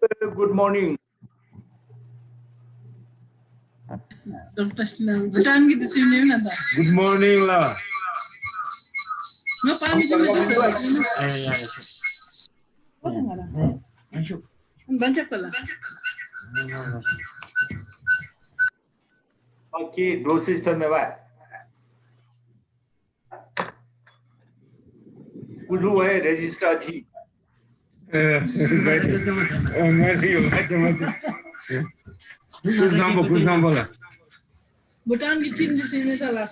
Good morning. Good morning, la. Okay, dose system में bye. कुछ है रजिस्ट्रार जी. Bhutan की टीम जिसने साला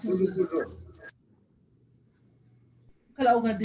कल होगा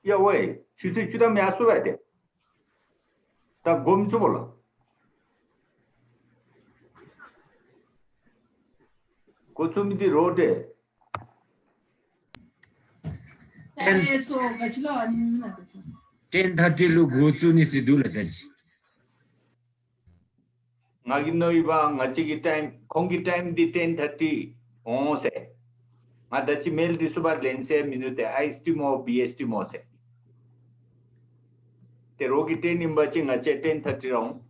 या वही चुटे चुटा में आसू बैठे. तब गुम चु बोला. कुछ मिली रोड है. so bachelor ani na 10:30 lu gochu ni schedule atachi. Ngagi no iba ngachi ki time kongi time di 10:30 on se. Ngadachi mail di suba lense minute IST mo BST mo se. Te rogi 10 imbachi ngache 10:30 round.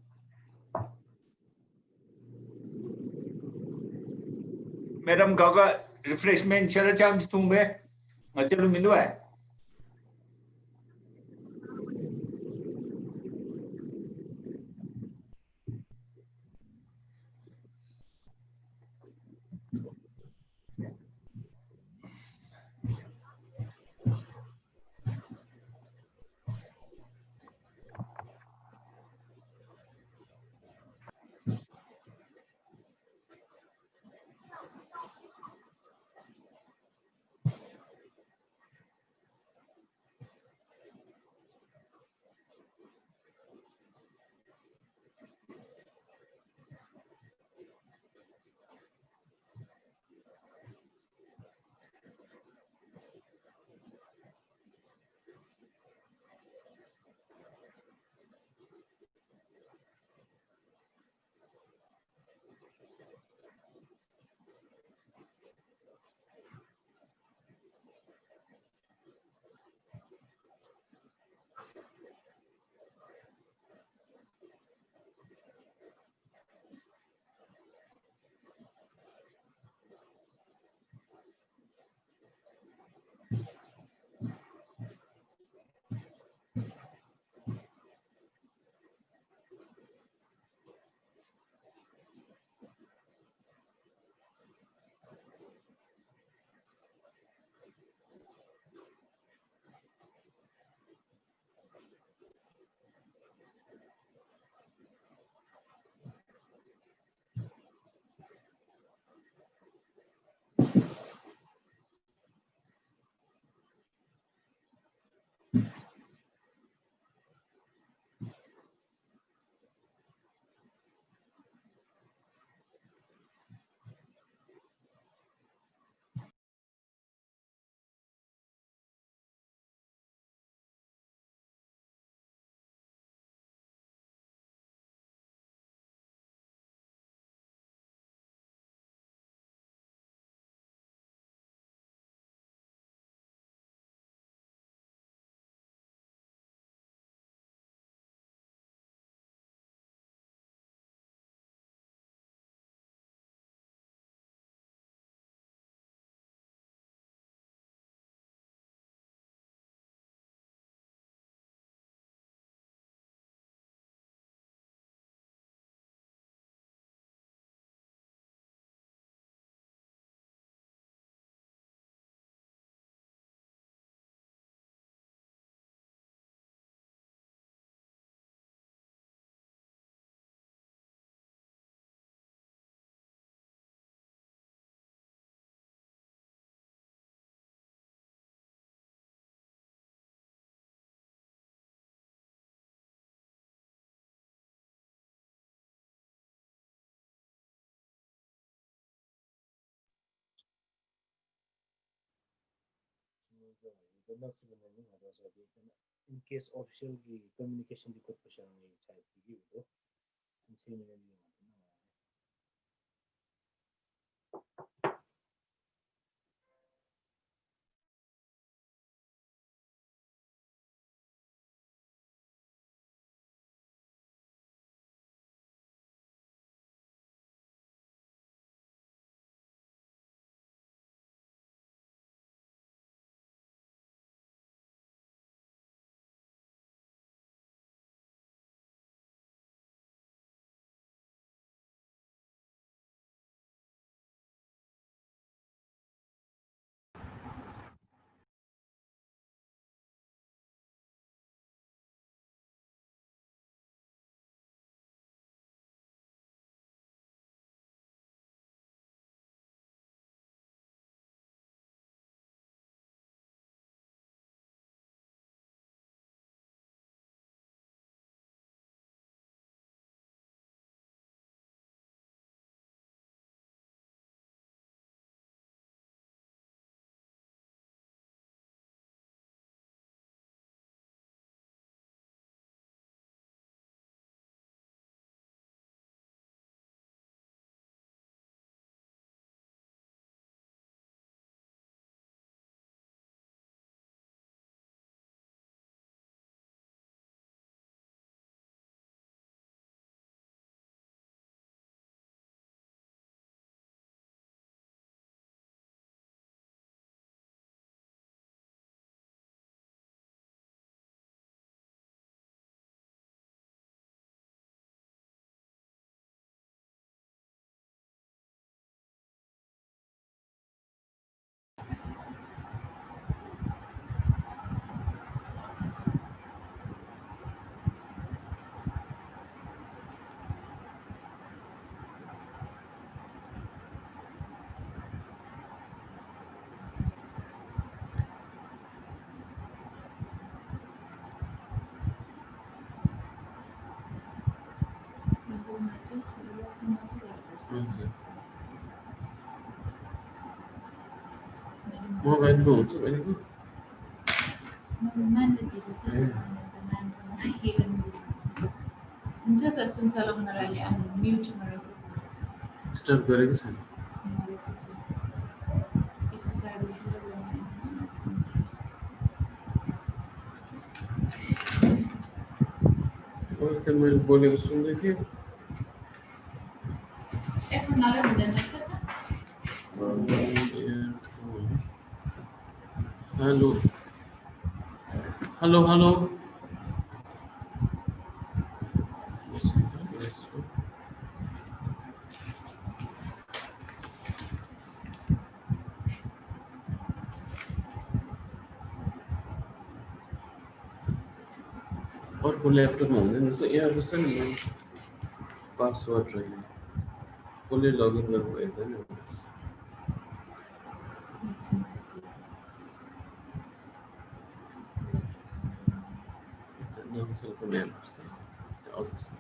Madam gaga refreshment chara chams tumbe ngachalu mindu hai. in case official communication report person type video Mobile phones available. Start गरेको छैन त मैले बोलेको सुन्दै थिएँ hello hello hello अर्को ल्यापटपमा हुँदैन रहेछ यहाँ रहेछ नि पासवर्ड रहेन कसले लगइन गर्नु हेर्दैन नक्सलको ल्याब आउँछ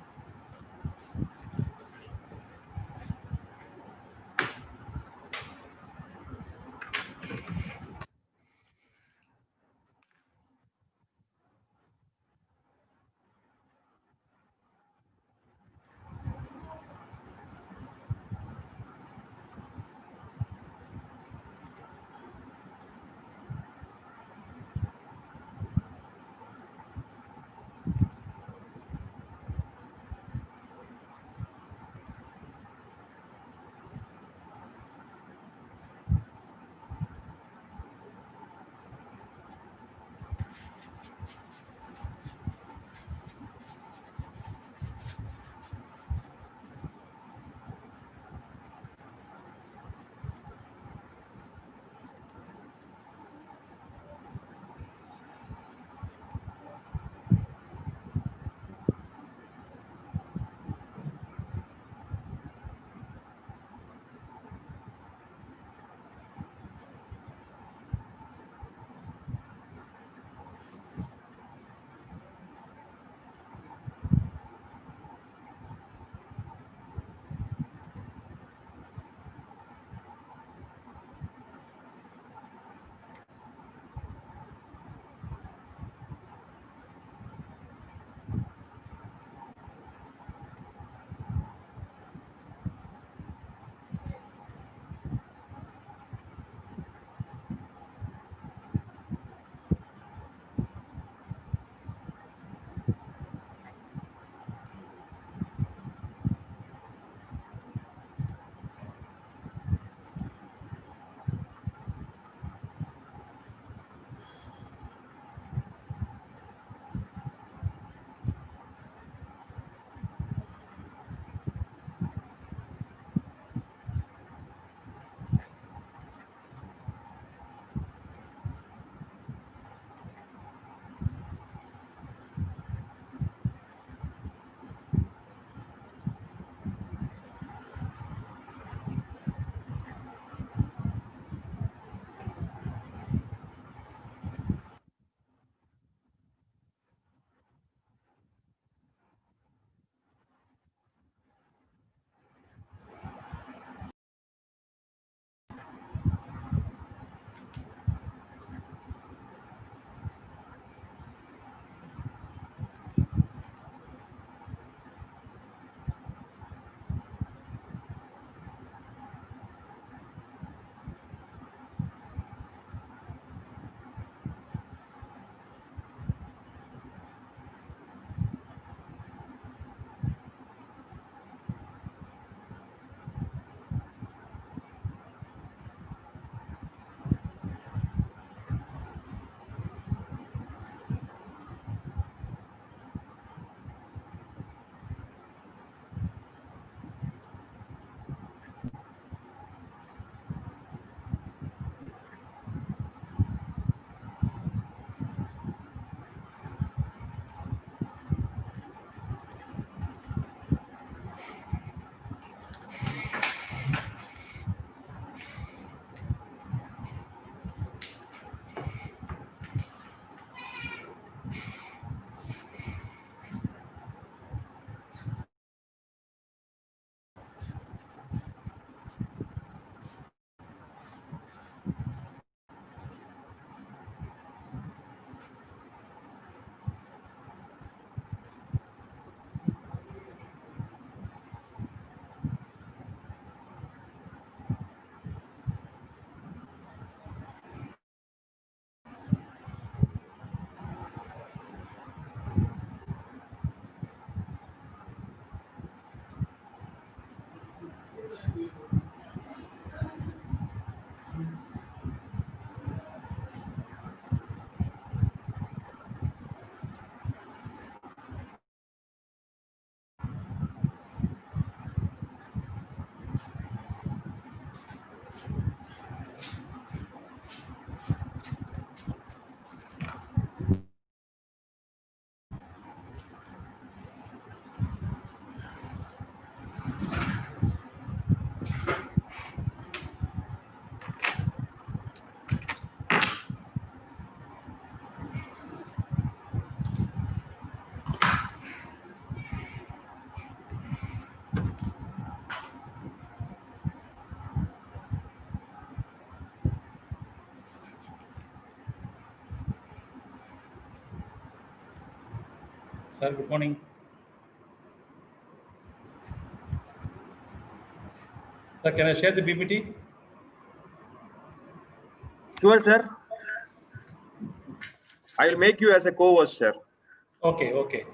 Sir, good morning. Sir, can I share the PPT? Sure, sir. I will make you as a co-host, sir. Okay, okay.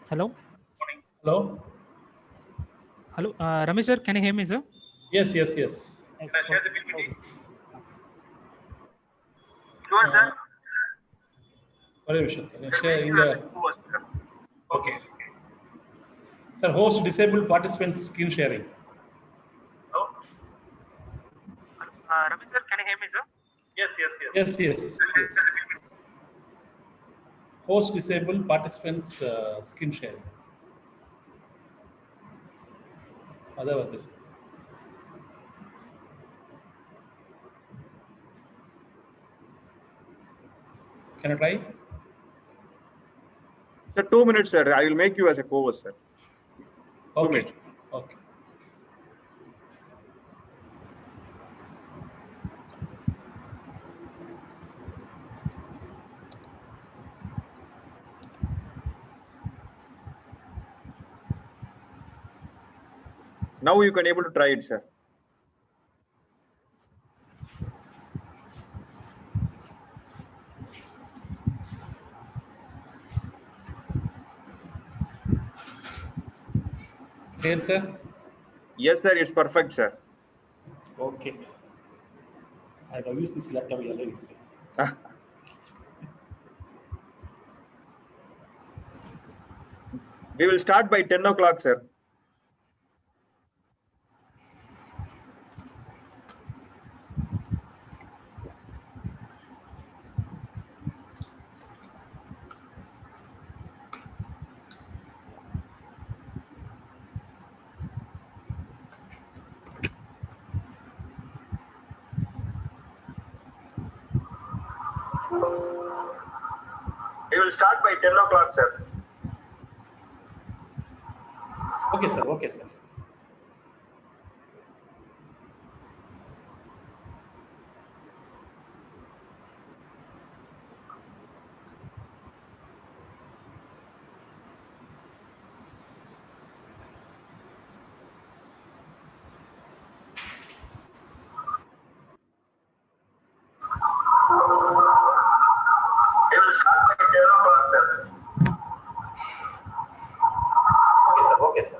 Hello. Hello? Hello. Ramesh sir, can you hear me, sir? Yes. Yes, Can I share the PPT? okay. Sure, sir. One minute, sir. Share in the. Okay. Sir, host disabled participants screen sharing. Ravi sir, can you hear me, sir? Yes. Host disabled participants screen sharing. Other. Can I try? Sir, 2 minutes, sir. I will make you as a co-host, sir. 2 Okay. minutes. Okay. Now you can able to try it, sir. Clear, sir? Yes, sir. It's perfect, sir. Okay. I have used this laptop already, sir. We will start by 10 o'clock, sir. We will start by 10 o'clock, sir. Okay, sir. We will start by 10 o'clock, sir. Okay, sir.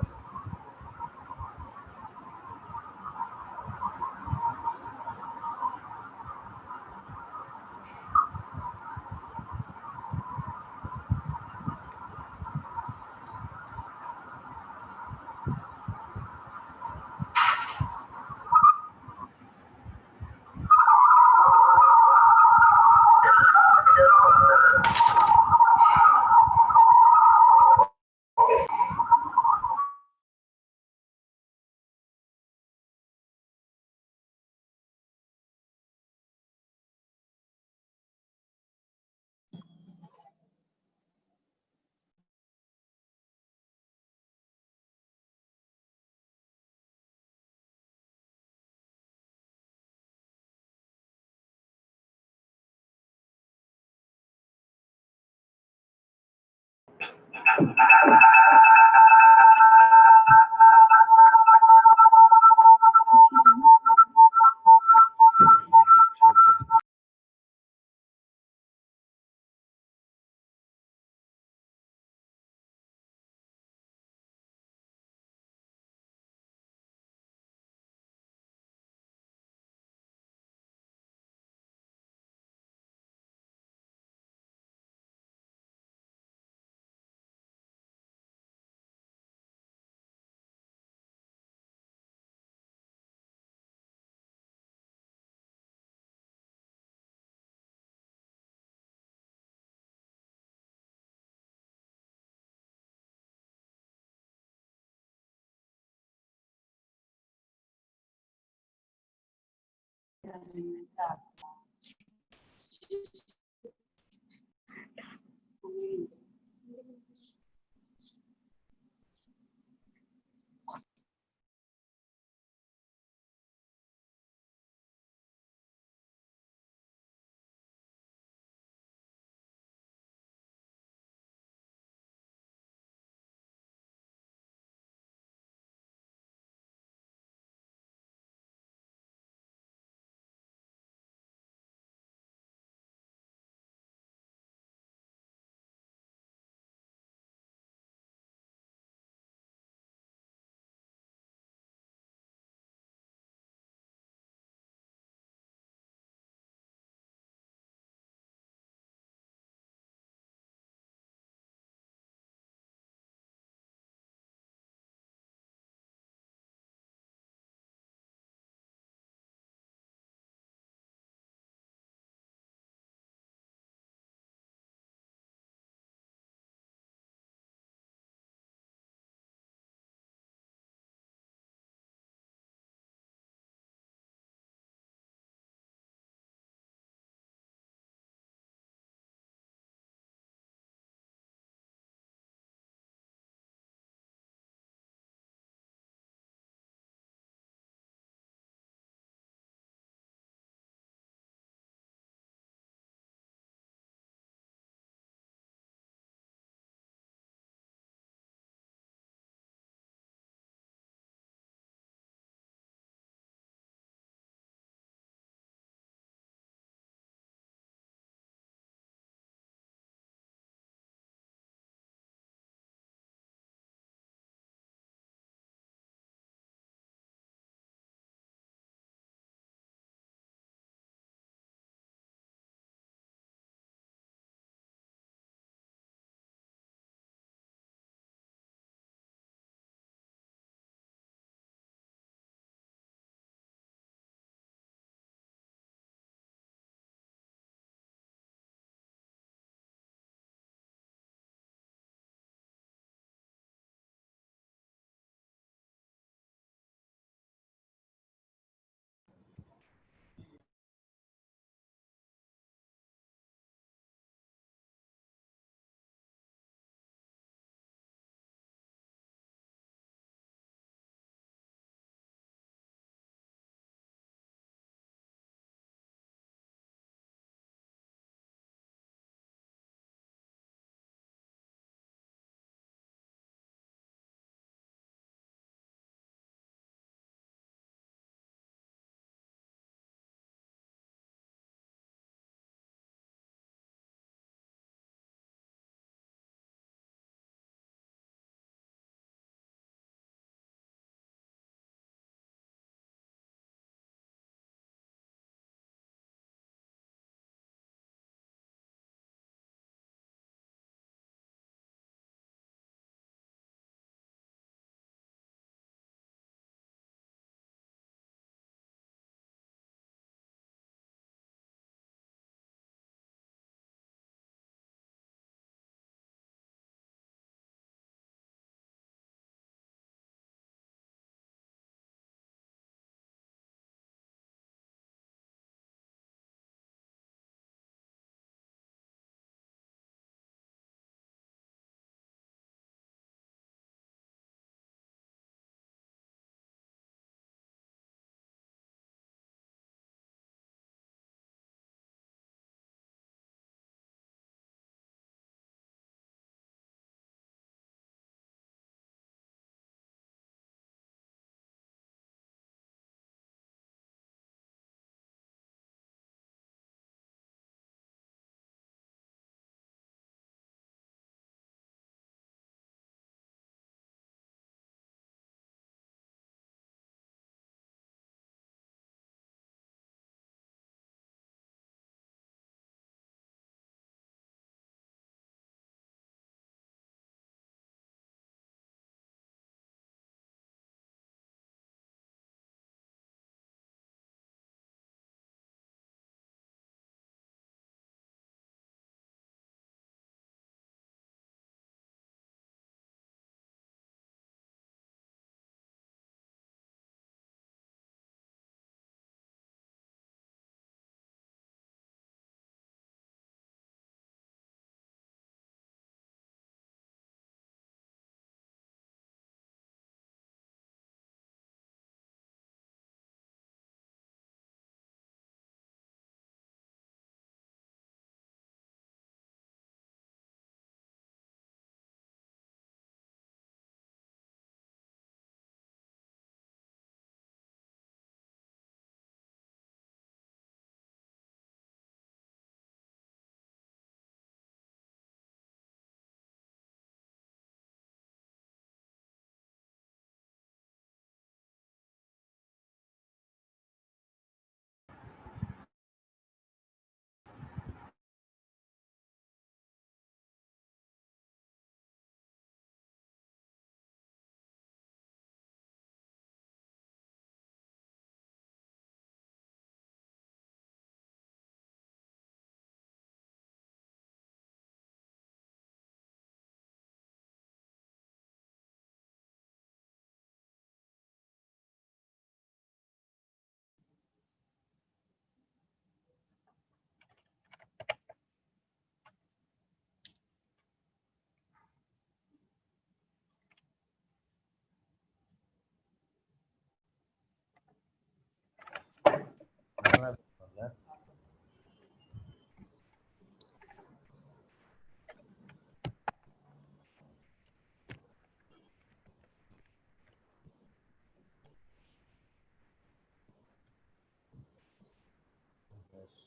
Yes.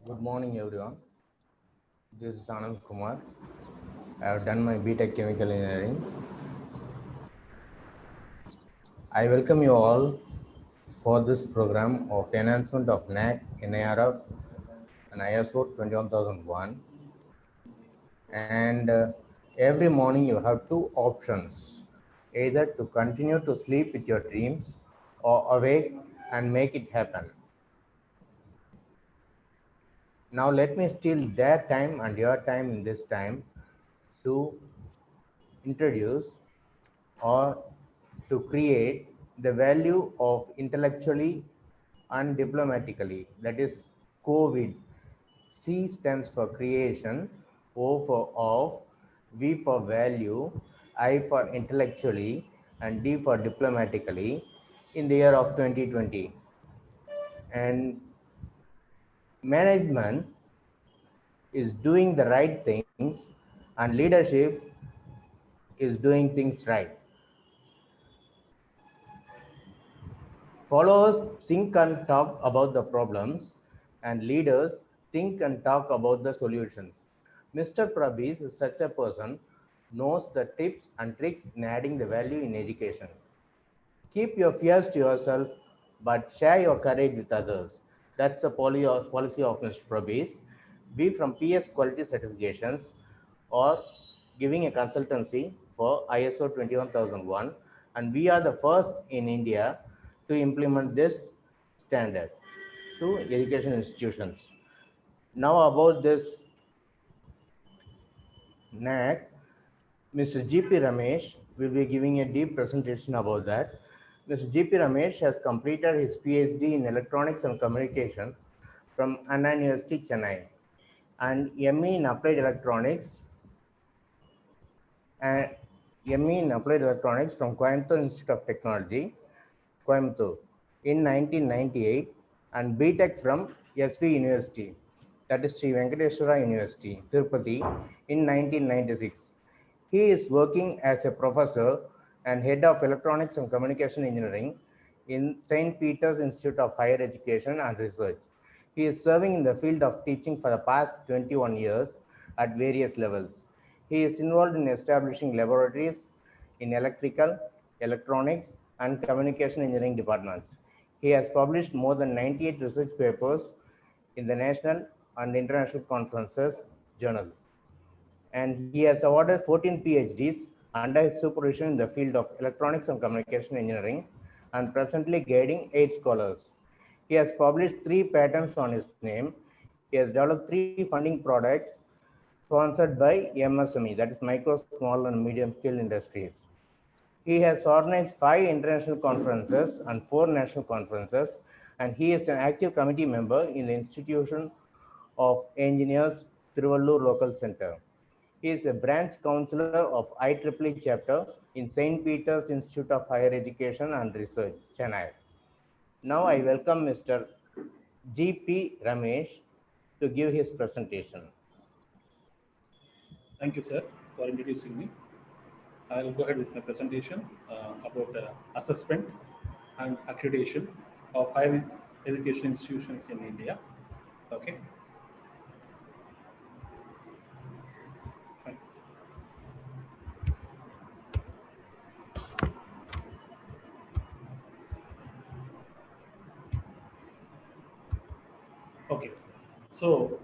Good morning, everyone. This is Anand Kumar. I have done my BTech Chemical Engineering. I welcome you all for this program of enhancement of NAAC, NIRF, and ISO 21001. And every morning you have two options, either to continue to sleep with your dreams or awake and make it happen. Now let me steal their time and your time in this time to introduce or to create the value of intellectually and diplomatically. That is COVID. C stands for creation, O for of, V for value, I for intellectually, and D for diplomatically in the year of 2020. And management is doing the right things and leadership is doing things right. Followers think and talk about the problems, and leaders think and talk about the solutions. Mr. Prabis is such a person, knows the tips and tricks in adding the value in education. Keep your fears to yourself, but share your courage with others. That's the policy of Mr. Prabis. Be from PS quality certifications or giving a consultancy for ISO 21001, and we are the first in India to implement this standard to education institutions. Now about this NAAC, Mr. G.P. Ramesh will be giving a deep presentation about that. Mr. G.P. Ramesh has completed his PhD in Electronics and Communication from Anna University, Chennai, and ME in Applied Electronics and ME in Applied Electronics from Coimbatore Institute of Technology, Coimbatore, in 1998, and BTech from SV University, that is Sri Venkateswara University, Tirupati, in 1996. He is working as a professor and head of Electronics and Communication Engineering in St. Peter's Institute of Higher Education and Research. He is serving in the field of teaching for the past 21 years at various levels. He is involved in establishing laboratories in electrical, electronics, and communication engineering departments. He has published more than 98 research papers in the national and international conferences journals. And he has awarded 14 PhDs under his supervision in the field of electronics and communication engineering, and presently guiding 8 scholars. He has published 3 patents on his name. He has developed 3 funding products sponsored by MSME, that is micro, small, and medium scale industries. He has organized 5 international conferences and 4 national conferences, and he is an active committee member in the Institution of Engineers, Tiruvallur Local Center. He is a branch counselor of IEEE chapter in St. Peter's Institute of Higher Education and Research, Chennai. Now I welcome Mr. G.P. Ramesh to give his presentation. Thank you, sir, for introducing me. I'll go ahead with my presentation about assessment and accreditation of higher education institutions in India. Okay. Fine. Okay. So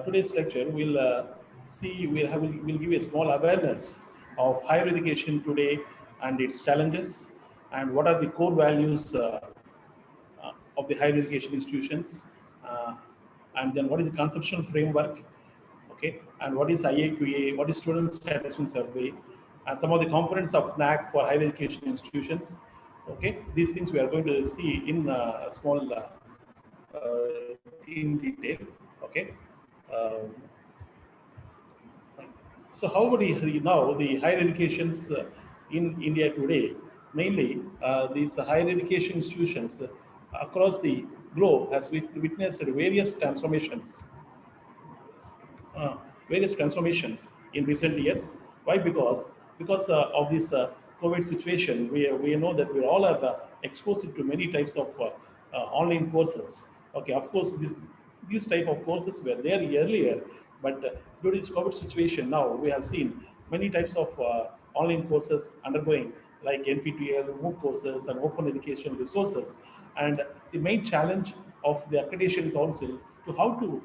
today's lecture will see, we'll give a small awareness of higher education today and its challenges, and what are the core values of the higher education institutions, and then what is the conceptual framework, okay, and what is IAQA, what is student satisfaction survey, and some of the components of NAAC for higher education institutions. Okay, these things we are going to see in small in detail. Okay. So how about now the higher educations in India today? Mainly, these higher education institutions across the globe has witnessed uh, various transformations in recent years. Why? Because of this COVID situation, we know that we all are exposed to many types of online courses. Okay, of course, these type of courses were there earlier, but due to this COVID situation, now we have seen many types of online courses undergoing, like NPTEL, MOOC courses, and open education resources. And the main challenge of the accreditation council to how to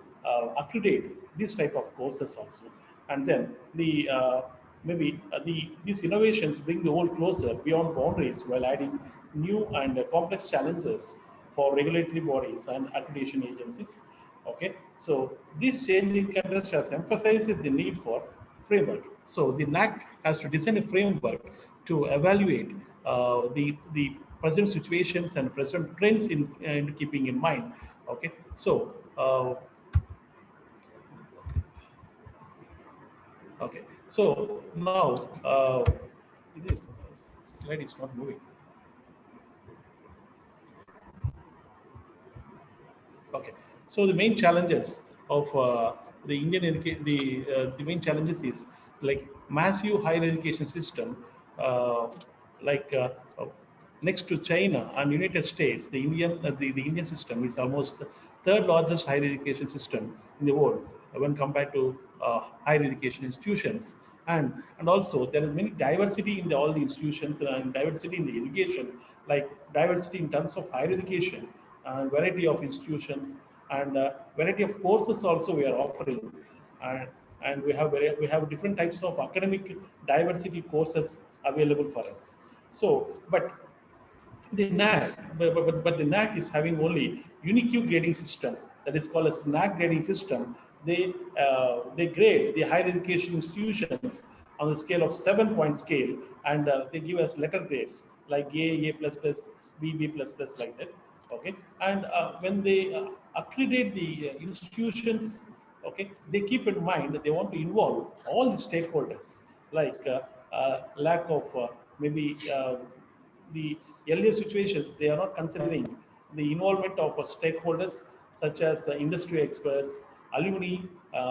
accredit this type of courses also. And then the these innovations bring the world closer beyond boundaries while adding new and complex challenges for regulatory bodies and accreditation agencies. Okay, so this changing context has emphasized the need for framework. So the NAAC has to design a framework to evaluate the present situations and present trends in keeping in mind. Okay, so okay, so now this slide is not moving. Okay, so the main challenges of the Indian education, the main challenges is like massive higher education system, uh, like next to China and United States, the Indian system is almost the third largest higher education system in the world when compared to higher education institutions. And also there is many diversity in all the institutions and diversity in the education, like diversity in terms of higher education, variety of institutions, and variety of courses also we are offering, and we have different types of academic diversity courses available for us. So, but the NAAC, but the NAAC is having only unique grading system that is called as NAAC grading system. They grade the higher education institutions on the scale of 7-point scale, and they give us letter grades like A plus plus, B plus plus, like that. Okay, and when they accredit the institutions, okay, they keep in mind that they want to involve all the stakeholders, like lack of maybe the earlier situations, they are not considering the involvement of stakeholders such as industry experts, alumni,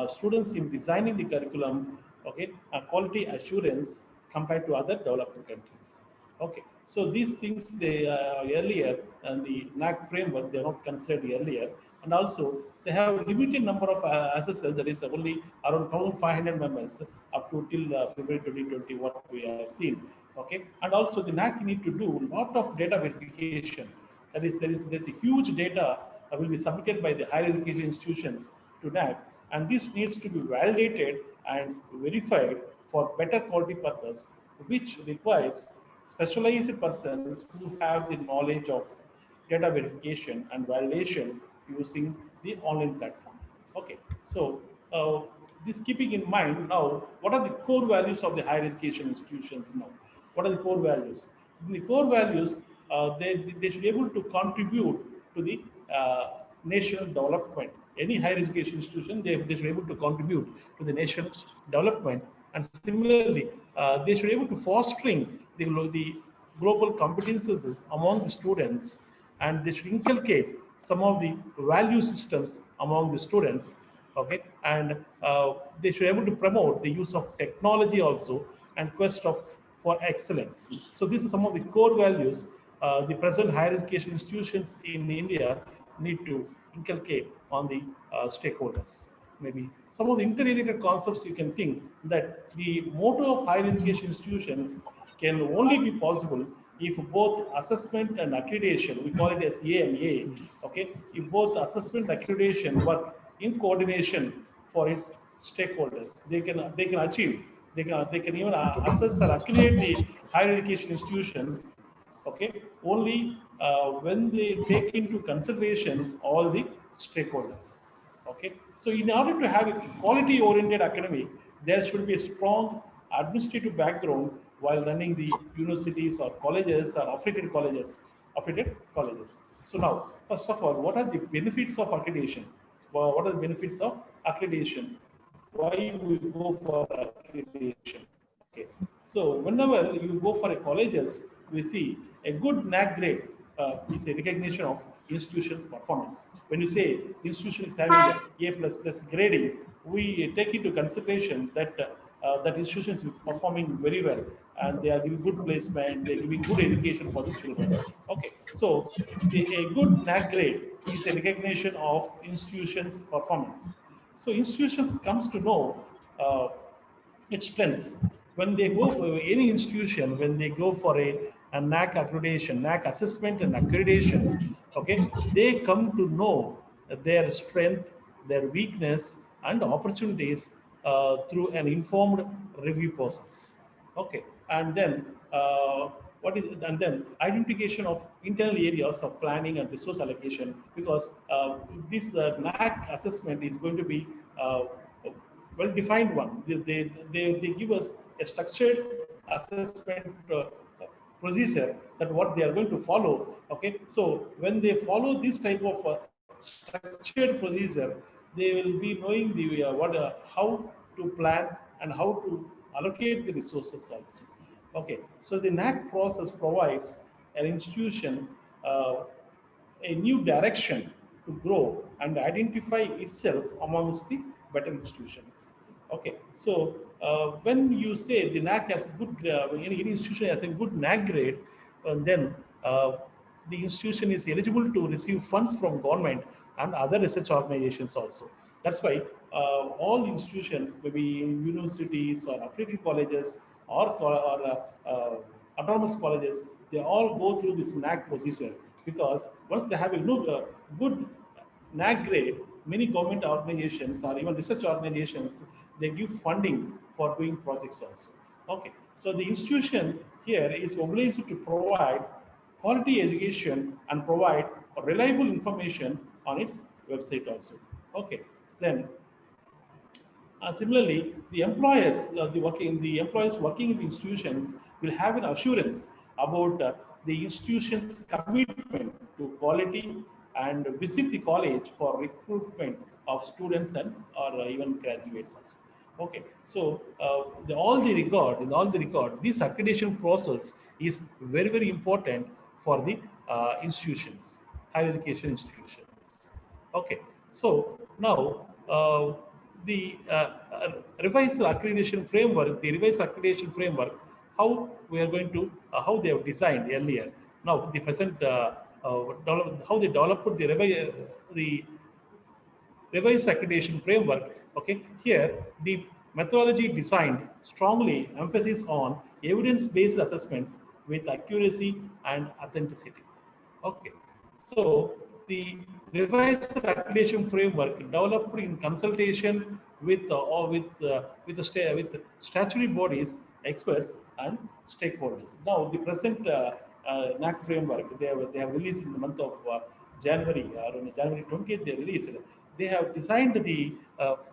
students in designing the curriculum, okay, quality assurance compared to other developing countries. Okay, so these things they earlier and the NAAC framework they are not considered earlier, and also they have a limited number of assessors, that is only around 1,500 members up to till February 2020, what we have seen. Okay, and also the NAAC need to do a lot of data verification. That is, there's a huge data that will be submitted by the higher education institutions to NAAC, and this needs to be validated and verified for better quality purpose, which requires specialized persons who have the knowledge of data verification and validation using the online platform. Okay, so this keeping in mind now, what are the core values of the higher education institutions now? What are the core values? The core values, they should be able to contribute to the national development. Any higher education institution, they should be able to contribute to the national development. And similarly, they should be able to fostering the global competences among the students, and they should inculcate some of the value systems among the students. Okay, and they should be able to promote the use of technology also, and quest for excellence. So these are some of the core values the present higher education institutions in India need to inculcate on the stakeholders. Maybe some of the interrelated concepts you can think that the motto of higher education institutions can only be possible if both assessment and accreditation, we call it as AMA, okay, if both assessment and accreditation work in coordination for its stakeholders. They can achieve. They can even assess or accredit the higher education institutions. Okay, only when they take into consideration all the stakeholders. Okay, so in order to have a quality-oriented academy, there should be a strong administrative background while running the universities or colleges or affiliated colleges. So now, first of all, what are the benefits of accreditation? Well, what are the benefits of accreditation? Why we go for accreditation? Okay, so whenever you go for a colleges, we see a good NAAC grade is a recognition of institution's performance. When you say institution is having a A++ grading, we take into consideration that that institution is performing very well and they are giving good placement, they are giving good education for the children. Okay, so a good NAAC grade is a recognition of institution's performance. So institutions comes to know its strengths. When they go for any institution, when they go for a NAAC accreditation, NAAC assessment and accreditation, okay, they come to know their strength, their weakness, and opportunities through an informed review process. Okay, and then and then identification of internal areas of planning and resource allocation, because this NAAC assessment is going to be well-defined one. They give us a structured assessment procedure that what they are going to follow. Okay, so when they follow this type of structured procedure, they will be knowing the how to plan and how to allocate the resources also. Okay, so the NAAC process provides an institution a new direction to grow and identify itself amongst the better institutions. Okay, so when you say the NAAC has good, any institution has a good NAAC grade, then the institution is eligible to receive funds from government and other research organizations also. That's why all institutions, maybe universities or affiliated colleges or autonomous colleges, they all go through this NAAC procedure, because once they have a good NAAC grade, many government organizations or even research organizations, they give funding for doing projects also. Okay, so the institution here is obliged to provide quality education and provide reliable information on its website also. Okay, then similarly, the employers working in the institutions will have an assurance about the institution's commitment to quality and visit the college for recruitment of students and or even graduates also. Okay, so in all the record, this accreditation process is very important for the institutions, higher education institutions. Okay, so now the revised accreditation framework, how we are going to, how they have designed earlier. Now the present, how they developed the revised accreditation framework. Okay, here the methodology designed strongly emphasis on evidence-based assessments with accuracy and authenticity. Okay, so the revised accreditation framework developed in consultation with with statutory bodies, experts, and stakeholders. Now, the present NAAC framework they have released in the month of January, or on January 20th they released. They have designed the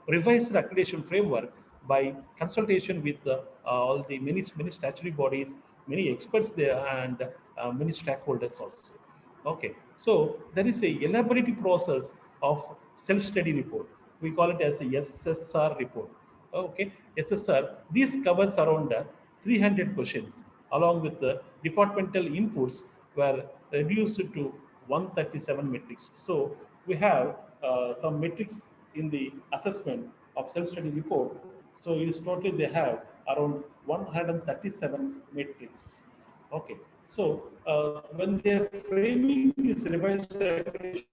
revised accreditation framework by consultation with all the many statutory bodies, many experts there, and many stakeholders also. Okay, so there is a elaborate process of self-study report. We call it as a SSR report. Okay, SSR. This covers around 300 questions, along with the departmental inputs were reduced to 137 metrics. So we have some metrics in the assessment of self-study report. So it is totally they have around 137 metrics. Okay, so when they are framing this revised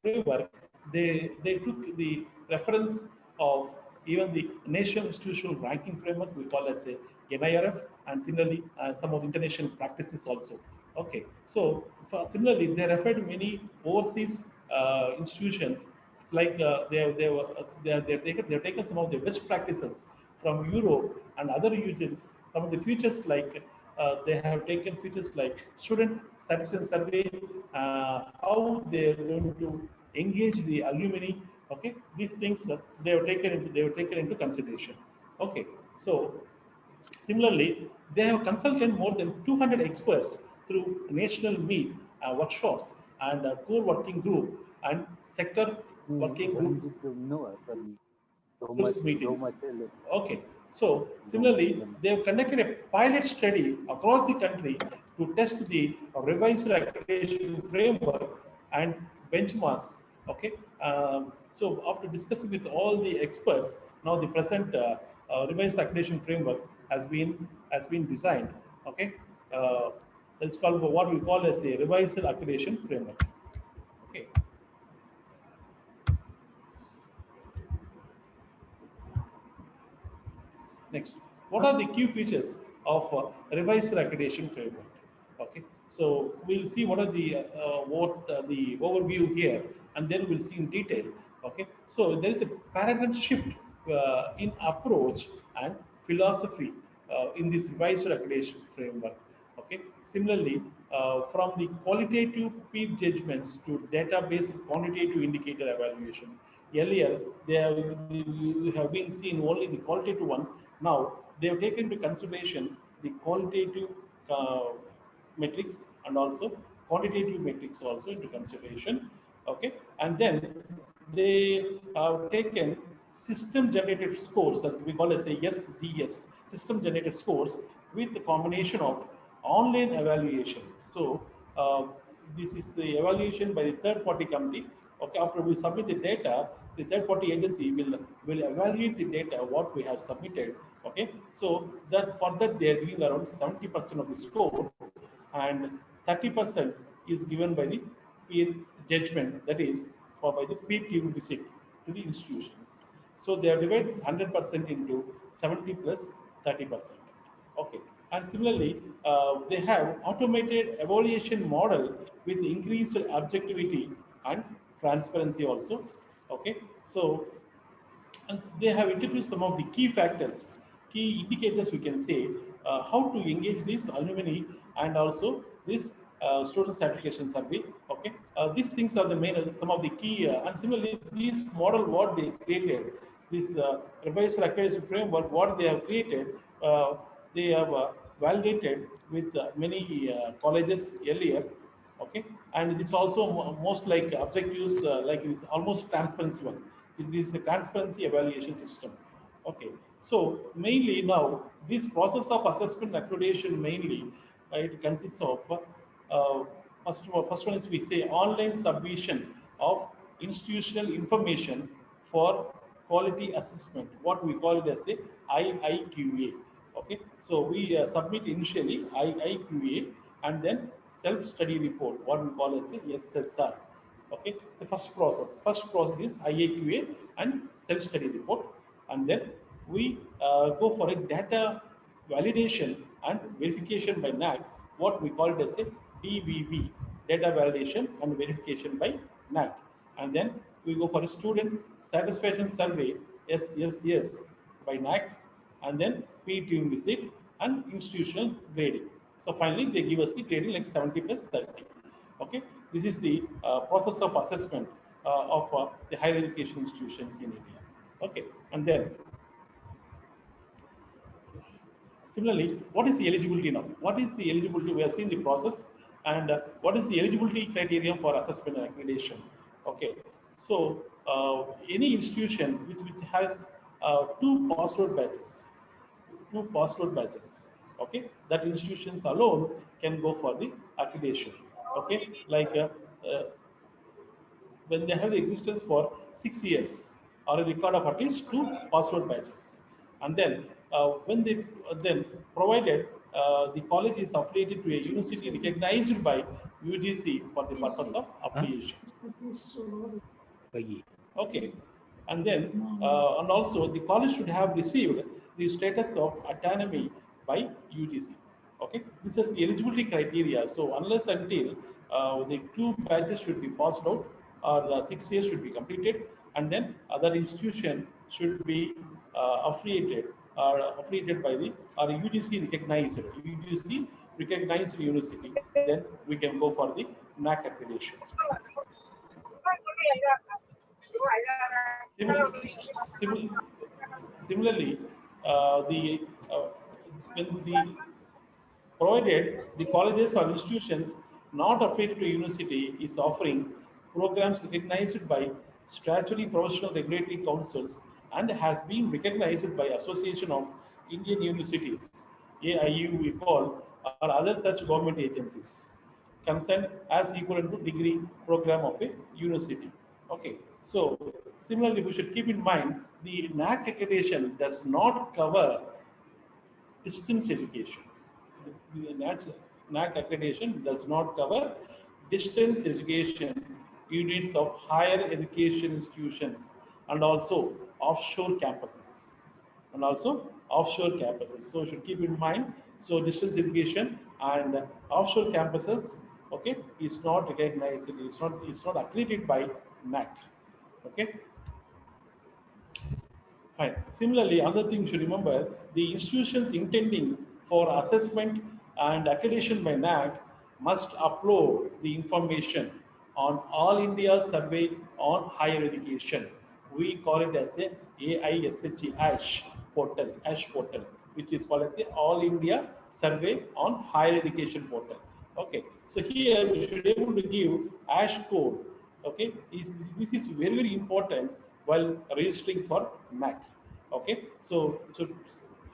framework, they took the reference of even the national institutional ranking framework we call as a NIRF, and similarly some of the international practices also. Okay, so similarly they referred many overseas institutions It's like they've taken some of the best practices from Europe and other regions. Some of the features like they have taken features like student satisfaction survey, how they are going to engage the alumni. Okay, these things they have taken into consideration. Okay, so similarly, they have consulted more than 200 experts through national meet, workshops, and core working group and sector working group groups meetings. Okay, so similarly, they have conducted a pilot study across the country to test the revised accreditation framework and benchmarks. Okay, so after discussing with all the experts, now the present revised accreditation framework has been designed. Okay, that's called what we call as a revised accreditation framework. Okay. Next, what are the key features of revised accreditation framework? Okay, so we'll see what are the overview here, and then we'll see in detail. Okay, so there is a paradigm shift in approach and philosophy in this revised accreditation framework. Okay, similarly, from the qualitative peer judgments to database quantitative indicator evaluation. Earlier, we have been seen only the qualitative one. Now, they have taken into consideration the qualitative uh, metrics and also quantitative metrics also into consideration. Okay, and then they have taken system generated scores, that we call as a SDS, system generated scores, with the combination of online evaluation. So this is the evaluation by the third party committee. Okay, after we submit the data, the third party agency will evaluate the data what we have submitted. Okay, so that for that they are giving around 70% of the score, and 30% is given by the peer judgment, that is for by the peer review visit to the institutions. So they are divided 100% into 70 plus 30%. Okay, and similarly, they have automated evaluation model with increased objectivity and transparency also. Okay, so and they have introduced some of the key factors, key indicators, we can say, how to engage this alumni and also this student satisfaction survey. Okay, these things are the main, some of the key, and similarly, this model what they created, this revised accreditation framework, what they have created, they have validated with many colleges earlier. Okay, and this also most like objectives, like it is almost transparency one. It is a transparency evaluation system. Okay, so mainly now this process of assessment accreditation mainly it consists of first one is we say online submission of institutional information for quality assessment, what we call it as a IIQA. Okay, so we submit initially IIQA and then self-study report, what we call as a SSR. Okay, the first process is IAQA and self-study report, and then we go for a data validation and verification by NAAC, what we call it as a DVV, data validation and verification by NAAC, and then we go for a student satisfaction survey SSS by NAAC, and then PTU visit and institutional grading. So finally, they give us the grading like 70 plus 30. Okay, this is the process of assessment of the higher education institutions in India. Okay, and then similarly, what is the eligibility now? What is the eligibility? We have seen the process, and what is the eligibility criterion for assessment and accreditation? Okay, so any institution which has two password batches, okay, that institutions alone can go for the accreditation. Okay, like when they have the existence for 6 years or a record of at least 2 password batches, and then when they then provided the college is affiliated to a university recognized by UGC for the purpose of affiliation. Okay, and then and also the college should have received the status of autonomy by UGC. Okay, this is the eligibility criteria. So unless until the 2 batches should be passed out or 6 years should be completed, and then other institution should be affiliated by the or UGC recognized university. Then we can go for the NAAC accreditation. Similarly, when the provided the colleges or institutions not affiliated to university is offering programs recognized by statutory professional regulatory councils and has been recognized by Association of Indian Universities, AIU we call, or other such government agencies concerned as equivalent to degree program of a university. Okay, so similarly, we should keep in mind the NAAC accreditation does not cover distance education. The NAAC accreditation does not cover distance education units of higher education institutions and also offshore campuses. So you should keep in mind. So distance education and offshore campuses, okay, is not recognized. It's not accredited by NAAC. Okay. Fine. Similarly, another thing you should remember, the institutions intending for assessment and accreditation by NAAC must upload the information on All India Survey on Higher Education. We call it as a AISHE ASH portal, which is called as a All India Survey on Higher Education portal. Okay, so here we should be able to give ASH code. Okay, this is very, very important while registering for NAAC. Okay, so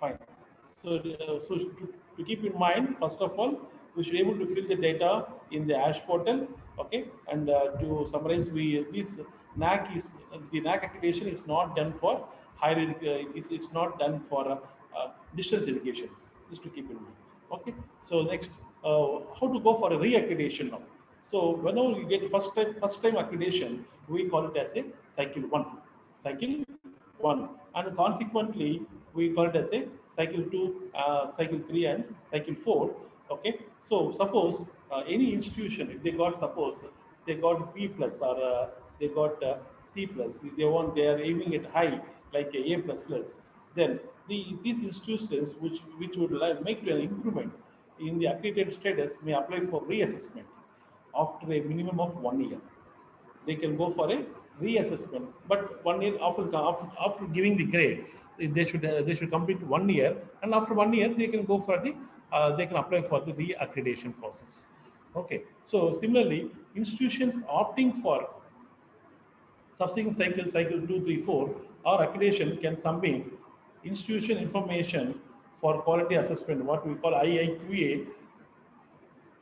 fine. So to keep in mind, first of all, we should be able to fill the data in the ASH portal. Okay, and to summarize, the NAAC accreditation is not done for higher education. It's not done for distance educations. Just to keep in mind. Okay, so next, how to go for a re-accreditation now? So whenever you get first time accreditation, we call it as a cycle 1, and consequently we call it as a cycle 2, cycle 3, and cycle 4. Okay, so suppose any institution, if they got B plus or they got C plus, they are aiming at high like A plus plus, then these institutions which would make an improvement in the accredited status may apply for reassessment after a minimum of 1 year. They can go for a reassessment, but 1 year after giving the grade, they should complete 1 year, and after 1 year they can go for the they can apply for the reaccreditation process. Okay, so similarly, institutions opting for subsequent cycle 2, 3, 4 or accreditation can submit institution information for quality assessment, what we call IIQA,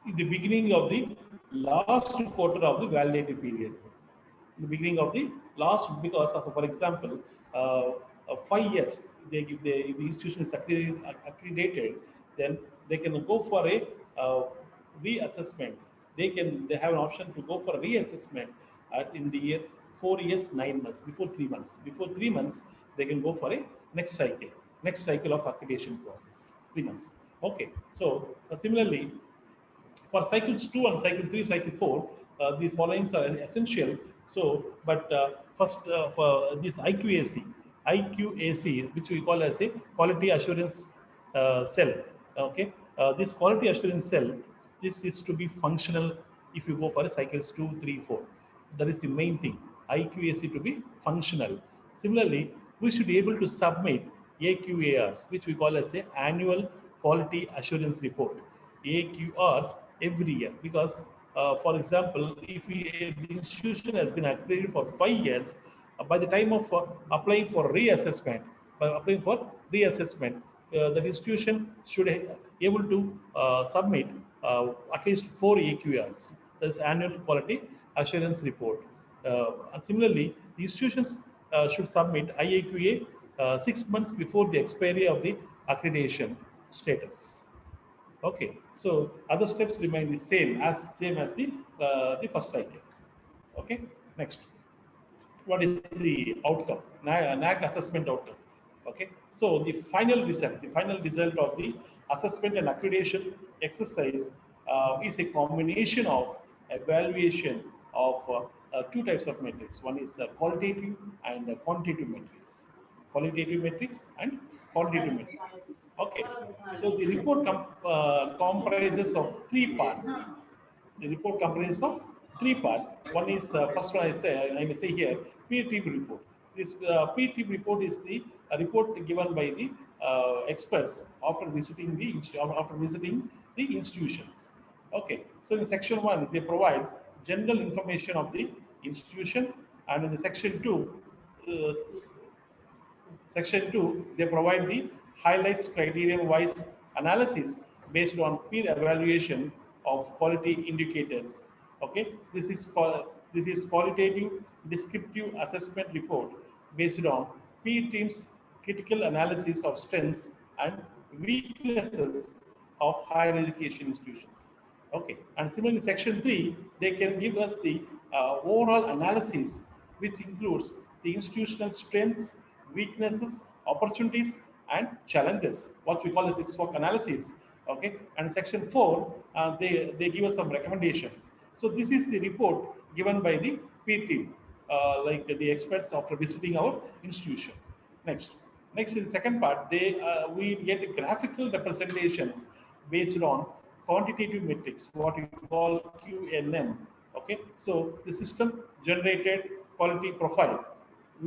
in the beginning of the last quarter of the validity period. In the beginning of the last, because for example, 5 years, the institution is accredited, then they can go for a reassessment. They have an option to go for a reassessment in the year 4 years, 9 months, before 3 months. Before 3 months, they can go for a next cycle of accreditation process, 3 months. Okay, so similarly, for cycles 2 and cycle 3, cycle 4, the following are essential. So, but first for this IQAC, which we call as a quality assurance cell. Okay, this quality assurance cell, this is to be functional if you go for a cycles 2, 3, 4. That is the main thing. IQAC to be functional. Similarly, we should be able to submit AQARs, which we call as a annual quality assurance report. AQRs every year, because for example, if the institution has been accredited for 5 years, by the time of applying for reassessment, the institution should be able to submit at least 4 AQRs, that's annual quality assurance report. And similarly, the institutions should submit IAQA 6 months before the expiry of the accreditation status. Okay, so other steps remain the same as the first cycle. Okay, next, what is the outcome? NAAC assessment outcome. Okay, so the final result of the assessment and accreditation exercise is a combination of evaluation of two types of metrics. One is the qualitative and the quantitative metrics. Qualitative metrics and quantitative metrics. Okay, so the report comprises of three parts. The report comprises of three parts. One is first one I may say here peer review report. This peer review report is the report given by the experts after visiting the institutions. Okay, so in section 1 they provide general information of the institution, and in the section 2 Section 2, they provide the highlights criterion-wise analysis based on peer evaluation of quality indicators. Okay, this is qualitative descriptive assessment report based on peer teams' critical analysis of strengths and weaknesses of higher education institutions. Okay, and similarly, section 3, they can give us the overall analysis, which includes the institutional strengths, weaknesses, opportunities, and challenges, what we call as the SWOT analysis. Okay, and section 4, they give us some recommendations. So this is the report given by the peer team, like the experts after visiting our institution. Next in the second part, we get graphical representations based on quantitative metrics, what we call QNM. Okay, so the system generated quality profile,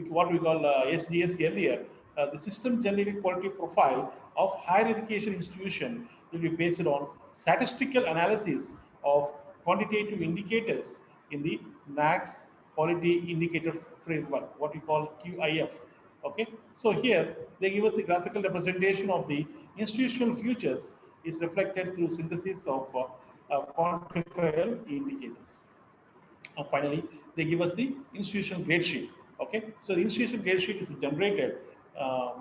what we call SGS earlier. The system generated quality profile of higher education institution will be based on statistical analysis of quantitative indicators in the NAAC's quality indicator framework, what we call QIF. Okay, so here they give us the graphical representation of the institutional futures is reflected through synthesis of quantifier indicators. Finally, they give us the institutional grade sheet. Okay, so the institutional grade sheet is generated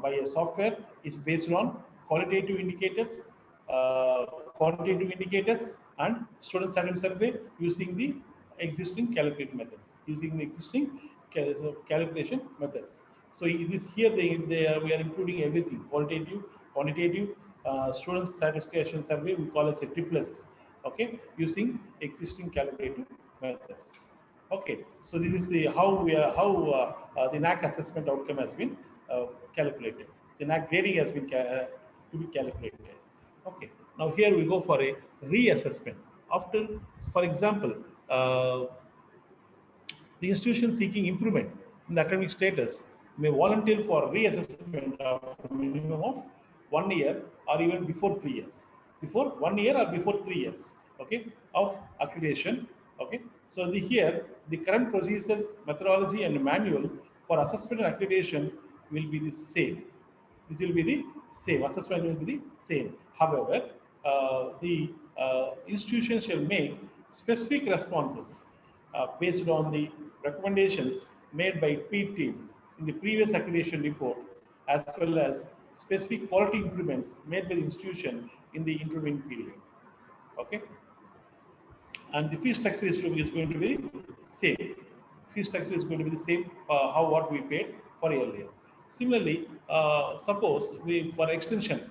by a software. Is based on qualitative indicators, quantitative indicators, and student satisfaction survey using the existing calculation methods. Calculation methods. So in this here we are including everything: qualitative, quantitative, student satisfaction survey. We call as a triplets. Okay, using existing calculative methods. Okay, so this is the how the NAAC assessment outcome has been calculated. The NAAC grading has been to be calculated. Okay, now here we go for a reassessment. After, for example, the institution seeking improvement in the academic status may volunteer for reassessment after a minimum of 1 year or even before 3 years. Before 1 year or before 3 years, okay, of accreditation. Okay, so here the current procedures, methodology, and manual for assessment and accreditation will be the same. This will be the same. Assessment will be the same. However, the institution shall make specific responses based on the recommendations made by peer team in the previous accreditation report, as well as specific quality improvements made by the institution in the intervening period. Okay, and the fee structure is going to be same. Fee structure is going to be the same how what we paid for earlier. Similarly, suppose we for extension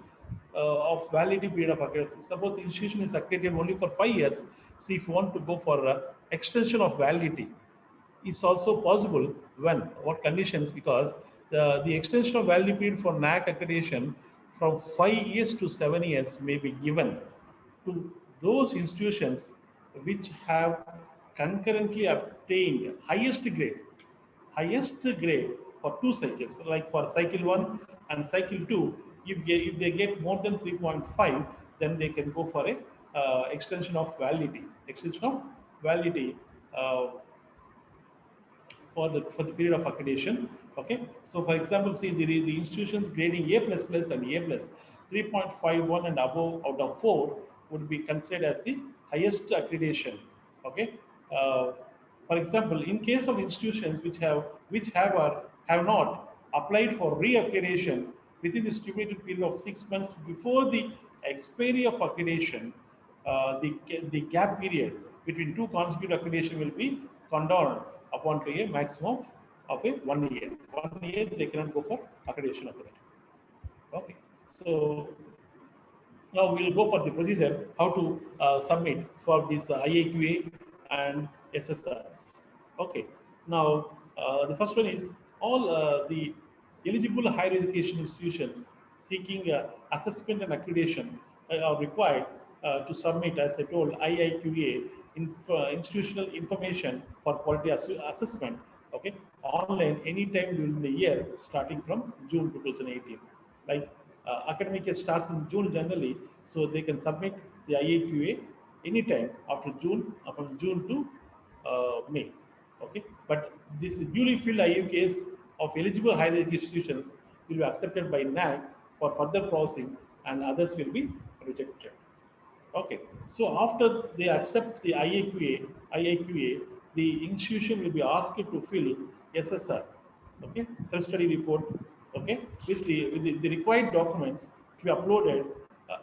of validity period of accreditation. Suppose the institution is accredited only for 5 years. So if you want to go for extension of validity, it's also possible when what conditions, because the extension of validity period for NAAC accreditation from 5 years to 7 years may be given to those institutions which have concurrently obtained highest grade for 2 cycles, like for cycle 1 and cycle 2. If they get more than 3.5, then they can go for a extension of validity. For the period of accreditation. Okay, so for example, see the institutions grading A++ and A+, 3.51 and above out of 4 would be considered as the highest accreditation. Okay, for example, in case of institutions which have or have not applied for re-accreditation within the stipulated period of 6 months before the expiry of accreditation, the gap period between 2 consecutive accreditation will be condoned upon to a maximum of a 1 year. 1 year they cannot go for accreditation after that. Okay, so now we will go for the procedure how to submit for this IAQA and SSRs. Okay. Now, the first one is all the eligible higher education institutions seeking assessment and accreditation are required to submit, as I told, IIQA institutional information for quality assessment. Okay, online anytime during the year, starting from June 2018. Like academic year starts in June generally, so they can submit the IIQA anytime after June, from June to May. Okay, but this newly filled IUKs of eligible higher education institutions will be accepted by NAAC for further processing, and others will be rejected. Okay, so after they accept the IAQA, the institution will be asked to fill SSR, okay, self-study report, okay, with the required documents to be uploaded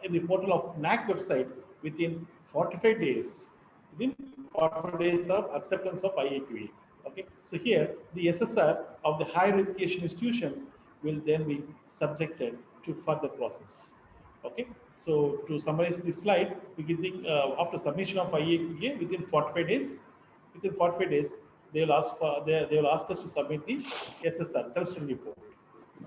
in the portal of NAAC website within 45 days. Within 45 days of acceptance of IAQA. Okay, so here the SSR of the higher education institutions will then be subjected to further process. Okay, so to summarize this slide, we can think after submission of IAQA within 45 days, they will ask for they will ask us to submit the SSR self-study report.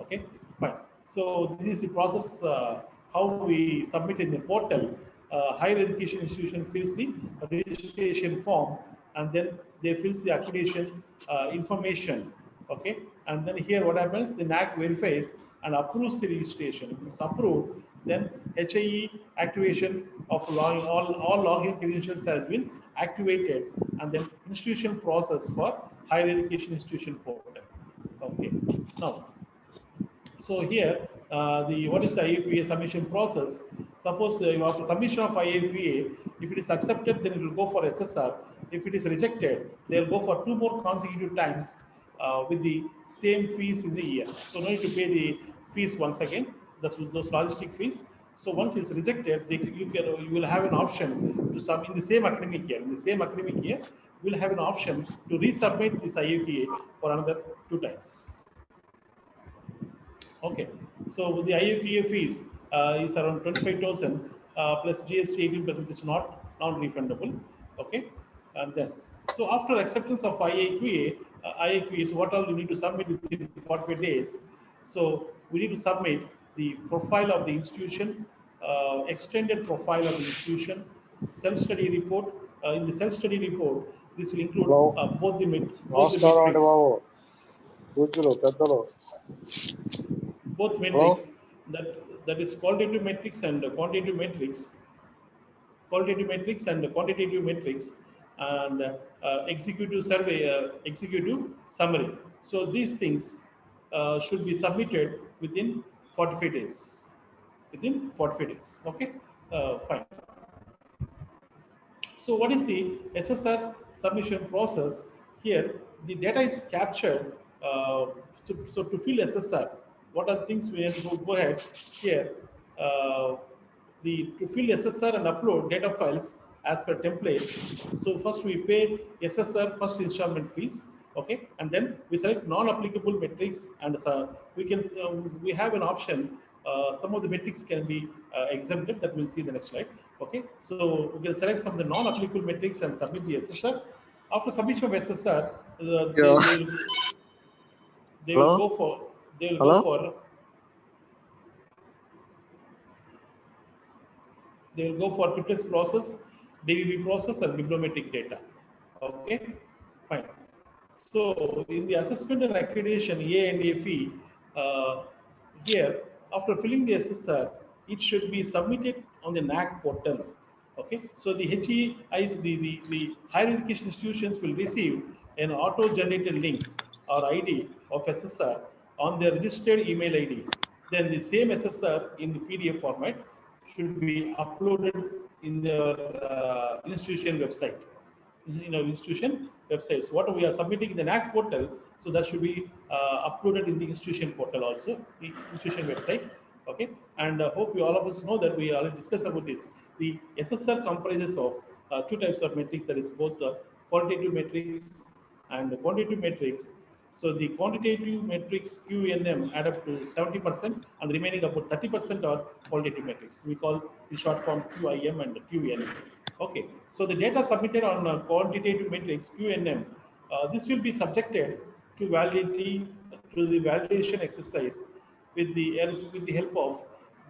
Okay, fine. So this is the process how we submit in the portal. Higher education institution fills the registration form, and then they fills the accreditation information. Okay, and then here what happens? The NAAC verifies and approves the registration. If it's approved, then HIE activation of all login credentials has been activated, and then institution process for higher education institution portal. Okay, now so here, the what is the IAQA submission process? Suppose after submission of IAQA, if it is accepted, then it will go for SSR. If it is rejected, they will go for 2 more consecutive times with the same fees in the year. So no need to pay the fees once again. Those logistic fees. So once it's rejected, you will have an option to sub in the same academic year. In the same academic year, you will have an option to resubmit this IAQA for another 2 times. Okay, so the IUPA fees is around 25,000 plus GST 18%, which is not non-refundable. Okay, and then so after acceptance of IAQA, so what all you need to submit within 45 days? So we need to submit the profile of the institution, extended profile of the institution, self-study report. In the self-study report, this will include both the metrics. Both metrics, that is qualitative metrics and quantitative metrics, and executive survey, executive summary. So these things should be submitted within 45 days. Within 45 days. Okay, fine. So what is the SSR submission process? Here, the data is captured. So to fill SSR, what are the things we need to go ahead here? To fill SSR and upload data files as per templates. So first we pay SSR first installment fees, okay, and then we select non-applicable metrics, and we have an option. Some of the metrics can be exempted, that we'll see in the next slide. Okay, so we can select some of the non-applicable metrics and submit the SSR. After submission of SSR, they will go for preference process, DVB process, and bibliometric data. Okay, fine. So in the assessment and accreditation A&A fee, here after filling the SSR, it should be submitted on the NAAC portal. Okay, so the HEIs, the higher education institutions will receive an auto-generated link or ID of SSR on their registered email ID. Then the same SSR in the PDF format should be uploaded in the institution website. Institution websites. What we are submitting in the NAAC portal, so that should be uploaded in the institution portal also, the institution website. Okay, and hope you all of us know that we already discussed about this. The SSR comprises of 2 types of metrics, that is both qualitative metrics and quantitative metrics. So the quantitative metrics QNM add up to 70%, and the remaining about 30% are qualitative metrics. We call the short form QIM and QNM. Okay, so the data submitted on quantitative metrics QNM This will be subjected to the validation exercise with the help of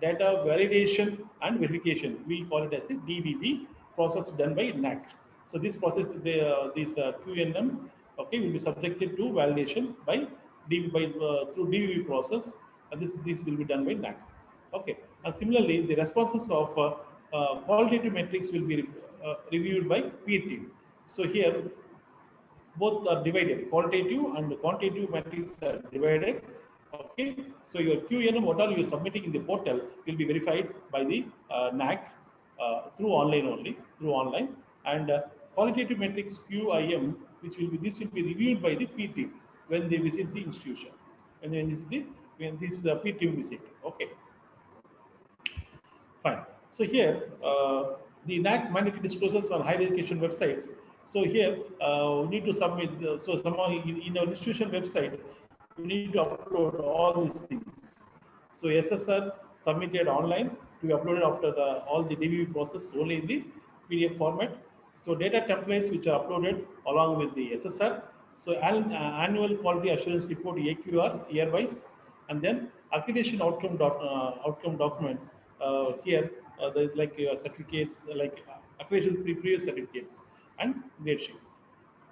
data validation and verification. We call it as a DVV process done by NAAC. So this process, this QNM, okay, will be subjected to validation by through DVV process, and this will be done by NAAC. Okay, and similarly, the responses of qualitative metrics will be reviewed by peer team. So here both are divided, qualitative and quantitative metrics are divided. Okay, so your QNM, what all you are submitting in the portal will be verified by the NAAC through online, and qualitative metrics QIM, which will be this will be reviewed by the P team when they visit the institution, and when this P team visit. Okay. Fine. So here, the NAAC mandatory disclosures on higher education websites. So here, we need to submit, so somehow in our institution website, we need to upload all these things. So SSR submitted online to be uploaded after all the DVV process only in the PDF format. So data templates which are uploaded along with the SSR. So annual quality assurance report AQR year-wise, and then accreditation outcome document. Here, like certificates, like accreditation previous certificates and grade sheets.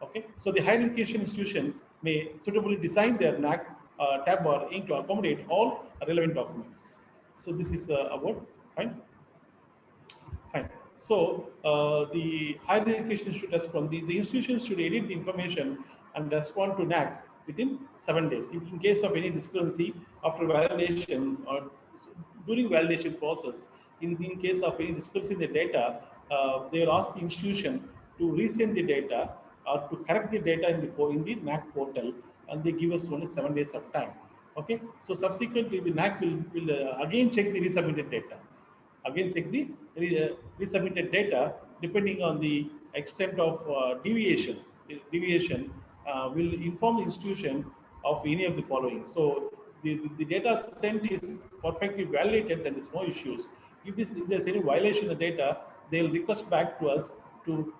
Okay, so the higher education institutions may suitably design their NAAC tab bar in to accommodate all relevant documents. So this is about fine. Fine. So the higher education should respond. The institutions should edit the information and respond to NAAC within 7 days. In case of any discrepancy after validation or during validation process, in case of any discrepancy in the data, they will ask the institution to resend the data or to correct the data in the NAAC portal, and they give us only 7 days of time. Okay. So subsequently, the NAAC will again check the resubmitted data. Again, check the resubmitted data. Depending on the extent of deviation will inform the institution of any of the following. So the data sent is perfectly validated, then there's no issues. If there's any violation of the data, they'll request back to us to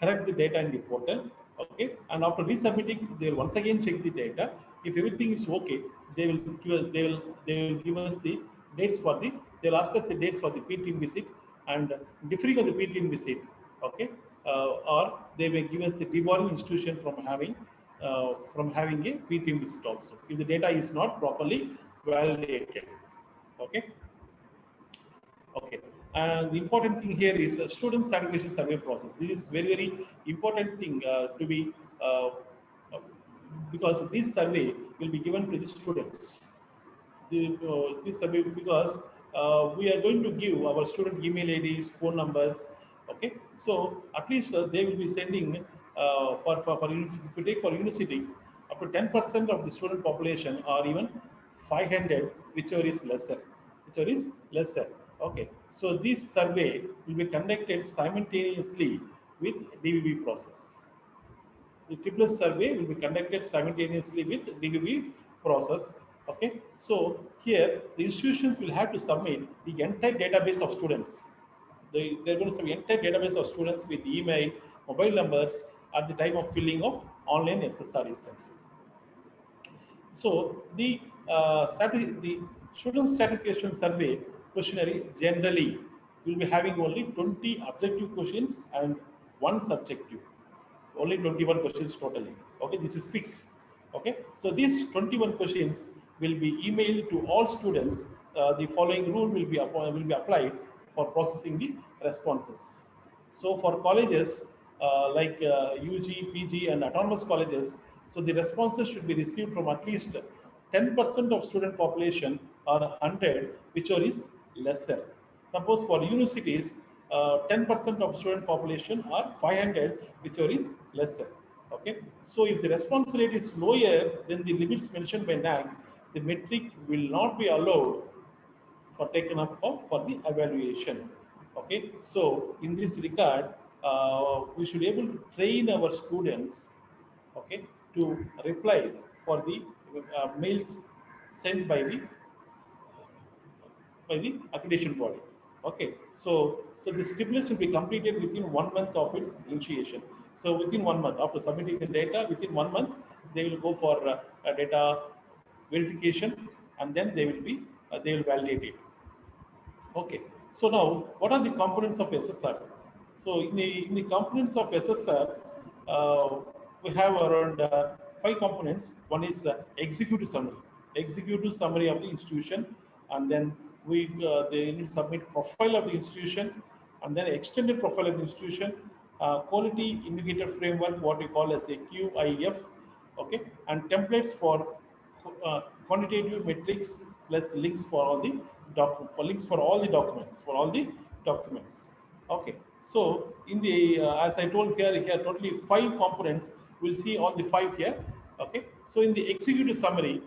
correct the data in the portal. Okay, and after resubmitting, they will once again check the data. If everything is okay, they will give us the dates for the. They'll ask us the dates for the P team visit, and differing of the P team visit. Okay, or they may give us the debarring institution from having a P team visit also if the data is not properly validated. Okay. Okay, and the important thing here is student certification survey process. This is very important thing to be because this survey will be given to the students. This survey because we are going to give our student email IDs, phone numbers. Okay, so at least they will be sending if you take for universities up to 10% of the student population or even 500, whichever is lesser. Okay, so this survey will be conducted simultaneously with DVV process. The triple survey will be conducted simultaneously with DVV process. Okay, so here the institutions will have to submit the entire database of students. They're going to submit entire database of students with email, mobile numbers at the time of filling of online SSR itself. So the student stratification survey questionnaire generally will be having only 20 objective questions and 1 subjective. Only 21 questions totally. Okay, this is fixed. Okay, so these 21 questions will be emailed to all students. The following rule will be applied for processing the responses. So for colleges like UG, PG, and autonomous colleges, so the responses should be received from at least 10% of student population or 100, whichever is lesser. Suppose for universities, 10% of student population or 500, whichever is lesser. Okay, so if the response rate is lower than the limits mentioned by NAAC, the metric will not be allowed for taken up for the evaluation. Okay, so in this regard, we should be able to train our students, okay, to reply for the mails sent by the accreditation body. Okay, so the stimulus will be completed within 1 month of its initiation. So within 1 month, after submitting the data, within 1 month, they will go for a data verification, and then they will validate it. Okay, so now what are the components of SSR? So in the components of SSR, we have around 5 components. One is executive summary of the institution, and then they need to submit profile of the institution, and then extended profile of the institution, quality indicator framework, what we call as a QIF, okay, and templates for quantitative metrics plus links for all the documents. Okay, so in the as I told here totally 5 components. We'll see all the 5 here. Okay, so in the executive summary,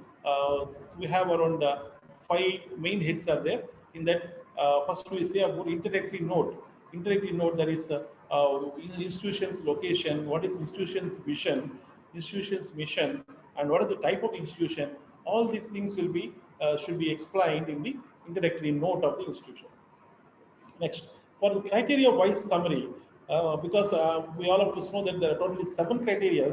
we have around 5 main heads are there. In that, first we say about introductory note. Introductory note, that is institution's location, what is institution's vision, institution's mission, and what is the type of institution. All these things will be should be explained in the introductory note of the institution. Next, for the criteria-wise summary, because we all of us know that there are totally 7 criteria.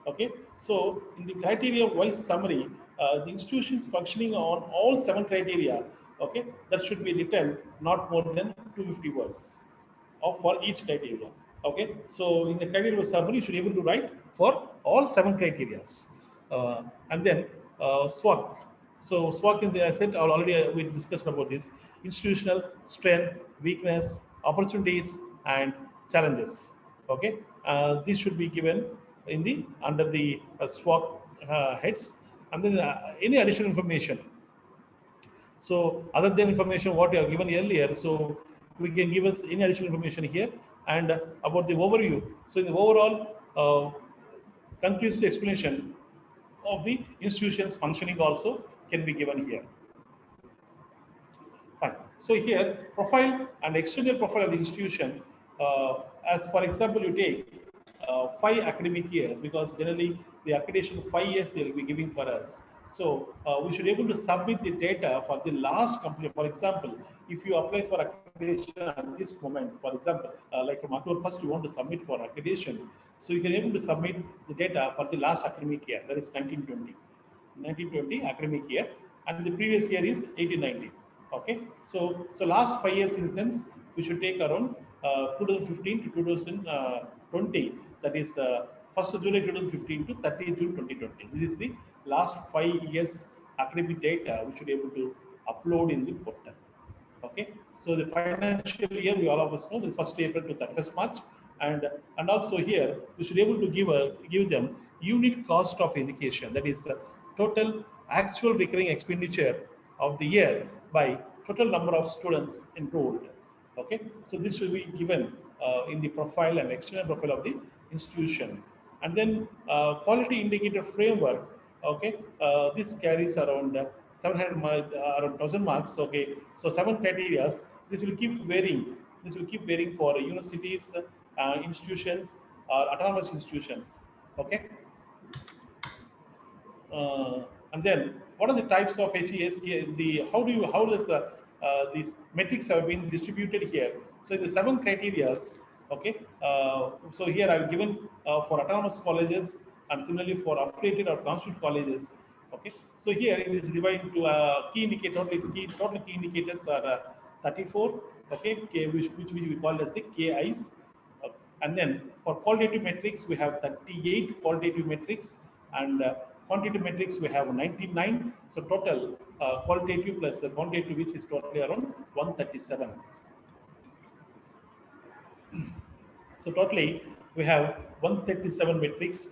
Okay, so in the criteria-wise summary, the institutions functioning on all 7 criteria, okay, that should be written not more than 250 words for each criteria. Okay, so in the criteria summary, you should be able to write for all 7 criteria. And then SWOT. So SWOT is, I said already, we discussed about this: institutional strength, weakness, opportunities, and challenges. Okay, this should be given in the under the SWOT heads, and then any additional information. So other than information what you have given earlier, so we can give us any additional information here, and about the overview. So in the overall conclusive explanation of the institution's functioning also can be given here. Fine. So here, profile and external profile of the institution, as for example, you take 5 academic years, because generally the accreditation 5 years they will be giving for us. So we should be able to submit the data for the last complete. For example, if you apply for accreditation at this moment, for example, like from October 1st, you want to submit for accreditation. So you can able to submit the data for the last academic year, that is 1920 academic year, and the previous year is 1890. Okay, so last 5 years instance, we should take around 2015 to 2020, that is 1st of July 2015 to 30th June 2020. This is the last 5 years academic data we should be able to upload in the portal. Okay, so the financial year, we all of us know, this 1st April to 31st March, and also here we should be able to give them unit cost of education, that is the total actual recurring expenditure of the year by total number of students enrolled. Okay, so this will be given in the profile and external profile of the institution. And then quality indicator framework. Okay, this carries around 700 around 1000 marks. Okay, so 7 criteria. This will keep varying. This will keep varying for universities, institutions, or autonomous institutions. Okay. And then what are the types of HES? How does these metrics have been distributed here? So in the 7 criteria, okay. So here I've given for autonomous colleges, and similarly for affiliated or constituted colleges. Okay. So here it is divided into key indicator. Total key indicators are 34. Okay, which we call as the KIs. And then for qualitative metrics, we have 38 qualitative metrics, and quantitative metrics we have 99. So total qualitative plus the quantitative, which is totally around 137. So totally we have 137 metrics.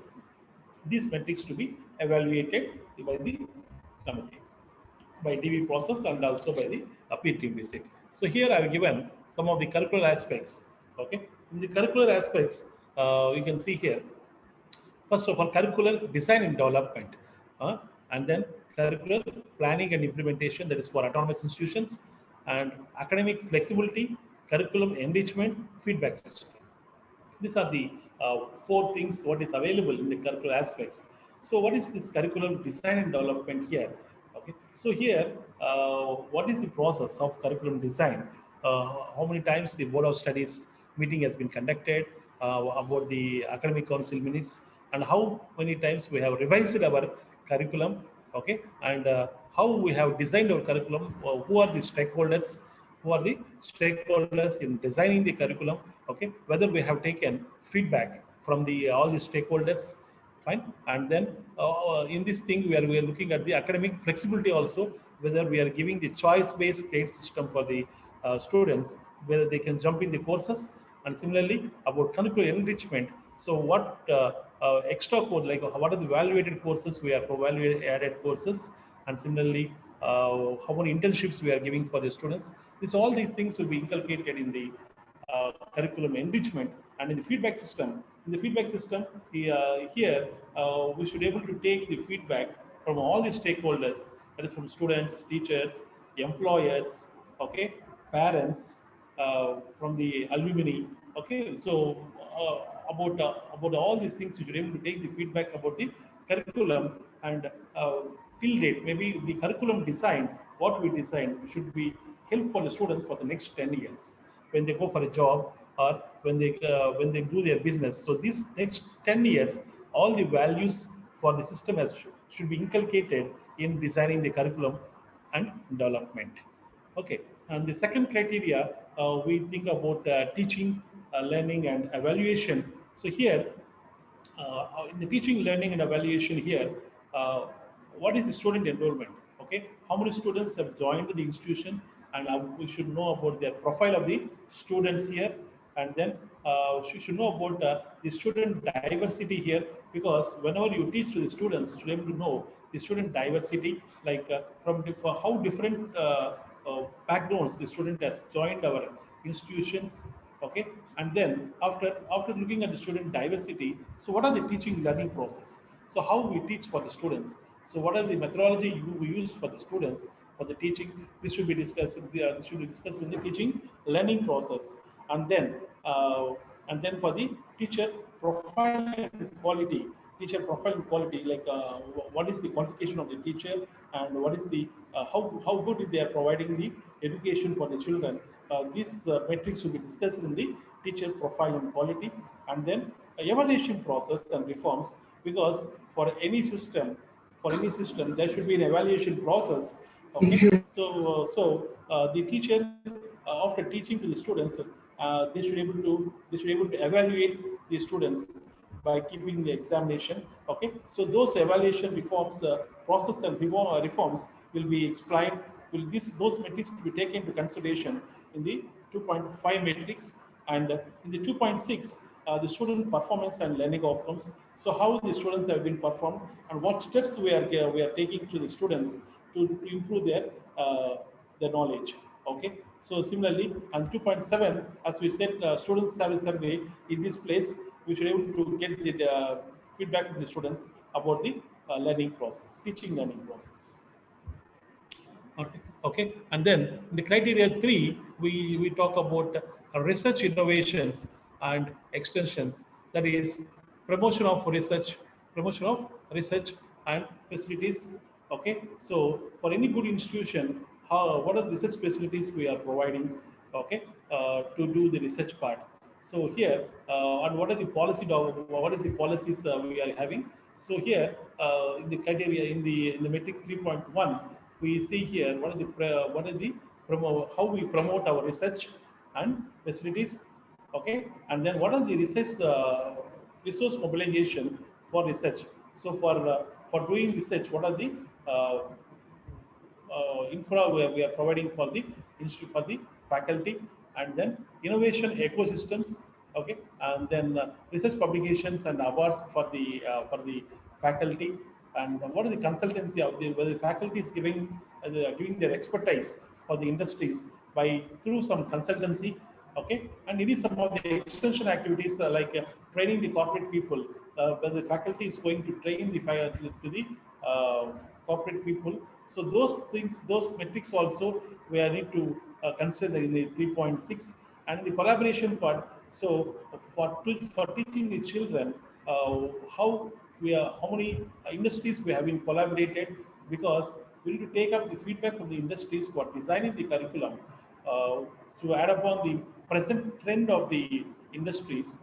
These metrics to be evaluated by the committee, by DV process, and also by the peer team visit. So here I have given some of the curricular aspects. Okay, in the curricular aspects, you can see here. First of all, curricular design and development, and then curricular planning and implementation, that is for autonomous institutions, and academic flexibility, curriculum enrichment, feedback system. These are the 4 things what is available in the curricular aspects. So what is this curriculum design and development here? Okay, so here what is the process of curriculum design? how many times the Board of Studies meeting has been conducted, about the academic council minutes, and how many times we have revised our curriculum, okay, and how we have designed our curriculum, who are the stakeholders in designing the curriculum, okay, whether we have taken feedback from the all the stakeholders, fine, and then in this thing we are looking at the academic flexibility also, whether we are giving the choice based grade system for the students, whether they can jump in the courses, and similarly about curricular enrichment. So what extra code, like what are the evaluated courses we are evaluated added courses, and similarly how many internships we are giving for the students. This all these things will be inculcated in the curriculum enrichment. And in the feedback system, here we should able to take the feedback from all the stakeholders, that is from students, teachers, employers, okay, parents, from the alumni, okay. So about all these things, you should able to take the feedback about the curriculum, and till date, maybe the curriculum design, what we design should be help for the students for the next 10 years when they go for a job, or when they do their business. So these next 10 years, all the values for the system should be inculcated in designing the curriculum and development. Okay, and the second criteria, we think about teaching, learning, and evaluation. So here, in the teaching, learning, and evaluation here, uh, what is the student enrollment? Okay, how many students have joined the institution, and we should know about their profile of the students here, and then we should know about the student diversity here, because whenever you teach to the students, you should be able to know the student diversity, like for how different backgrounds the student has joined our institutions, okay. And then after looking at the student diversity, so what are the teaching learning process, so how we teach for the students, so what are the methodology we use for the students for the teaching. This should be discussed in the teaching learning process. And then for the teacher profile and quality, like what is the qualification of the teacher, and what is the how good they are providing the education for the children. These metrics will be discussed in the teacher profile and quality. And then evaluation process and reforms, because for any system there should be an evaluation process, okay. So the teacher, after teaching to the students, they should able to evaluate the students by keeping the examination, okay. So those evaluation reforms, process and reforms will be explained, those metrics to be taken into consideration in the 2.5 metrics. And in the 2.6, the student performance and learning outcomes. So how the students have been performed, and what steps we are taking to the students to improve their knowledge. Okay. So similarly, and 2.7, as we said, students have a survey. In this place, we should be able to get the feedback from the students about the learning process, teaching learning process. Okay. Okay. And then in the criteria 3, we talk about research innovations and extensions. That is promotion of research and facilities. Okay. So for any good institution, what are the research facilities we are providing? Okay, to do the research part. So here, and what is the policies we are having? So here, in the criteria, in the metric 3.1, we see here how we promote our research and facilities, okay. And then what are the resource mobilization for research. So for doing research, what are the infra we are providing for the institute, for the faculty. And then innovation ecosystems, okay. And then research publications and awards for the faculty. And what is the consultancy of the, whether the faculty is giving their expertise for the industries by through some consultancy, okay. And it is some of the extension activities, like training the corporate people, whether the faculty is going to train to the corporate people. So those things, those metrics also we are need to consider in the 3.6. And the collaboration part. So for teaching the children, how many industries we have been collaborated, because we need to take up the feedback from the industries for designing the curriculum. to add upon the present trend of the industries.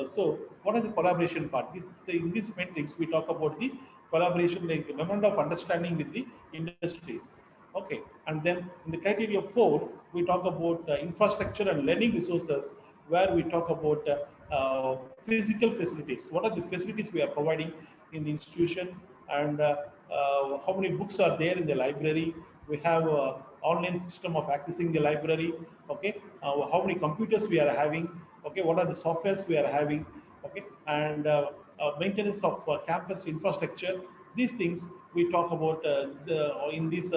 So what is the collaboration part? In this matrix, we talk about the collaboration, like memorandum of understanding with the industries. Okay, and then in the criteria 4, we talk about infrastructure and learning resources, where we talk about physical facilities. What are the facilities we are providing in the institution, and how many books are there in the library? We have online system of accessing the library. Okay, how many computers we are having? Okay, what are the softwares we are having? Okay, and maintenance of campus infrastructure. These things we talk about in this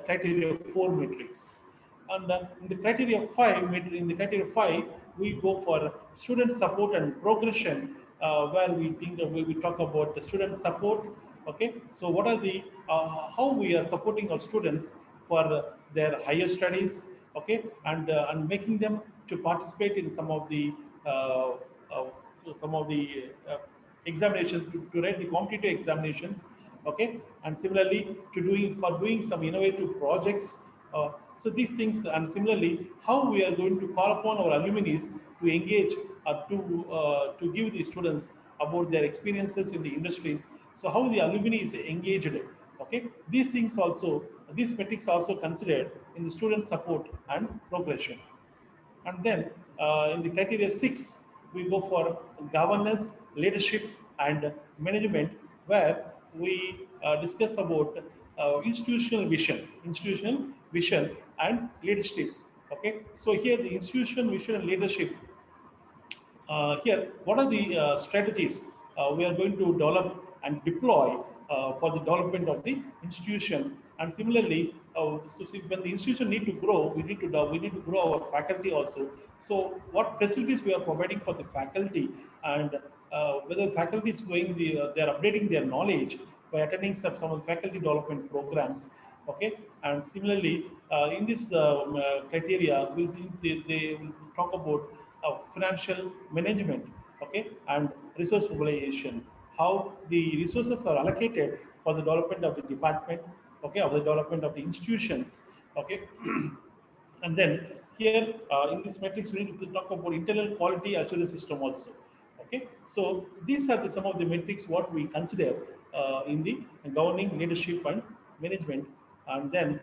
criteria 4 matrix. And in the criteria 5, we go for student support and progression, where we talk about the student support. Okay, so what are the how we are supporting our students for their higher studies. Okay, and making them to participate in uh, uh, some of the examinations, to write the competitive examinations. Okay, and similarly to doing some innovative projects. So these things, and similarly how we are going to call upon our alumni to engage, to give the students about their experiences in the industries. So how the alumni is engaged. Okay, these things also, these metrics also considered in the student support and progression. And then in the criteria 6, we go for governance, leadership, and management, where we discuss about institutional vision, and leadership. Okay, so here the institutional vision and leadership. Here, what are the strategies we are going to develop and deploy for the development of the institution? And similarly, so see, when the institution need to grow, we need to grow our faculty also. So what facilities we are providing for the faculty, and whether faculty is going they are updating their knowledge by attending some of the faculty development programs. Okay, and similarly in this criteria, they will talk about financial management. Okay, and resource mobilization, how the resources are allocated for the development of the department. Okay, of the development of the institutions. Okay, and then here in this matrix, we need to talk about internal quality assurance system also. Okay, so these are some of the metrics what we consider in the governing, leadership, and management. And then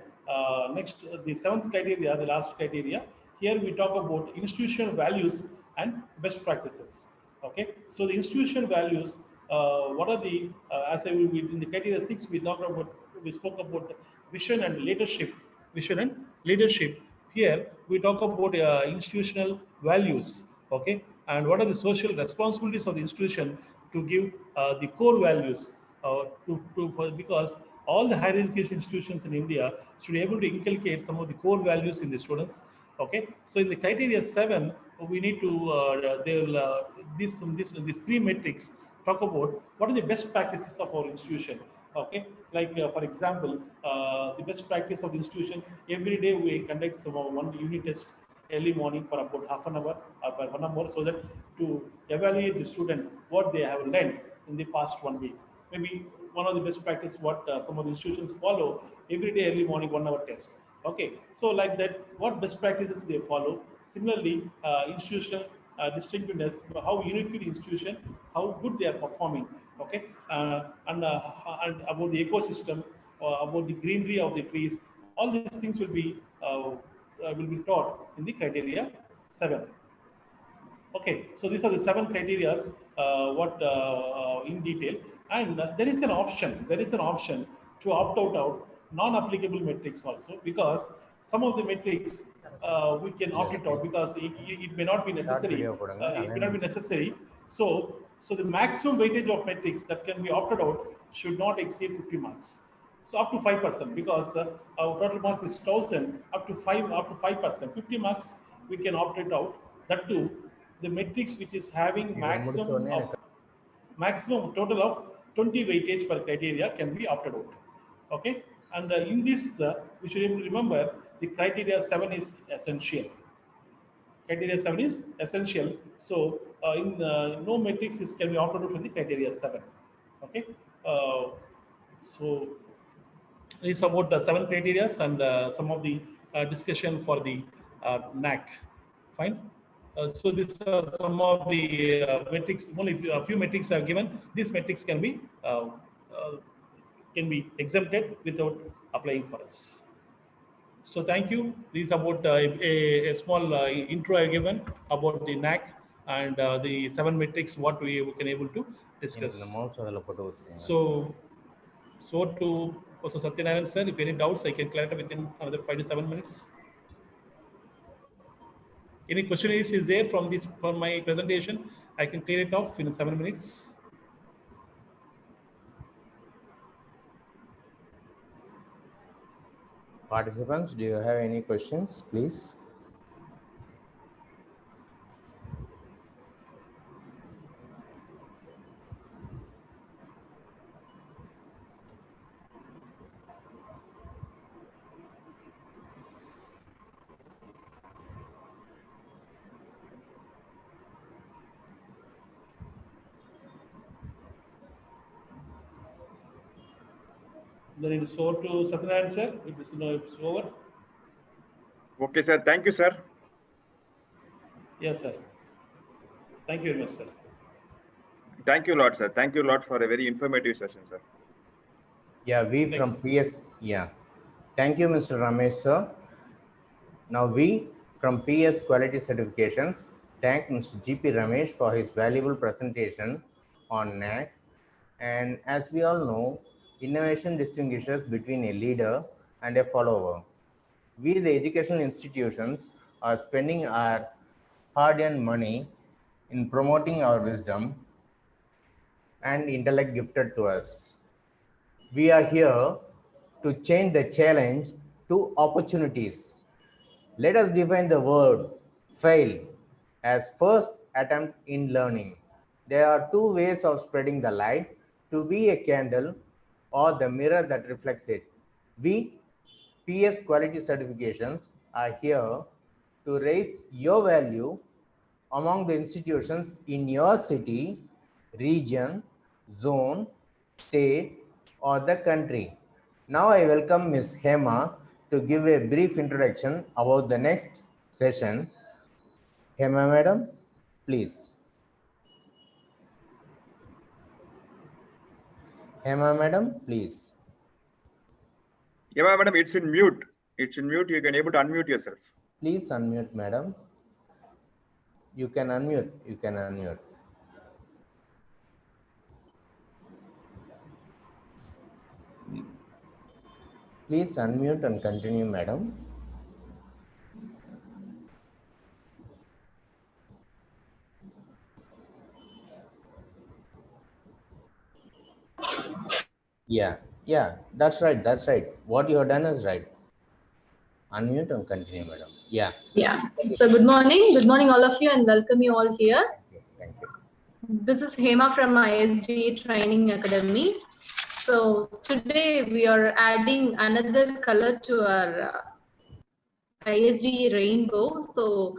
next, the 7th criteria, the last criteria. Here we talk about institutional values and best practices. Okay, so the institutional values. What are the as I will in the criteria 6, we spoke about vision and leadership. Vision and leadership. Here we talk about institutional values. Okay, and what are the social responsibilities of the institution to give the core values because all the higher education institutions in India should be able to inculcate some of the core values in the students. Okay, so in the criteria 7, we need to they'll these 3 metrics talk about what are the best practices of our institution. Okay, like for example, the best practice of the institution, every day we conduct some one unit test early morning for about half an hour or for 1 hour, so that to evaluate the student what they have learned in the past 1 week. Maybe one of the best practice what some of the institutions follow, every day early morning 1 hour test. Okay, so like that, what best practices they follow. Similarly, institutional distinctiveness, how unique the institution, how good they are performing. Okay, and about the ecosystem, about the greenery of the trees. All these things will be taught in the criteria 7. Okay, so these are the 7 criteria what in detail, and there is an option. There is an option to opt out of non-applicable metrics also, because some of the metrics we can opt it out because it may not be necessary. It may not be necessary. So the maximum weightage of metrics that can be opted out should not exceed 50 marks. So up to 5%, because our total marks is 1,000, up to 5%. 50 marks we can opt it out. That too, the metrics which is having maximum total of 20 weightage per criteria can be opted out. Okay, and in this we should remember the criteria 7 is essential. Criteria 7 is essential. So in no metrics is can be opted out from the criteria 7. Okay, so it's about the 7 criteria and some of the discussion for the NAAC. Fine. So these are some of the metrics. Only a few metrics are given. These metrics can be exempted without applying for us. So thank you. This is about a small intro I given about the NAAC and the 7 metrics what we can able to discuss. So to also Satyanarayan sir, if any doubts, I can clarify within another 5 to 7 minutes. Any question is there from my presentation? I can clear it off in 7 minutes. Participants, do you have any questions, please? Then it is over to Satyanarayan sir. It's over. Okay, sir. Thank you, sir. Yes, sir. Thank you very much, sir. Thank you a lot, sir. Thank you a lot for a very informative session, sir. Yeah, we from PS. Yeah. Thank you, Mr. Ramesh, sir. Now we from PS Quality Certifications thank Mr. GP Ramesh for his valuable presentation on NAAC. And as we all know, innovation distinguishes between a leader and a follower. We, the educational institutions, are spending our hard-earned money in promoting our wisdom and intellect gifted to us. We are here to change the challenge to opportunities. Let us define the word fail as first attempt in learning. There are 2 ways of spreading the light: to be a candle or the mirror that reflects it. We, PS Quality Certifications, are here to raise your value among the institutions in your city, region, zone, state, or the country. Now I welcome Ms. Hema to give a brief introduction about the next session. Hema madam, please. Hema madam, please. Yeah, madam, it's in mute. It's in mute. You can able to unmute yourself. Please unmute, madam. You can unmute. You can unmute. Please unmute and continue, madam. Yeah, that's right. That's right. What you have done is right. Unmute and continue, madam. Yeah. So good morning all of you, and welcome you all here. Thank you. This is Hema from ISG Training Academy. So today we are adding another color to our ISG rainbow. So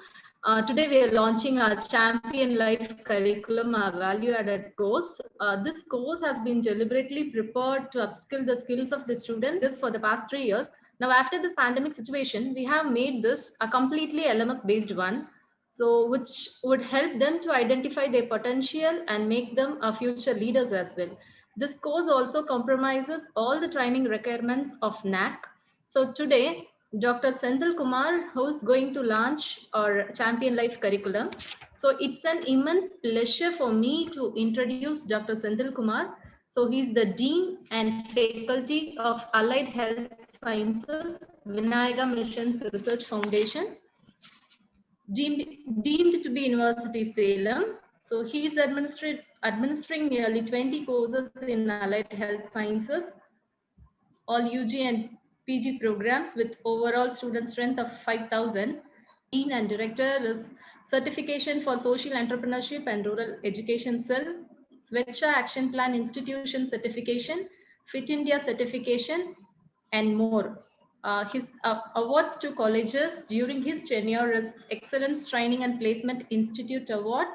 today we are launching our Champion Life curriculum, our value-added course. This course has been deliberately prepared to upskill the skills of the students for the past 3 years. Now, after this pandemic situation, we have made this a completely LMS-based one, so which would help them to identify their potential and make them future leaders as well. This course also compromises all the training requirements of NAAC. So today, Dr. Senthil Kumar, who's going to launch our Champion Life curriculum. So it's an immense pleasure for me to introduce Dr. Senthil Kumar. So he's the Dean and Faculty of Allied Health Sciences, Vinayaga Missions Research Foundation, deemed to be University Salem. So he is administering nearly 20 courses in Allied Health Sciences, all UG and PG programs with overall student strength of 5,000. Dean and Director is Certification for Social Entrepreneurship and Rural Education Cell, Swechha Action Plan Institution Certification, Fit India Certification, and more. His awards to colleges during his tenure is Excellence Training and Placement Institute Award,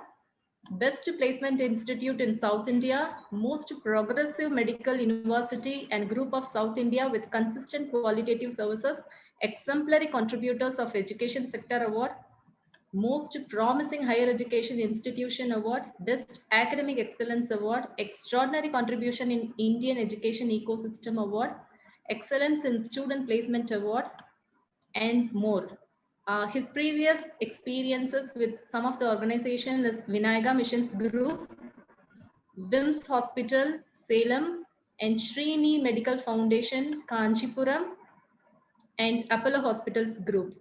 Best Placement Institute in South India, Most Progressive Medical University and Group of South India with Consistent Qualitative Services, Exemplary Contributors of Education Sector Award, Most Promising Higher Education Institution Award, Best Academic Excellence Award, Extraordinary Contribution in Indian Education Ecosystem Award, Excellence in Student Placement Award, and more. His previous experiences with some of the organizations is Vinayaga Missions Group, WIMS Hospital, Salem, and Srini Medical Foundation, Kanchipuram, and Apollo Hospitals Group.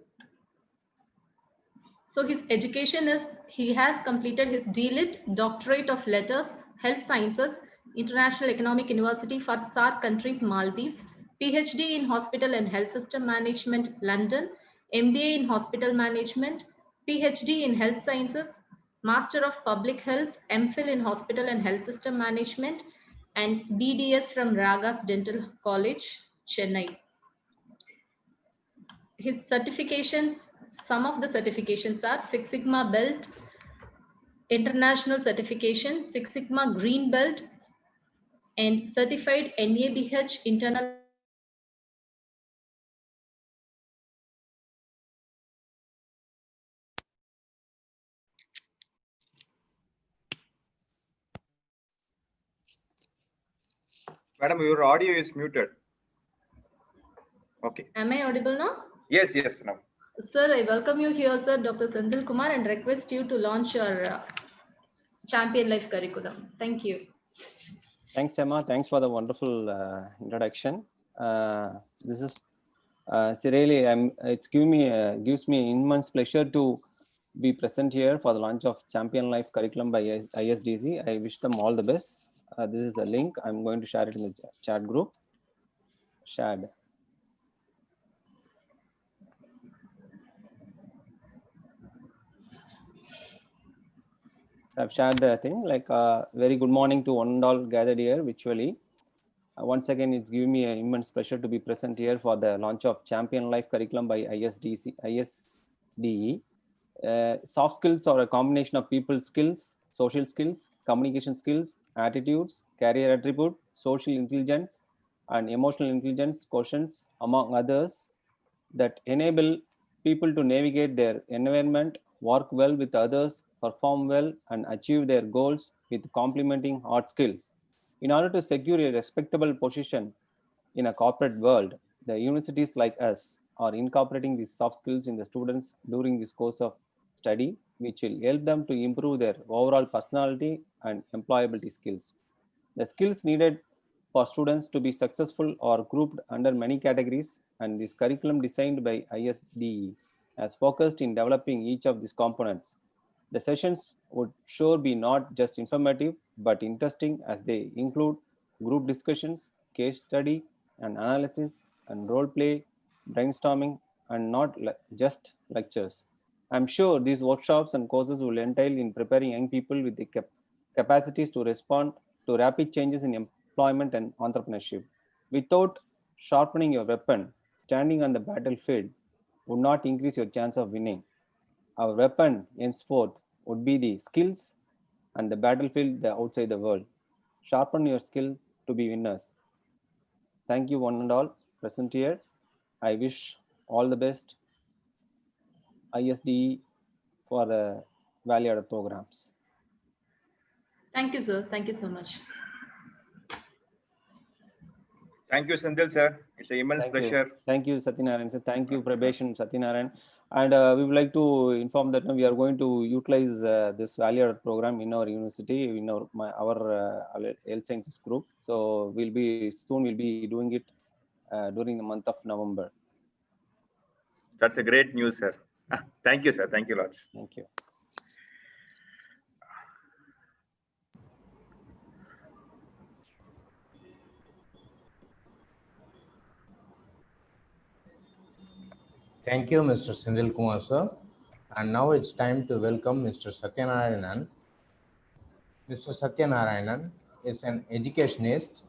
So his education is, he has completed his DLit, Doctorate of Letters, Health Sciences, International Economic University for SAARC countries, Maldives, PhD in Hospital and Health System Management, London, MBA in Hospital Management, PhD in Health Sciences, Master of Public Health, MPhil in Hospital and Health System Management, and BDS from Ragas Dental College, Chennai. His certifications, some of the certifications are Six Sigma Belt, International Certification, Six Sigma Green Belt, and Certified NABH Internal. Madam, your audio is muted. Okay. Am I audible now? Yes, yes, now. Sir, I welcome you here, sir, Dr. Senthil Kumar, and request you to launch your Champion Life curriculum. Thank you. Thanks, Emma. Thanks for the wonderful introduction. This is really, it's gives me immense pleasure to be present here for the launch of Champion Life curriculum by ISDC. I wish them all the best. This is the link. I'm going to share it in the chat group. Shared. So I've shared the thing, like very good morning to one and all gathered here virtually. Once again, it's giving me an immense pleasure to be present here for the launch of Champion Life curriculum by ISDE. Soft skills are a combination of people skills, social skills, communication skills, attitudes, career attribute, social intelligence, and emotional intelligence quotients, among others, that enable people to navigate their environment, work well with others, perform well, and achieve their goals with complementing hard skills. In order to secure a respectable position in a corporate world, the universities like us are incorporating these soft skills in the students during this course of study, which will help them to improve their overall personality and employability skills. The skills needed for students to be successful are grouped under many categories, and this curriculum designed by ISDE has focused in developing each of these components. The sessions would sure be not just informative, but interesting, as they include group discussions, case study, and analysis, and role play, brainstorming, and not just lectures. I'm sure these workshops and courses will entail in preparing young people with the capacities to respond to rapid changes in employment and entrepreneurship. Without sharpening your weapon, standing on the battlefield would not increase your chance of winning. Our weapon henceforth would be the skills, and the battlefield the outside the world. Sharpen your skill to be winners. Thank you one and all present here. I wish all the best ISDE for the value-added programs. Thank you, sir. Thank you so much. Thank you, Senthil, sir. It's an immense pleasure. Thank you, Satyanarayan, sir. Thank you, Prabesh and Satyanarayan. And we would like to inform that we are going to utilize this value-added program in our university, in our health sciences group. So we'll be doing it during the month of November. That's a great news, sir. Thank you, sir. Thank you lots. Thank you. Thank you, Mr. Senthil Kumar, sir. And now it's time to welcome Mr. Satyanarayanan. Mr. Satyanarayanan is an educationist,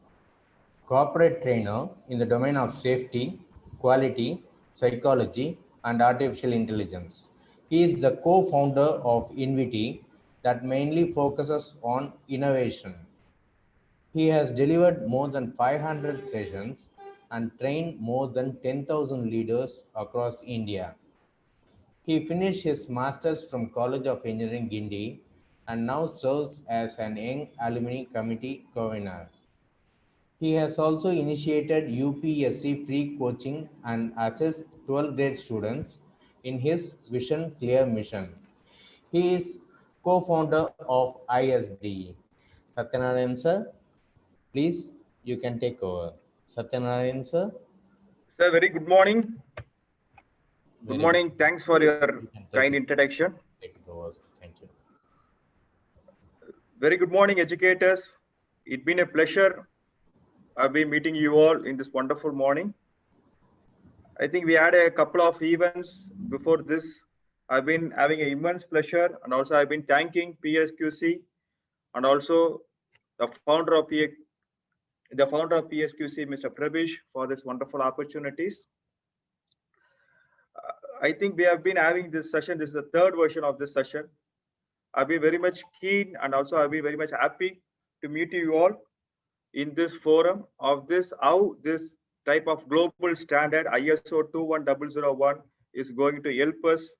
corporate trainer in the domain of safety, quality, psychology, and artificial intelligence. He is the co-founder of Inviti, that mainly focuses on innovation. He has delivered more than 500 sessions and trained more than 10,000 leaders across India. He finished his master's from College of Engineering Guindy and now serves as an Young Alumni Committee Convener. He has also initiated UPSC free coaching and assessed 12th grade students in his Vision Clear mission. He is co-founder of ISD. Satyanarayan sir, please, you can take over. Satyanarayan sir. Sir, very good morning. Good Very morning. Thanks for your You can kind introduction. take it over. Thank you. Very good morning, educators. It's been a pleasure. I've been meeting you all in this wonderful morning. I think we had a couple of events before this. I've been having an immense pleasure, and also I've been thanking PSQC and also the founder of PSQC, Mr. Prabish, for this wonderful opportunities. I think we have been having this session. This is the third version of this session. I've been very much keen, and also I've been very much happy to meet you all in this forum of this, how this type of global standard ISO 21001 is going to help us.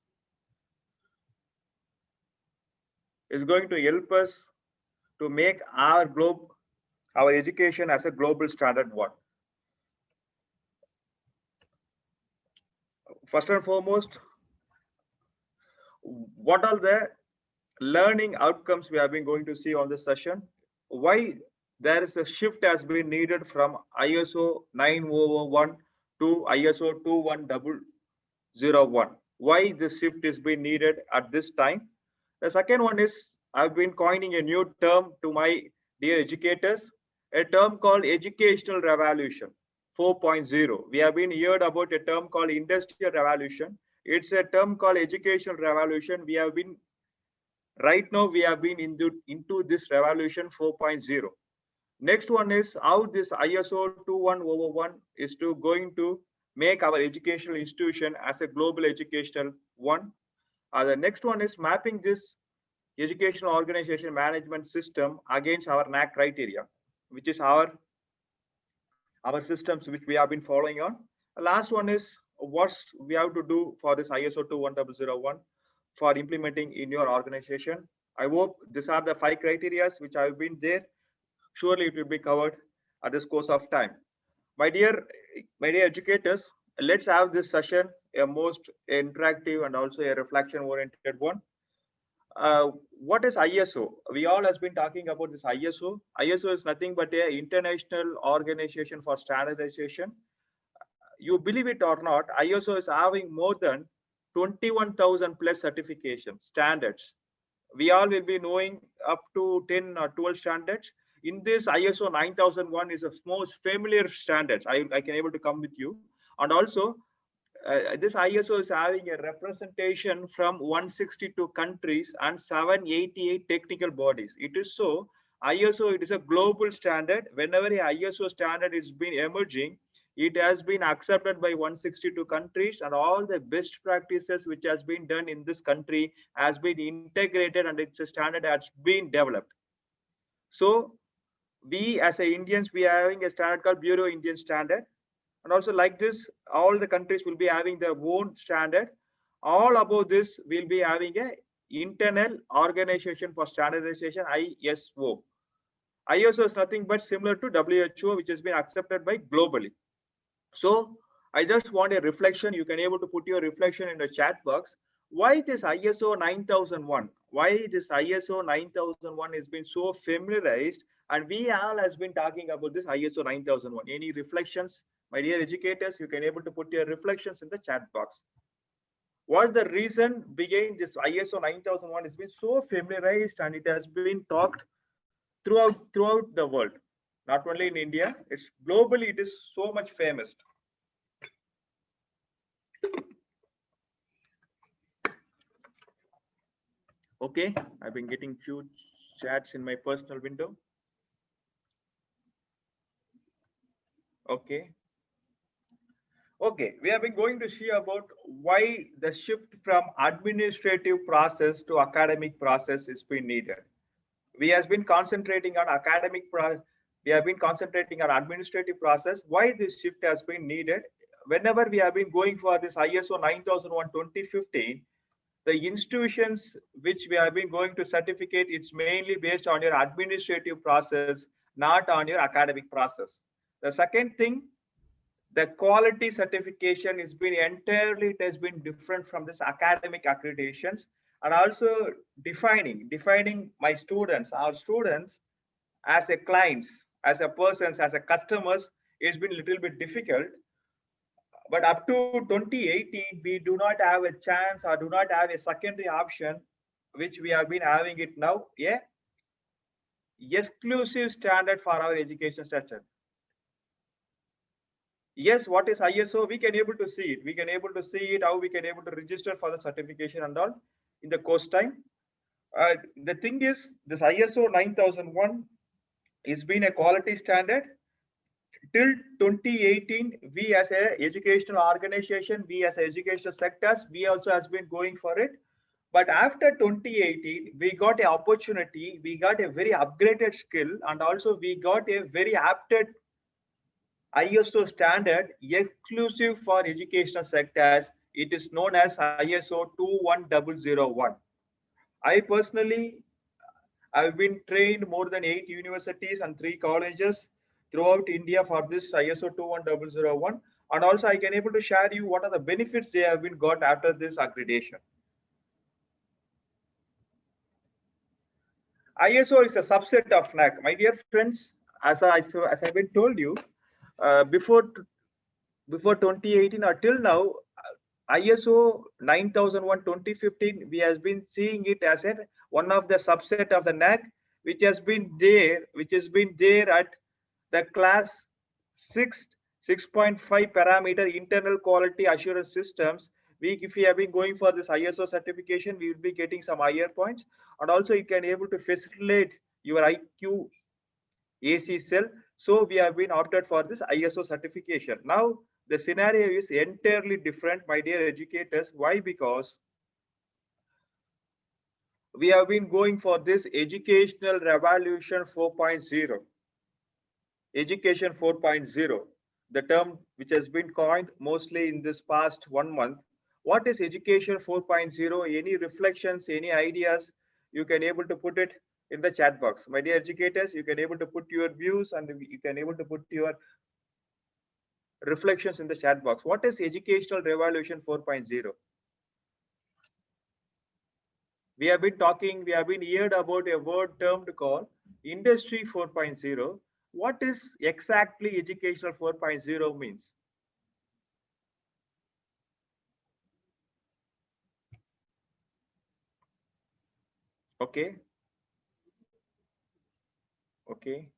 To make our education as a global standard one. First and foremost, what are the learning outcomes we have been going to see on this session? Why there is a shift has been needed from ISO 9001 to ISO 21001? Why this shift is being needed at this time? The second one is, I've been coining a new term to my dear educators, a term called educational revolution 4.0. We have been heard about a term called industrial revolution. It's a term called educational revolution. Right now we have been into this revolution 4.0. Next one is how this ISO 21001 is going to make our educational institution as a global educational one. The next one is mapping this educational organization management system against our NAAC criteria, which is our systems which we have been following on. The last one is what we have to do for this ISO 21001 for implementing in your organization. I hope these are the 5 criteria which have been there. Surely it will be covered at this course of time. My dear educators, let's have this session a most interactive and also a reflection oriented one. What is ISO? We all has been talking about this ISO. ISO is nothing but an international organization for standardization. You believe it or not, ISO is having more than 21,000 plus certification standards. We all will be knowing up to 10 or 12 standards. In this, ISO 9001 is the most familiar standards. I can able to come with you. And also, this ISO is having a representation from 162 countries and 788 technical bodies. It is so, ISO, it is a global standard. Whenever a ISO standard is been emerging, it has been accepted by 162 countries, and all the best practices which has been done in this country has been integrated, and it's a standard has been developed. So we as a Indians, we are having a standard called Bureau Indian Standard. And also like this, all the countries will be having their own standard. All above this will be having a internal organization for standardization, ISO. ISO is nothing but similar to WHO, which has been accepted by globally. So I just want a reflection. You can able to put your reflection in the chat box. Why this ISO 9001? Why this ISO 9001 has been so familiarized, and we all has been talking about this ISO 9001. Any reflections, my dear educators? You can able to put your reflections in the chat box. What's the reason behind this ISO 9001 has been so familiarized, and it has been talked throughout the world, not only in India, it's globally, it is so much famous. Okay, I've been getting few chats in my personal window. Okay, we have been going to see about why the shift from administrative process to academic process is being needed. We have been concentrating on we have been concentrating on administrative process. Why this shift has been needed? Whenever we have been going for this ISO 9001:2015, the institutions which we have been going to certificate, it's mainly based on your administrative process, not on your academic process. The second thing, the quality certification has been entirely, it has been different from this academic accreditations, and also defining my students, our students as a clients, as a persons, as a customers, it's been a little bit difficult. But up to 2018, we do not have a chance or do not have a secondary option, which we have been having it now, yeah, exclusive standard for our education structure. Yes, what is ISO? We can able to see it. We can able to see it, how we can able to register for the certification and all in the course time. The thing is, this ISO 9001 is been a quality standard. Till 2018, we as a educational organization, we as educational sectors, we also has been going for it. But after 2018, we got an opportunity, we got a very upgraded skill, and also we got a very apted ISO standard exclusive for educational sectors. It is known as ISO 21001. I personally, I've been trained more than 8 universities and 3 colleges throughout India for this ISO 21001. And also I can able to share you what are the benefits they have been got after this accreditation. ISO is a subset of NAAC. My dear friends, as I've been told you, before 2018 or till now, ISO 9001:2015, we has been seeing it as one of the subset of the NAAC, which has been there at the class 6.5 parameter internal quality assurance systems. If we have been going for this ISO certification, we will be getting some higher points, and also you can able to facilitate your IQ AC cell. So we have been opted for this ISO certification. Now the scenario is entirely different, my dear educators. Why? Because we have been going for this educational revolution 4.0. Education 4.0, the term which has been coined mostly in this past 1 month. What is education 4.0? Any reflections, any ideas, you can able to put it in the chat box. My dear educators, you can able to put your views and you can able to put your reflections in the chat box. What is educational revolution 4.0? We have been talking, we have been heard about a word termed called industry 4.0. What is exactly educational 4.0 means? Okay. Okay.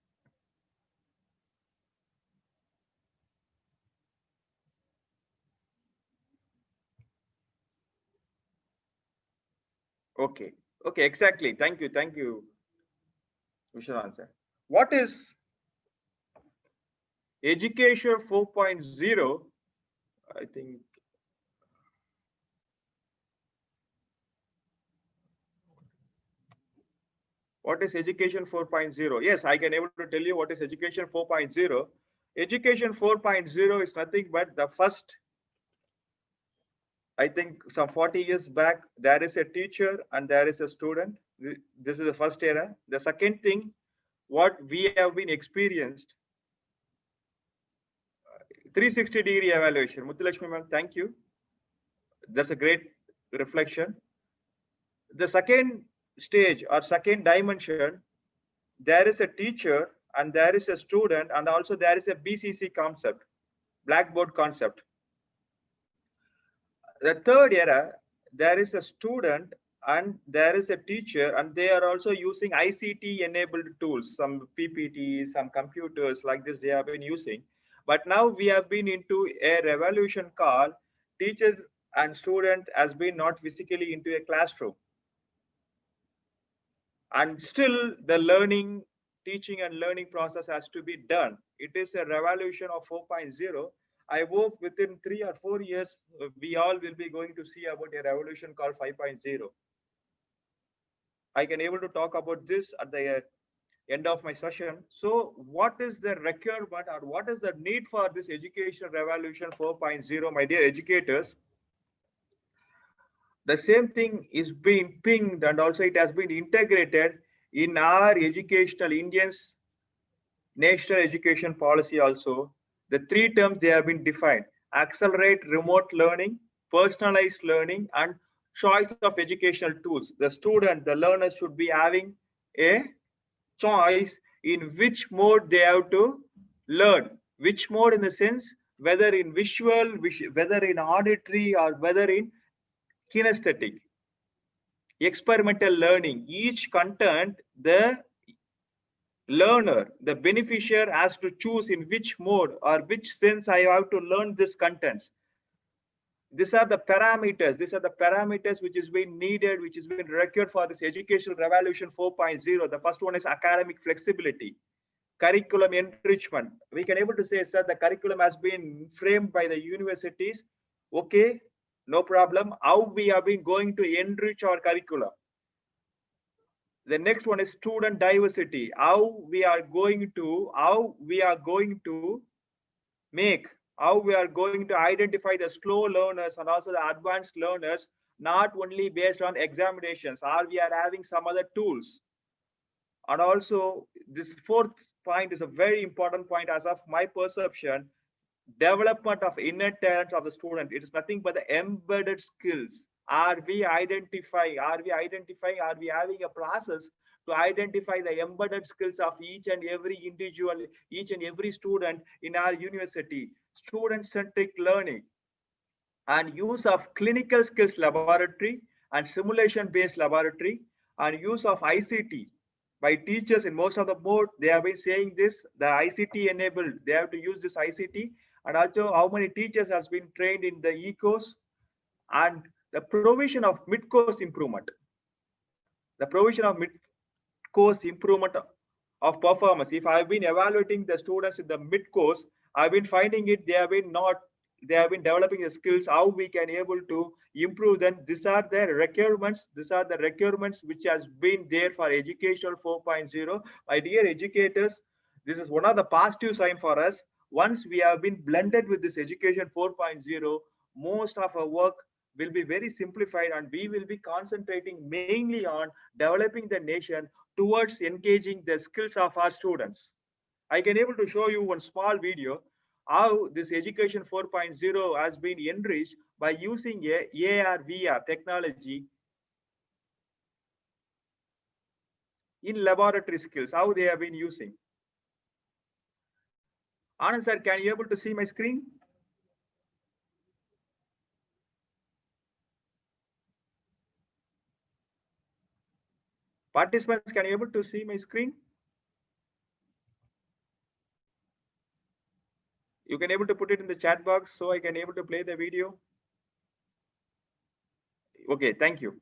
Okay. Okay, exactly. Thank you. Thank you. We should answer. What is education 4.0? I think what is education 4.0? Yes, I can able to tell you what is education 4.0. Education 4.0 is nothing but the first, I think some 40 years back, there is a teacher and there is a student. This is the first era. The second thing, what we have been experienced, 360-degree evaluation. Muthulakshmi ma'am, thank you. That's a great reflection. The second stage or second dimension, there is a teacher and there is a student, and also there is a BCC concept, blackboard concept. The third era, there is a student and there is a teacher, and they are also using ICT enabled tools, some PPT, some computers like this they have been using. But now we have been into a revolution called teacher and student has been not physically into a classroom. And still the teaching and learning process has to be done. It is a revolution of 4.0. I hope within 3 or 4 years, we all will be going to see about a revolution called 5.0. I can able to talk about this at the end of my session. So what is the requirement or what is the need for this education revolution 4.0, my dear educators? The same thing is being pinged and also it has been integrated in our educational Indians national education policy also. The three terms they have been defined: accelerate remote learning, personalized learning, and choice of educational tools. The student, the learner should be having a choice in which mode they have to learn. Which mode in the sense, whether in visual, whether in auditory, or whether in kinesthetic. Experimental learning, each content, the learner, the beneficiary has to choose in which mode or which sense I have to learn this contents. These are the parameters. These are the parameters which is being needed, which is being required for this educational revolution 4.0. The first one is academic flexibility, curriculum enrichment. We can able to say, sir, the curriculum has been framed by the universities. Okay, no problem. How we have been going to enrich our curriculum? The next one is student diversity. How we are going to identify the slow learners and also the advanced learners, not only based on examinations, or we are having some other tools. And also this fourth point is a very important point as of my perception: development of inner talents of the student. It is nothing but the embedded skills. Are we having a process to identify the embedded skills of each and every individual, each and every student in our university? Student-centric learning and use of clinical skills laboratory and simulation-based laboratory and use of ICT by teachers in most of the board. They have been saying this, the ICT enabled, they have to use this ICT. And also how many teachers has been trained in the ECOS, and the provision of mid-course improvement. The provision of mid-course improvement of performance. If I've been evaluating the students in the mid-course, I've been finding it, they have been developing the skills, how we can able to improve them. These are the requirements. These are the requirements which has been there for educational 4.0. My dear educators, this is one of the positive sign for us. Once we have been blended with this education 4.0, most of our work will be very simplified and we will be concentrating mainly on developing the nation towards engaging the skills of our students. I can able to show you one small video how this education 4.0 has been enriched by using a AR VR technology in laboratory skills, how they have been using. Anand sir, can you able to see my screen? Participants, can you able to see my screen? You can able to put it in the chat box so I can able to play the video. Okay, thank you.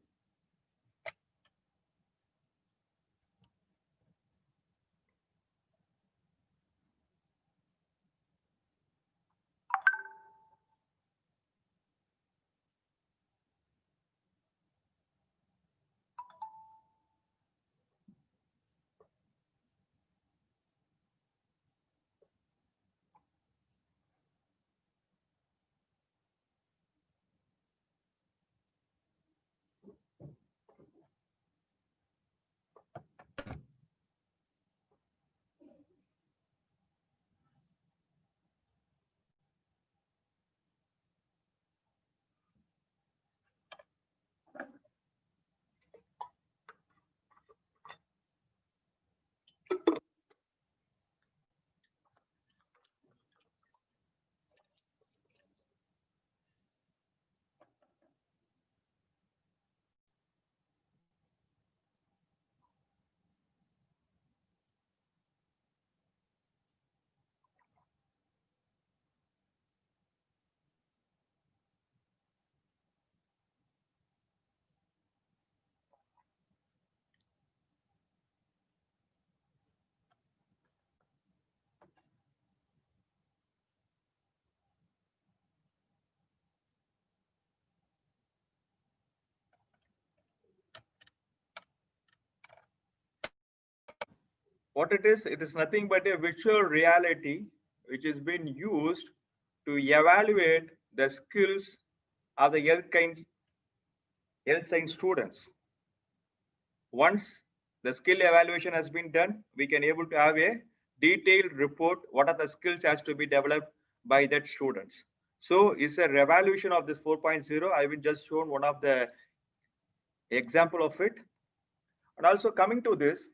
What it is nothing but a virtual reality which is being used to evaluate the skills of the health science students. Once the skill evaluation has been done, we can able to have a detailed report what are the skills has to be developed by that students. So it's a revolution of this 4.0. I will just shown one of the example of it. And also coming to this,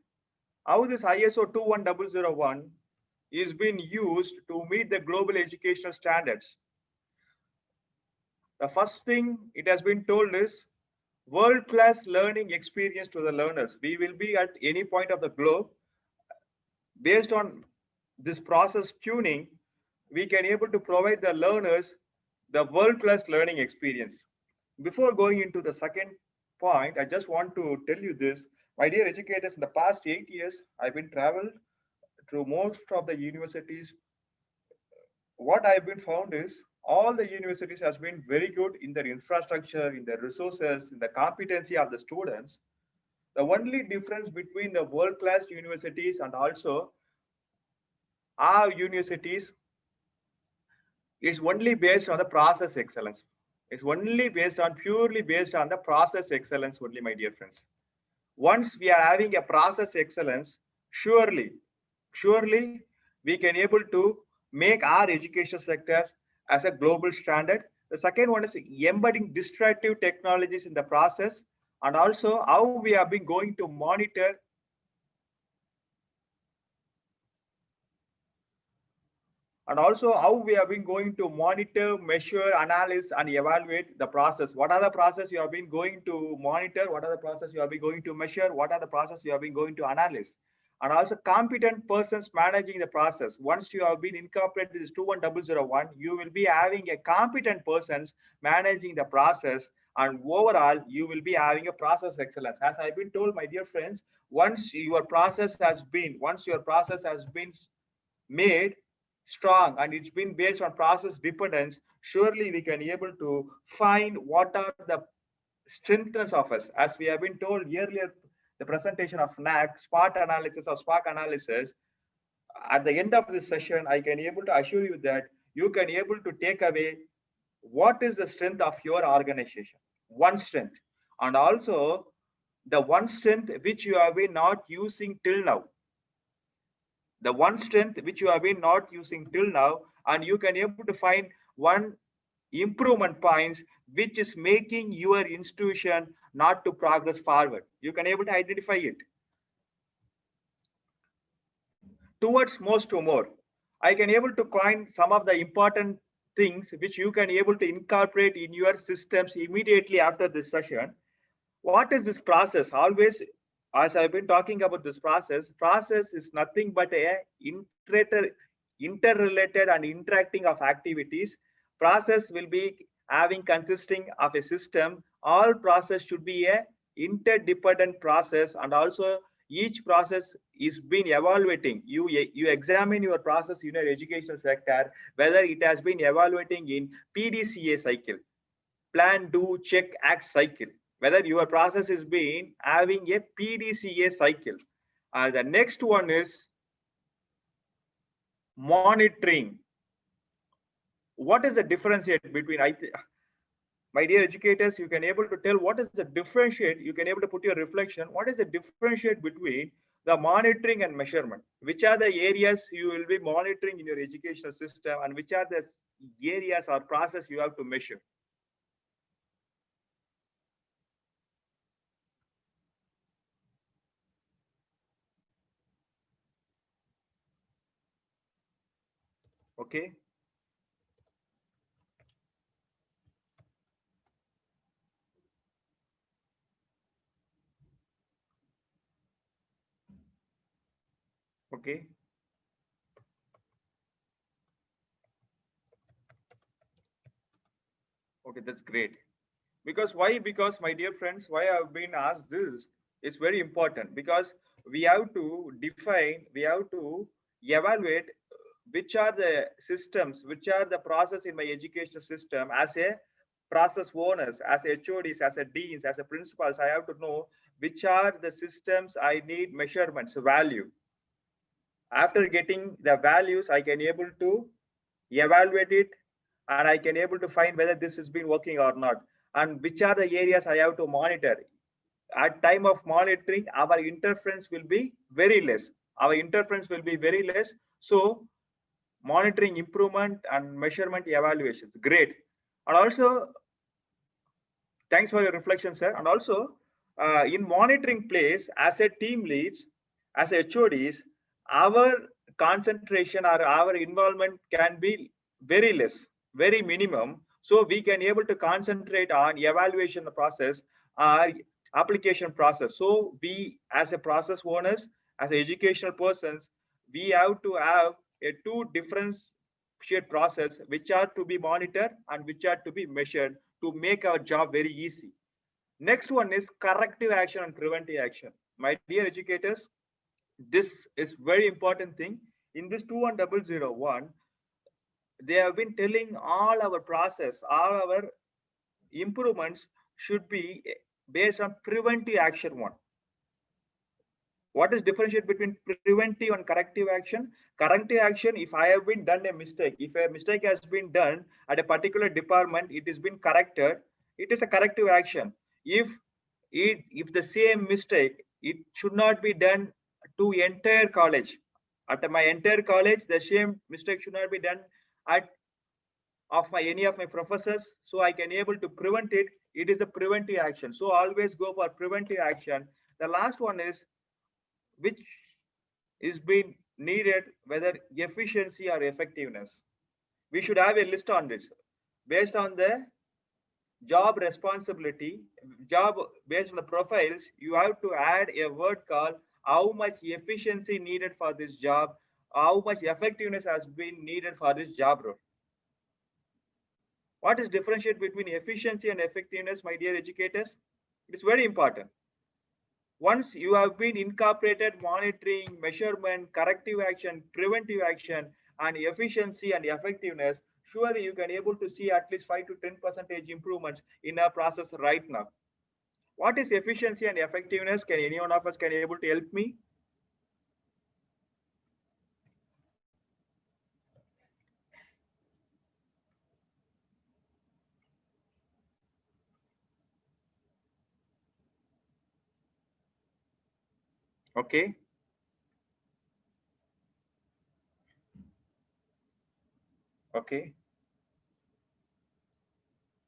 how this ISO 21001 is being used to meet the global educational standards. The first thing it has been told is world-class learning experience to the learners. We will be at any point of the globe. Based on this process tuning, we can able to provide the learners the world-class learning experience. Before going into the second point, I just want to tell you this. My dear educators, in the past 8 years, I've been traveled through most of the universities. What I've been found is all the universities has been very good in their infrastructure, in their resources, in the competency of the students. The only difference between the world-class universities and also our universities is only based on the process excellence. It's only based on purely based on the process excellence only, my dear friends. Once we are having a process excellence, surely we can able to make our education sectors as a global standard. The second one is embedding disruptive technologies in the process, and also how we have been going to monitor measure, analyze, and evaluate the process. What are the process you have been going to monitor? What are the process you have been going to measure? What are the process you have been going to analyze? And also competent persons managing the process. Once you have been incorporated this 21001, you will be having a competent persons managing the process, and overall you will be having a process excellence. As I've been told, my dear friends, once your process has been made strong and it's been based on process dependence, surely we can able to find what are the strengths of us. As we have been told earlier, the presentation of NAAC, SPART analysis or SPARK analysis, at the end of this session, I can able to assure you that you can able to take away what is the strength of your organization, one strength, and also the one strength which you have been not using till now. The one strength which you have been not using till now, and you can able to find one improvement points which is making your institution not to progress forward. You can able to identify it. Towards most to more, I can able to coin some of the important things which you can able to incorporate in your systems immediately after this session. What is this process? Always, as I've been talking about this process is nothing but a interrelated and interacting of activities. Process will be having consisting of a system. All process should be a interdependent process, and also each process is being evaluating. You examine your process in your educational sector, whether it has been evaluating in PDCA cycle, plan, do, check, act cycle, whether your process is being having a PDCA cycle. The next one is monitoring. What is the differentiate between, my dear educators, you can able to tell what is the differentiate, you can able to put your reflection, what is the differentiate between the monitoring and measurement? Which are the areas you will be monitoring in your educational system, and which are the areas or process you have to measure? Okay. Okay. Okay, that's great. Because why? Because my dear friends, why I've been asked this is very important, because we have to define, we have to evaluate which are the systems, which are the process in my educational system. As a process owners, as a HODs, as a deans, as a principals, I have to know which are the systems I need measurements, value. After getting the values, I can able to evaluate it, and I can able to find whether this has been working or not, and which are the areas I have to monitor. At time of monitoring, our interference will be very less. So monitoring improvement and measurement evaluations, great. And also, thanks for your reflection, sir. And also, in monitoring place, as a team leads, as HODs, our concentration or our involvement can be very less, very minimum. So we can able to concentrate on evaluation process or application process. So we, as a process owners, as educational persons, we have to have a two different shared process which are to be monitored and which are to be measured to make our job very easy. Next one is corrective action and preventive action. My dear educators, this is very important thing. In this 21001, they have been telling all our process, all our improvements should be based on preventive action one. What is differentiate between preventive and corrective action? Corrective action, if I have been done a mistake, if a mistake has been done at a particular department, it has been corrected, it is a corrective action. If the same mistake, it should not be done to entire college. At my entire college, the same mistake should not be done at any of my professors, so I can able to prevent it. It is a preventive action. So always go for preventive action. The last one is which is being needed, whether efficiency or effectiveness. We should have a list on this based on the job responsibility, job based on the profiles. You have to add a word called how much efficiency needed for this job, how much effectiveness has been needed for this job role. What is differentiate between efficiency and effectiveness, my dear educators? It is very important. Once you have been incorporated monitoring, measurement, corrective action, preventive action, and efficiency and effectiveness, surely you can able to see at least 5 to 10% improvements in our process right now. What is efficiency and effectiveness? Can any one of us can able to help me? Okay. Okay.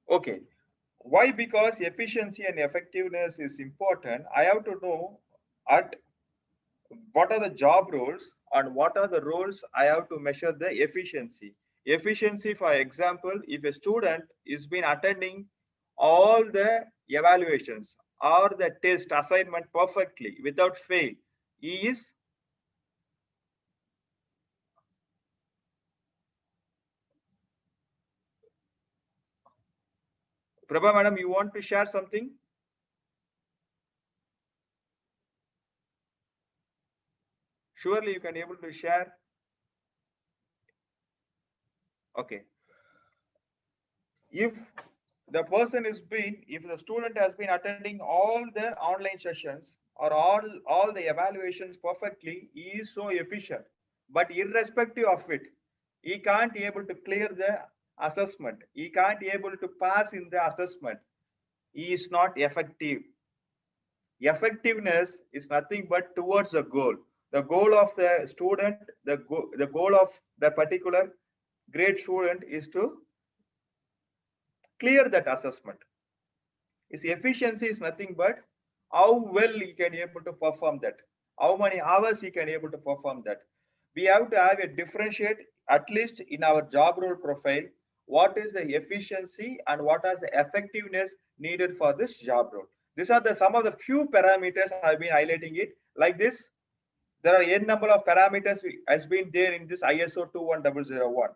Okay. Why? Because efficiency and effectiveness is important. I have to know at what are the job roles and what are the roles I have to measure the efficiency. Efficiency, for example, if a student is been attending all the evaluations or the test assignment perfectly without fail, he is Prabha madam, you want to share something? Surely you can able to share. Okay. If the person is been, if the student has been attending all the online sessions or all the evaluations perfectly, he is so efficient. But irrespective of it, he can't able to clear the assessment. He can't able to pass in the assessment. He is not effective. Effectiveness is nothing but towards a goal. The goal of the student, the goal of the particular grade student is to clear that assessment. His efficiency is nothing but how well he can able to perform that, how many hours he can able to perform that. We have to have a differentiate, at least in our job role profile, what is the efficiency and what is the effectiveness needed for this job role. These are the some of the few parameters I've been highlighting it like this. There are n number of parameters has been there in this ISO 21001.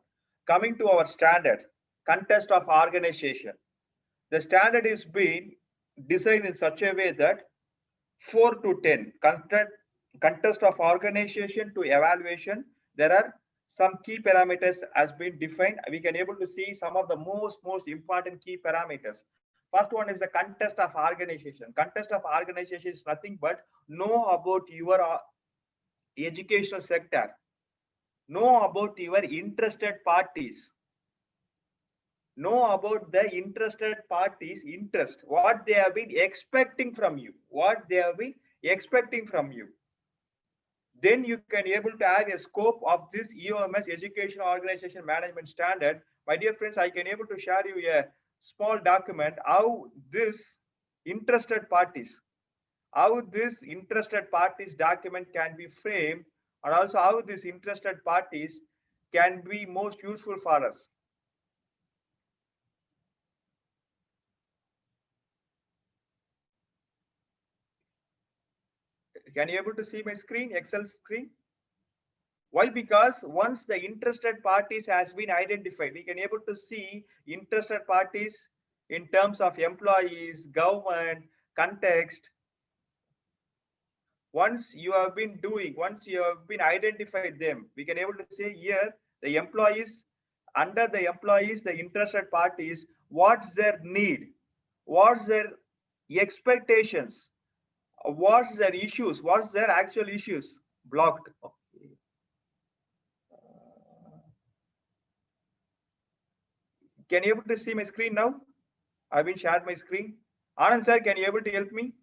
Coming to our standard, context of organization. The standard is being designed in such a way that 4 to 10 context of organization to evaluation. There are some key parameters has been defined. We can able to see some of the most important key parameters. First one is the context of organization. Context of organization is nothing but know about your educational sector. Know about your interested parties. Know about the interested parties' interest, what they have been expecting from you, what they have been expecting from you. Then you can able to have a scope of this EOMS Education Organization Management Standard. My dear friends, I can able to share you a small document how this interested parties document can be framed, and also how these interested parties can be most useful for us. Can you able to see my screen, Excel screen? Why? Because once the interested parties has been identified, we can able to see interested parties in terms of employees, government, context. Once you have been identified them, we can able to say here the employees, under the employees, the interested parties, what's their need, what's their expectations, what's their issues, what's their actual issues. Blocked. Okay. Can you able to see my screen now? I've been shared my screen. Anand sir, can you able to help me?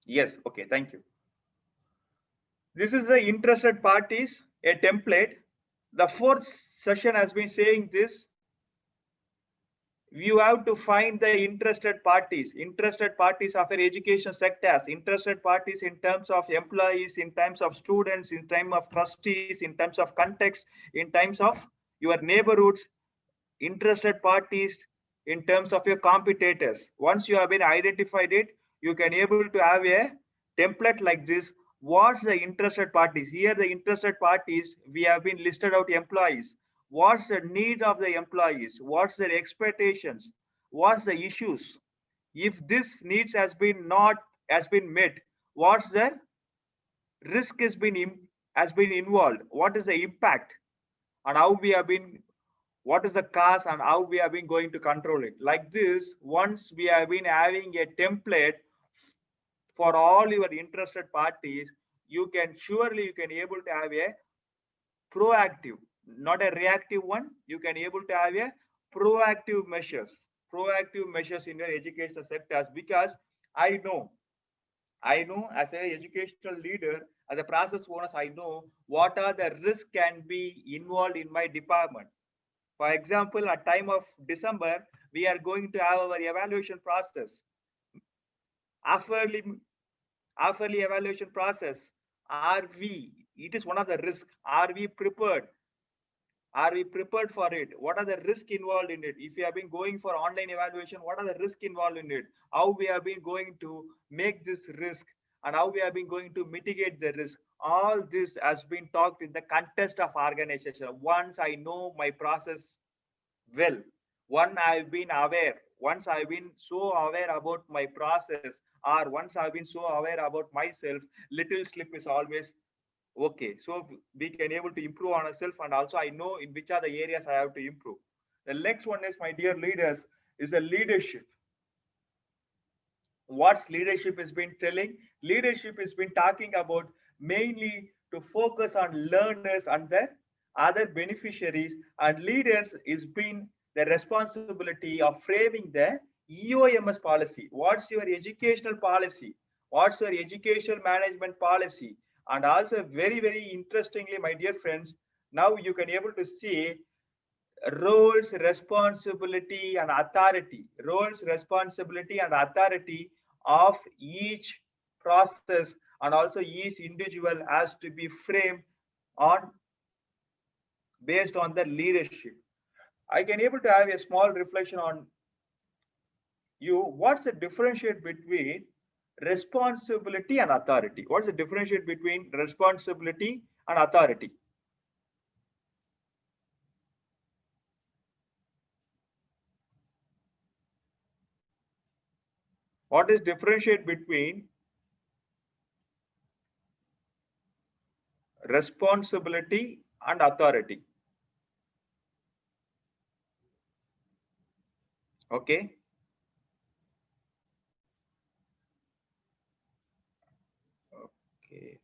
Yes. Okay. Thank you. This is the interested parties, a template. The fourth session has been saying this. You have to find the interested parties of your education sectors, interested parties in terms of employees, in terms of students, in terms of trustees, in terms of context, in terms of your neighborhoods, interested parties in terms of your competitors. Once you have been identified it, you can able to have a template like this. What's the interested parties? Here the interested parties, we have been listed out employees. What's the need of the employees? What's their expectations? What's the issues? If this needs has been met, what's the risk has been involved? What is the impact? And how we have been, what is the cause and how we have been going to control it? Like this, once we have been having a template for all your interested parties, you can able to have a proactive, not a reactive one. You can able to have a proactive measures in your educational sectors, because I know as an educational leader, as a process owner, I know what are the risks can be involved in my department. For example, at time of December, we are going to have our evaluation process. Half-yearly evaluation process. It is one of the risks. Are we prepared? Are we prepared for it? What are the risks involved in it? If we have been going for online evaluation, what are the risks involved in it? How we have been going to make this risk, and how we have been going to mitigate the risk. All this has been talked in the context of organization. Once I know my process well, once I've been so aware about my process, or once I've been so aware about myself, little slip is always okay. So we can able to improve on ourselves, and also I know in which are the areas I have to improve. The next one is, my dear leaders, is the leadership. What's leadership has been telling? Leadership has been talking about mainly to focus on learners and their other beneficiaries, and leaders is been the responsibility of framing the EOMS policy. What's your educational policy? What's your educational management policy? And also very, very interestingly, my dear friends, now you can able to see roles, responsibility, and authority. Roles, responsibility, and authority of each process, and also each individual has to be framed on based on the leadership. I can able to have a small reflection on you. What's the differentiate between responsibility and authority? What's the differentiate between responsibility and authority? What is differentiate between responsibility and authority? Okay. Okay.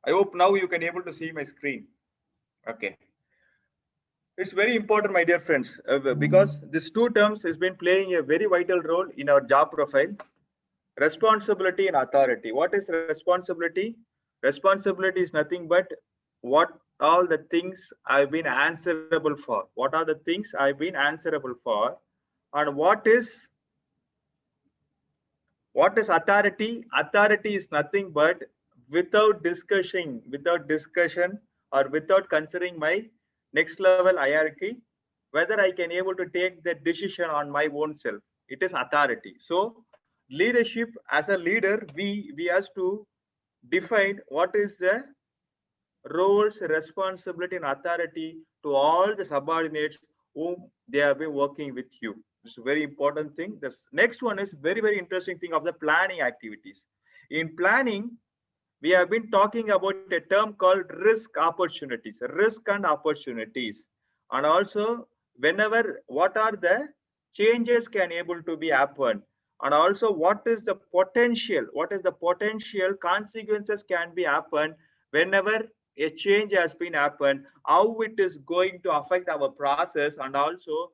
I hope now you can able to see my screen. Okay. It's very important, my dear friends, because these two terms has been playing a very vital role in our job profile. Responsibility and authority. What is responsibility? Responsibility is nothing but what all the things I've been answerable for. What are the things I've been answerable for? And what is authority? Authority is nothing but without discussion or without considering my next level hierarchy, whether I can able to take the decision on my own self. It is authority. So leadership, as a leader, we has to define what is the roles, responsibility, and authority to all the subordinates whom they have been working with you. This is a very important thing. The next one is very, very interesting thing of the planning activities. In planning, we have been talking about a term called risk opportunities, risk and opportunities. And also, whenever, what are the changes can able to be happen? And also, what is the potential consequences can be happen whenever a change has been happened, how it is going to affect our process, and also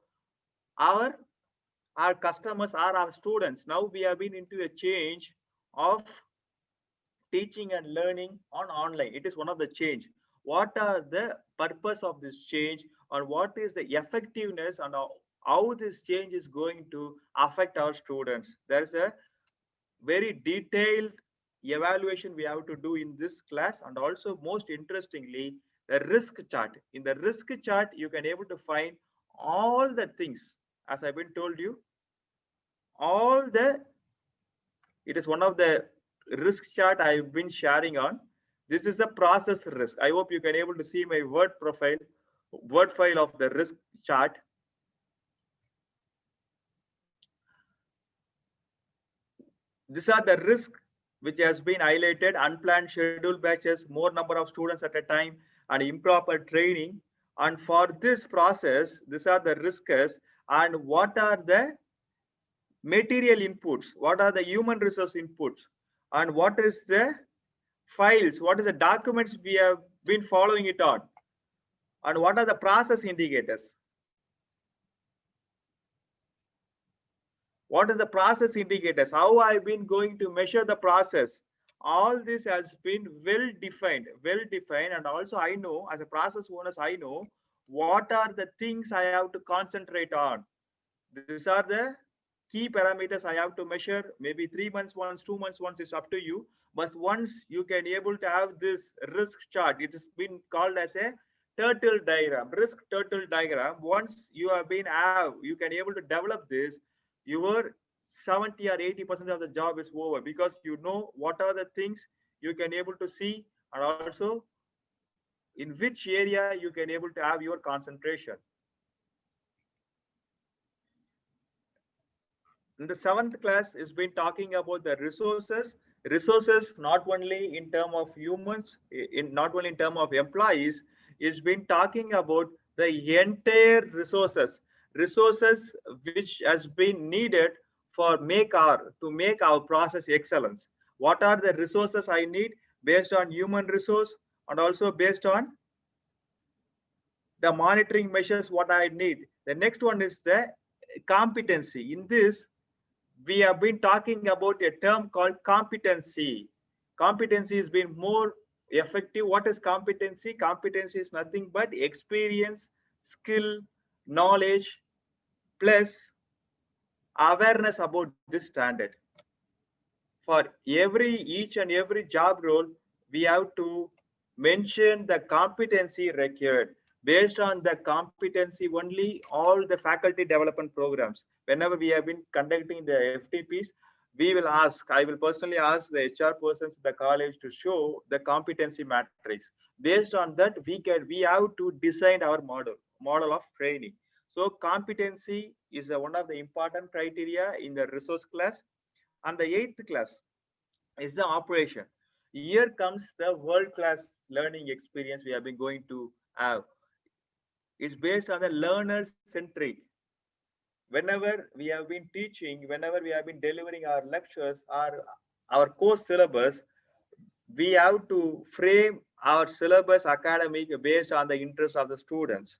our customers are our students. Now we have been into a change of teaching and learning on online. It is one of the change. What are the purpose of this change, and what is the effectiveness, and how this change is going to affect our students? There is a very detailed evaluation we have to do in this class. And also, most interestingly, the risk chart. In the risk chart, you can able to find all the things, as I've been told you, it is one of the risk chart I've been sharing on. This is a process risk. I hope you can able to see my word file of the risk chart. These are the risks which has been highlighted: unplanned schedule batches, more number of students at a time, and improper training. And for this process, these are the risks. And what are the material inputs? What are the human resource inputs? And what is the files? What is the documents we have been following it on? And what are the process indicators? What is the process indicators? How I've been going to measure the process? All this has been well defined. And also I know, as a process owner, I know what are the things I have to concentrate on. These are the key parameters I have to measure. Maybe 3 months once, 2 months once, is up to you. But once you can able to have this risk chart, it has been called as a turtle diagram, risk turtle diagram. Once you you can able to develop this, your 70 or 80% of the job is over, because you know what are the things you can able to see, and also in which area you can able to have your concentration. In the 7th class is been talking about the resources. Resources not only in terms of humans, not only in terms of employees, is been talking about the entire resources which has been needed for to make our process excellence. What are the resources I need based on human resource, and also based on the monitoring measures what I need. The next one is the competency. In this, we have been talking about a term called competency. Competency has been more effective. What is competency? Competency is nothing but experience, skill, knowledge, plus awareness about this standard. For each and every job role, we have to mention the competency required. Based on the competency only, all the faculty development programs, whenever we have been conducting the FTPs, I will personally ask the HR persons in the college to show the competency matrix. Based on that, we have to design our model of training. So competency is one of the important criteria in the resource class. And the 8th class is the operation. Here comes the world-class learning experience we have been going to have. It's based on the learner-centric. whenever we have been teaching, whenever we have been delivering our lectures, our course syllabus, we have to frame our syllabus academic based on the interest of the students.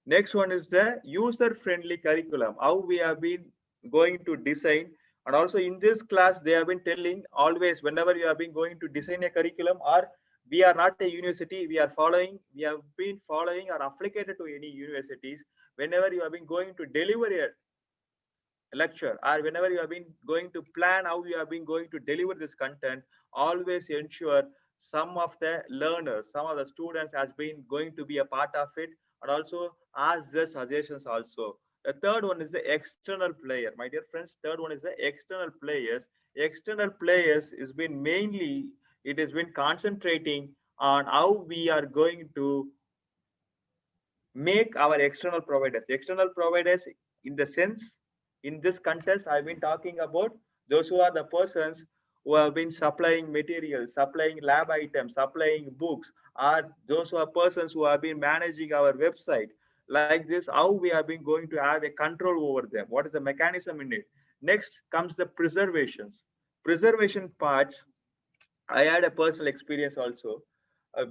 Next one is the user-friendly curriculum, how we have been going to design. And also in this class, they have been telling always, whenever you have been going to design a curriculum, or we are not a university, we have been following or affiliated to any universities. Whenever you have been going to deliver a lecture, or whenever you have been going to plan how you have been going to deliver this content, always ensure some of the learners, some of the students has been going to be a part of it, and also ask the suggestions also. The third one is the external player, my dear friends. Third one is the external players. External players has been mainly, it has been concentrating on how we are going to make our external providers in the sense, in this context I've been talking about those who are the persons who have been supplying materials, supplying lab items, supplying books, or those who are persons who have been managing our website. Like this, how we have been going to have a control over them, what is the mechanism in it. Next comes the preservation parts. I had a personal experience also.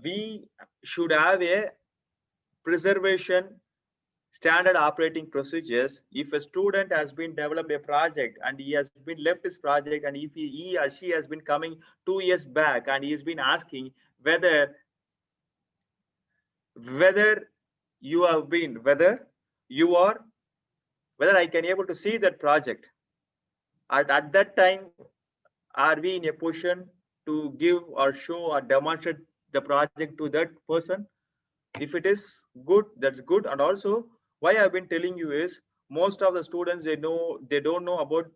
We should have a preservation standard operating procedures. If a student has been developed a project and he has been left his project, and if he or she has been coming 2 years back and he has been asking whether you have been, whether you are, whether I can able to see that project, at that time, are we in a position to give or show or demonstrate the project to that person? If it is good, that's good. And also, why I've been telling you is, most of the students, they don't know about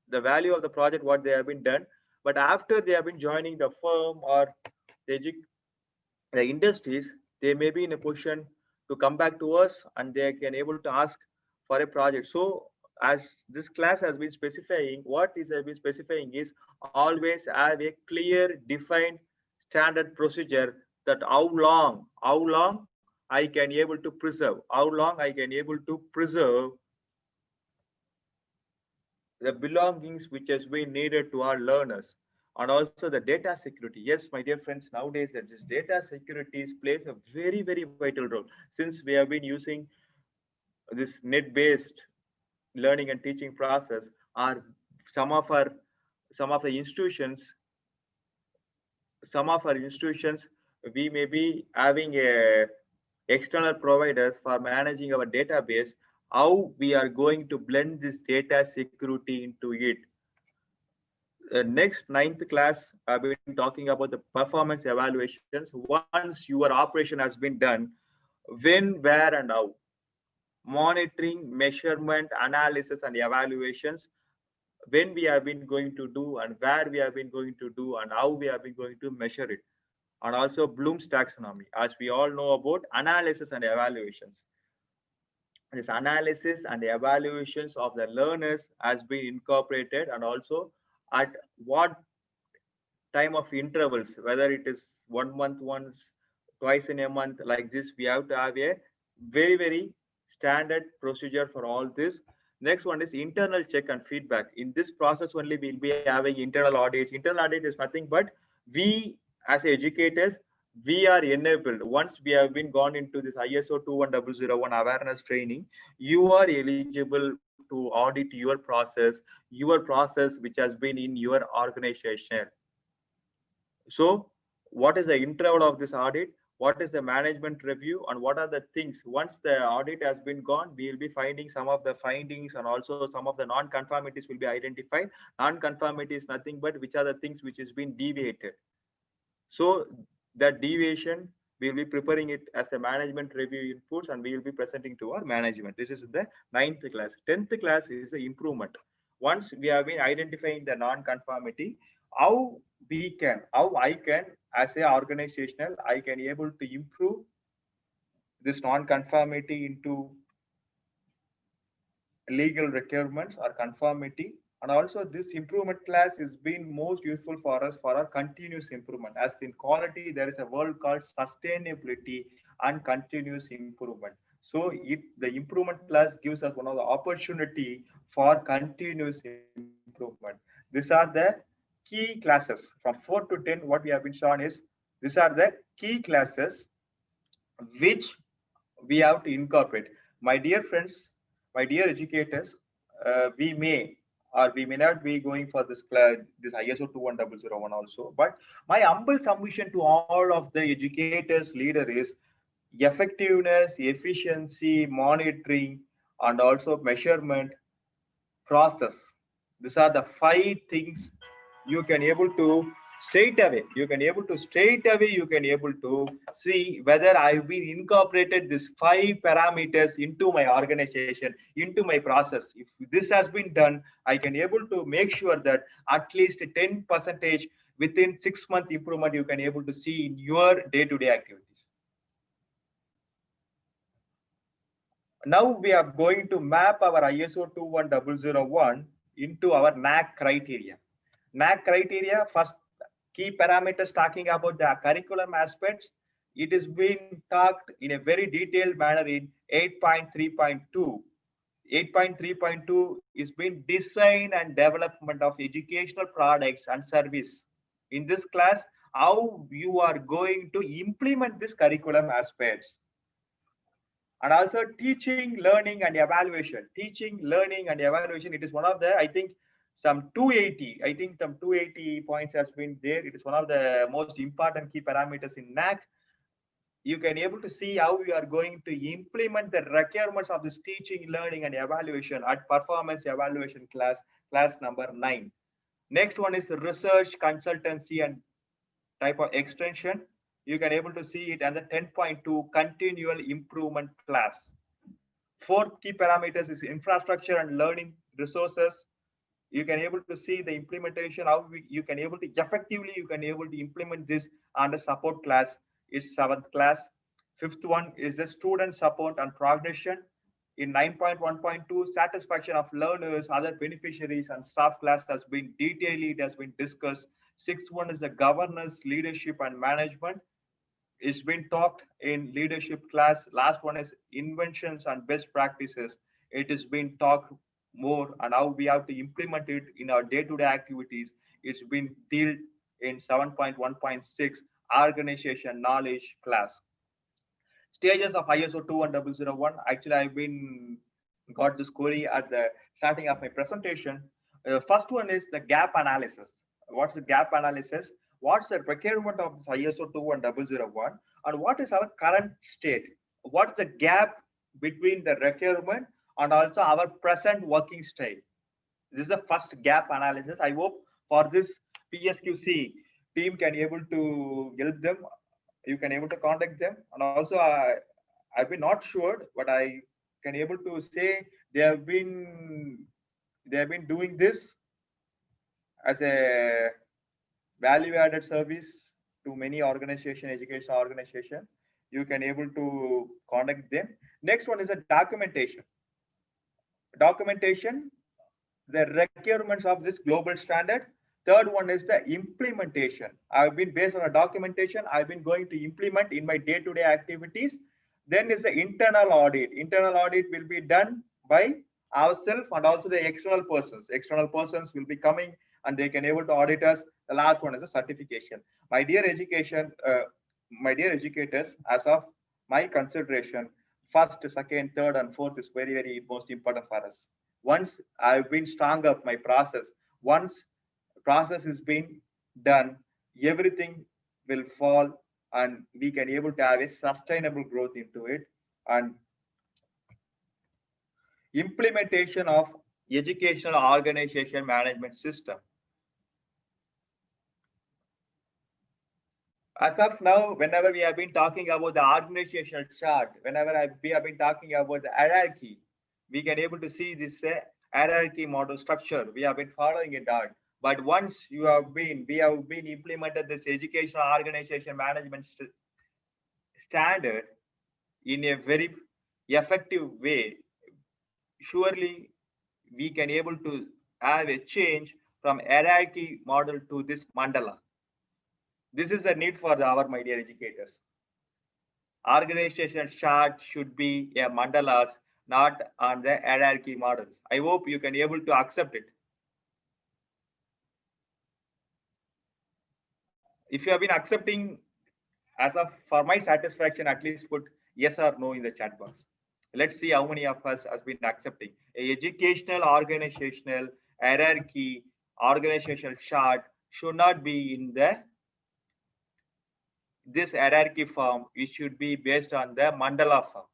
the value of the project, what they have been done. But after they have been joining the firm or the industries, they may be in a position to come back to us and they can able to ask for a project. So as this class has been specifying, what is have been specifying is, always have a clear defined standard procedure, that how long I can able to preserve, how long I can able to preserve the belongings which has been needed to our learners. And also the data security. Yes, my dear friends, nowadays that this data security plays a very, very vital role, since we have been using this net-based learning and teaching process. Are some of the institutions, we may be having a external providers for managing our database. How we are going to blend this data security into it. Next, ninth class, I've been talking about the performance evaluations. Once your operation has been done, when, where, and how. Monitoring, measurement, analysis, and evaluations. When we have been going to do, and where we have been going to do, and how we have been going to measure it. And also Bloom's taxonomy, as we all know about analysis and evaluations. This analysis and the evaluations of the learners has been incorporated, and also at what time of intervals, whether it is 1 month once, twice in a month, like this, we have to have a very, very standard procedure for all this. Next one is internal check and feedback. In this process only, we'll be having internal audits. Internal audit is nothing but, we as educators, we are enabled. Once we have been gone into this ISO 21001 awareness training, you are eligible to audit your process which has been in your organization. So what is the interval of this audit? What is the management review? And what are the things? Once the audit has been gone, we will be finding some of the findings, and also some of the non-conformities will be identified. Non-conformity is nothing but which are the things which has been deviated. So that deviation, we will be preparing it as a management review inputs, and we will be presenting to our management. This is the 9th class. 10th class is the improvement. Once we have been identifying the non-conformity, how I can, as a organizational, I can able to improve this non-conformity into legal requirements or conformity. And also this improvement class is being most useful for us for our continuous improvement. As in quality, there is a word called sustainability and continuous improvement. So the improvement plus gives us one of the opportunity for continuous improvement. These are the key classes from 4 to 10. What we have been shown is these are the key classes which we have to incorporate. My dear friends, my dear educators, we may or we may not be going for this ISO 21001 also, but my humble submission to all of the educators leader is effectiveness, efficiency, monitoring, and also measurement process. These are the 5 things you can able to straight away you can able to see whether I've been incorporated these 5 parameters into my organization, into my process. If this has been done, I can able to make sure that at least 10% within 6-month improvement you can able to see in your day-to-day activities. Now we are going to map our ISO 21001 into our NAAC criteria. NAAC criteria, first key parameters talking about the curriculum aspects. It is being talked in a very detailed manner in 8.3.2. 8.3.2 is being design and development of educational products and service. In this class, how you are going to implement this curriculum aspects. And also teaching, learning, and evaluation. Teaching, learning, and evaluation. It is one of the, I think, some 280 points has been there. It is one of the most important key parameters in NAAC. You can able to see how we are going to implement the requirements of this teaching, learning, and evaluation at performance evaluation class number 9. Next one is research, consultancy, and type of extension. You can able to see it under 10.2 continual improvement class. 4th key parameters is infrastructure and learning resources. You can able to see the implementation, how you can able to effectively implement this under support class is 7th class. 5th one is the student support and progression. In 9.1.2, satisfaction of learners, other beneficiaries, and staff class has been detailed, it has been discussed. 6th one is the governance, leadership, and management. It's been talked in leadership class. Last one is inventions and best practices. It has been talked more and how we have to implement it in our day-to-day activities. It's been dealt in 7.1.6 organization knowledge class. Stages of ISO 21001. Actually, I've been got this query at the starting of my presentation. First one is the gap analysis. What's the gap analysis? What's the requirement of this ISO 21001 and what is our current state? What's the gap between the requirement and also our present working state? This is the first gap analysis. I hope for this PSQC team can able to help them. You can able to contact them, and also I've been not sure, but I can able to say they have been doing this as a value-added service to many organization, education organization. You can able to contact them. Next one is a documentation. Documentation, the requirements of this global standard. Third one is the implementation. I've been based on a documentation. I've been going to implement in my day-to-day activities. Then is the internal audit. Internal audit will be done by ourselves and also the external persons. External persons will be coming and they can able to audit us. The last one is a certification. My dear educators, as of my consideration, first, second, third, and fourth is very, very most important for us. Once I've been strong up my process, once process is being done, everything will fall and we can able to have a sustainable growth into it. And implementation of educational organization management system. As of now, whenever we have been talking about the organizational chart, whenever we have been talking about the hierarchy, we can able to see this hierarchy model structure. We have been following it out. But once we have been implemented this educational organization management standard in a very effective way, surely we can able to have a change from hierarchy model to this mandala. This is a need for our my dear educators. organization chart should be a mandalas, not on the hierarchy models. I hope you can able to accept it. If you have been accepting, as of for my satisfaction, at least put yes or no in the chat box. Let's see how many of us has been accepting. A educational organizational hierarchy organizational chart should not be in this hierarchy form. It should be based on the mandala form.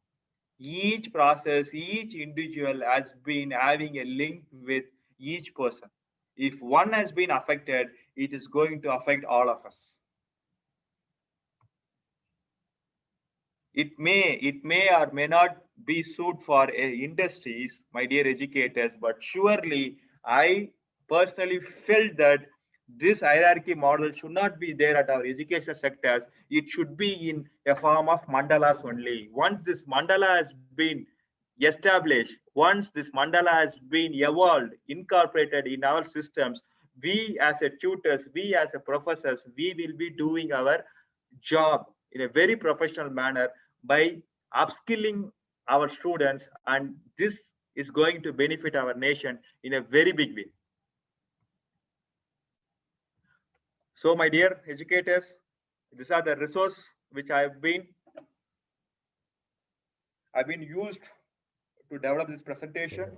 Each process, each individual has been having a link with each person. If one has been affected, it is going to affect all of us. It may or may not be suited for industries, my dear educators, but surely I personally felt that this hierarchy model should not be there at our education sectors. It should be in a form of mandalas only. Once this mandala has been established, once this mandala has been evolved, incorporated in our systems, we as a tutors, we as a professors, we will be doing our job in a very professional manner by upskilling our students, and this is going to benefit our nation in a very big way. So my dear educators, these are the resources which I've been used to develop this presentation,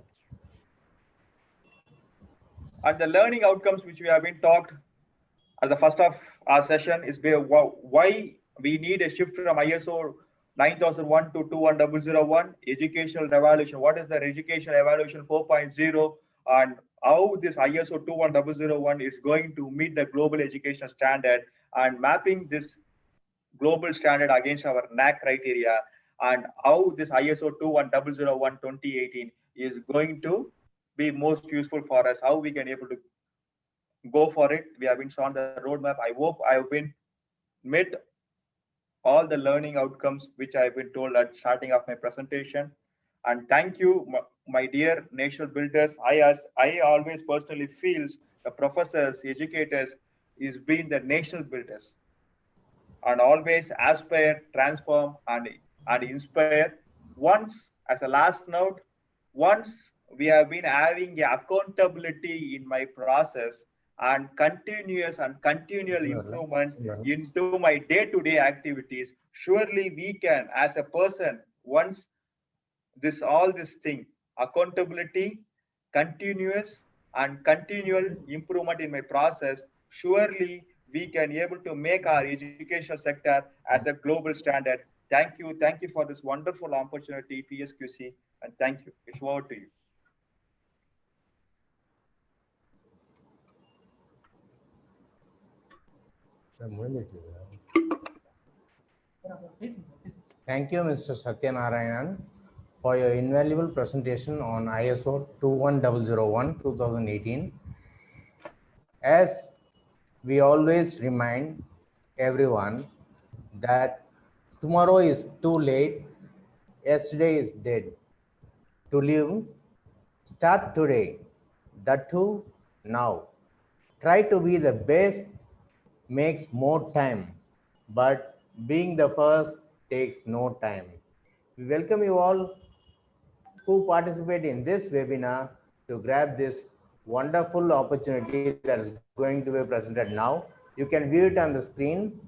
and the learning outcomes which we have been talked at the first of our session is why we need a shift from ISO 9001 to 21001, educational evaluation. What is the educational evaluation 4.0, and how this ISO 21001 is going to meet the global education standard, and mapping this global standard against our NAAC criteria, and how this ISO 21001 2018 is going to be most useful for us, how we can able to go for it. We have been shown the roadmap. I hope I have been met all the learning outcomes which I've been told at starting of my presentation. And thank you, my dear national builders. I always personally feels the professors, educators is being the national builders, and always aspire, transform, and inspire. Once, as a last note, once we have been having accountability in my process and continuous and continual improvement into my day-to-day activities, surely we can, as a person, once all this thing, accountability, continuous and continual improvement in my process, surely we can able to make our educational sector as a global standard. Thank you for this wonderful opportunity, PSQC, and thank you. It's over to you. Thank you, Mr. Satyanarayanan, for your invaluable presentation on ISO 21001 2018. As we always remind everyone that tomorrow is too late, yesterday is dead. To live, start today, that too now. Try to be the best makes more time, but being the first takes no time. We welcome you all who participate in this webinar to grab this wonderful opportunity that is going to be presented now. You can view it on the screen.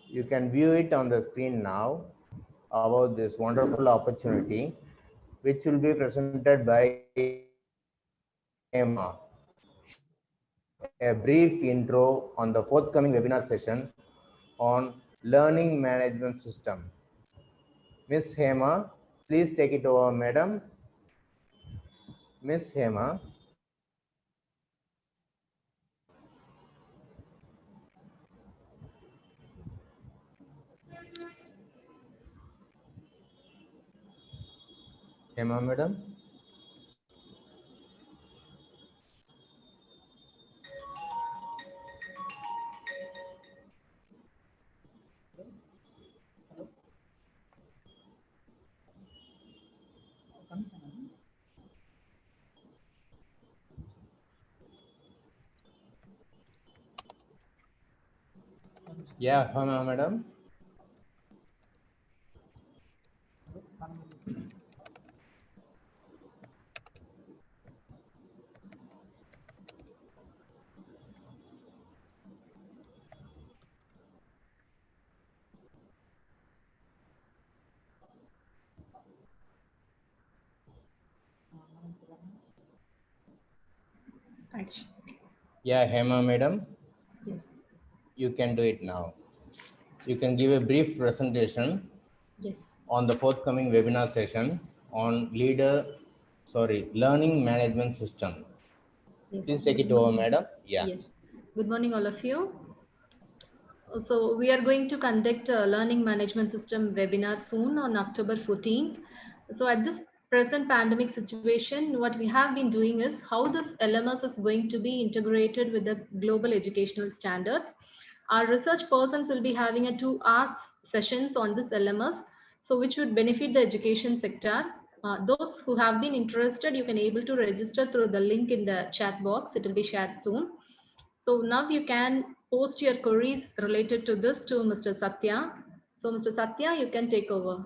You can view it on the screen now about this wonderful opportunity, which will be presented by Emma. A brief intro on the forthcoming webinar session on learning management system. Miss Hema, please take it over, madam. Miss Hema. Hema, madam. Yeah, hello, madam. Yeah, Hema, madam. Yes. You can do it now. You can give a brief presentation Yes. on the forthcoming webinar session on learning management system. Yes. Please take it over, madam. Yeah. Yes. Good morning, all of you. So we are going to conduct a learning management system webinar soon on October 14th. So at this present pandemic situation, what we have been doing is how this LMS is going to be integrated with the global educational standards. Our research persons will be having a 2 hours sessions on this LMS, so which would benefit the education sector. Those who have been interested, you can able to register through the link in the chat box. It will be shared soon. So now you can post your queries related to this to Mr. Satya. So Mr. Satya, you can take over.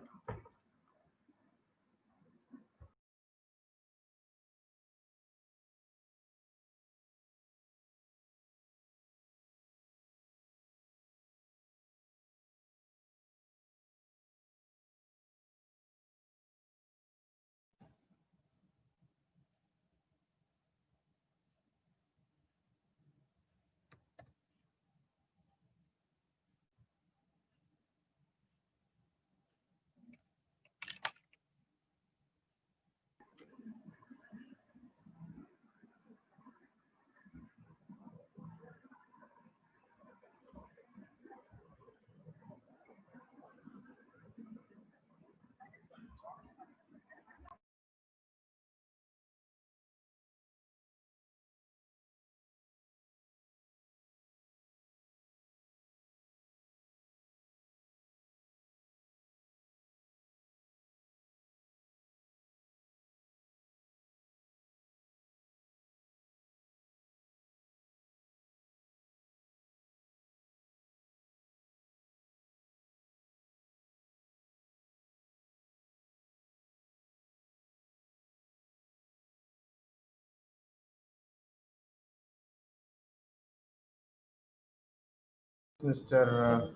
Mr.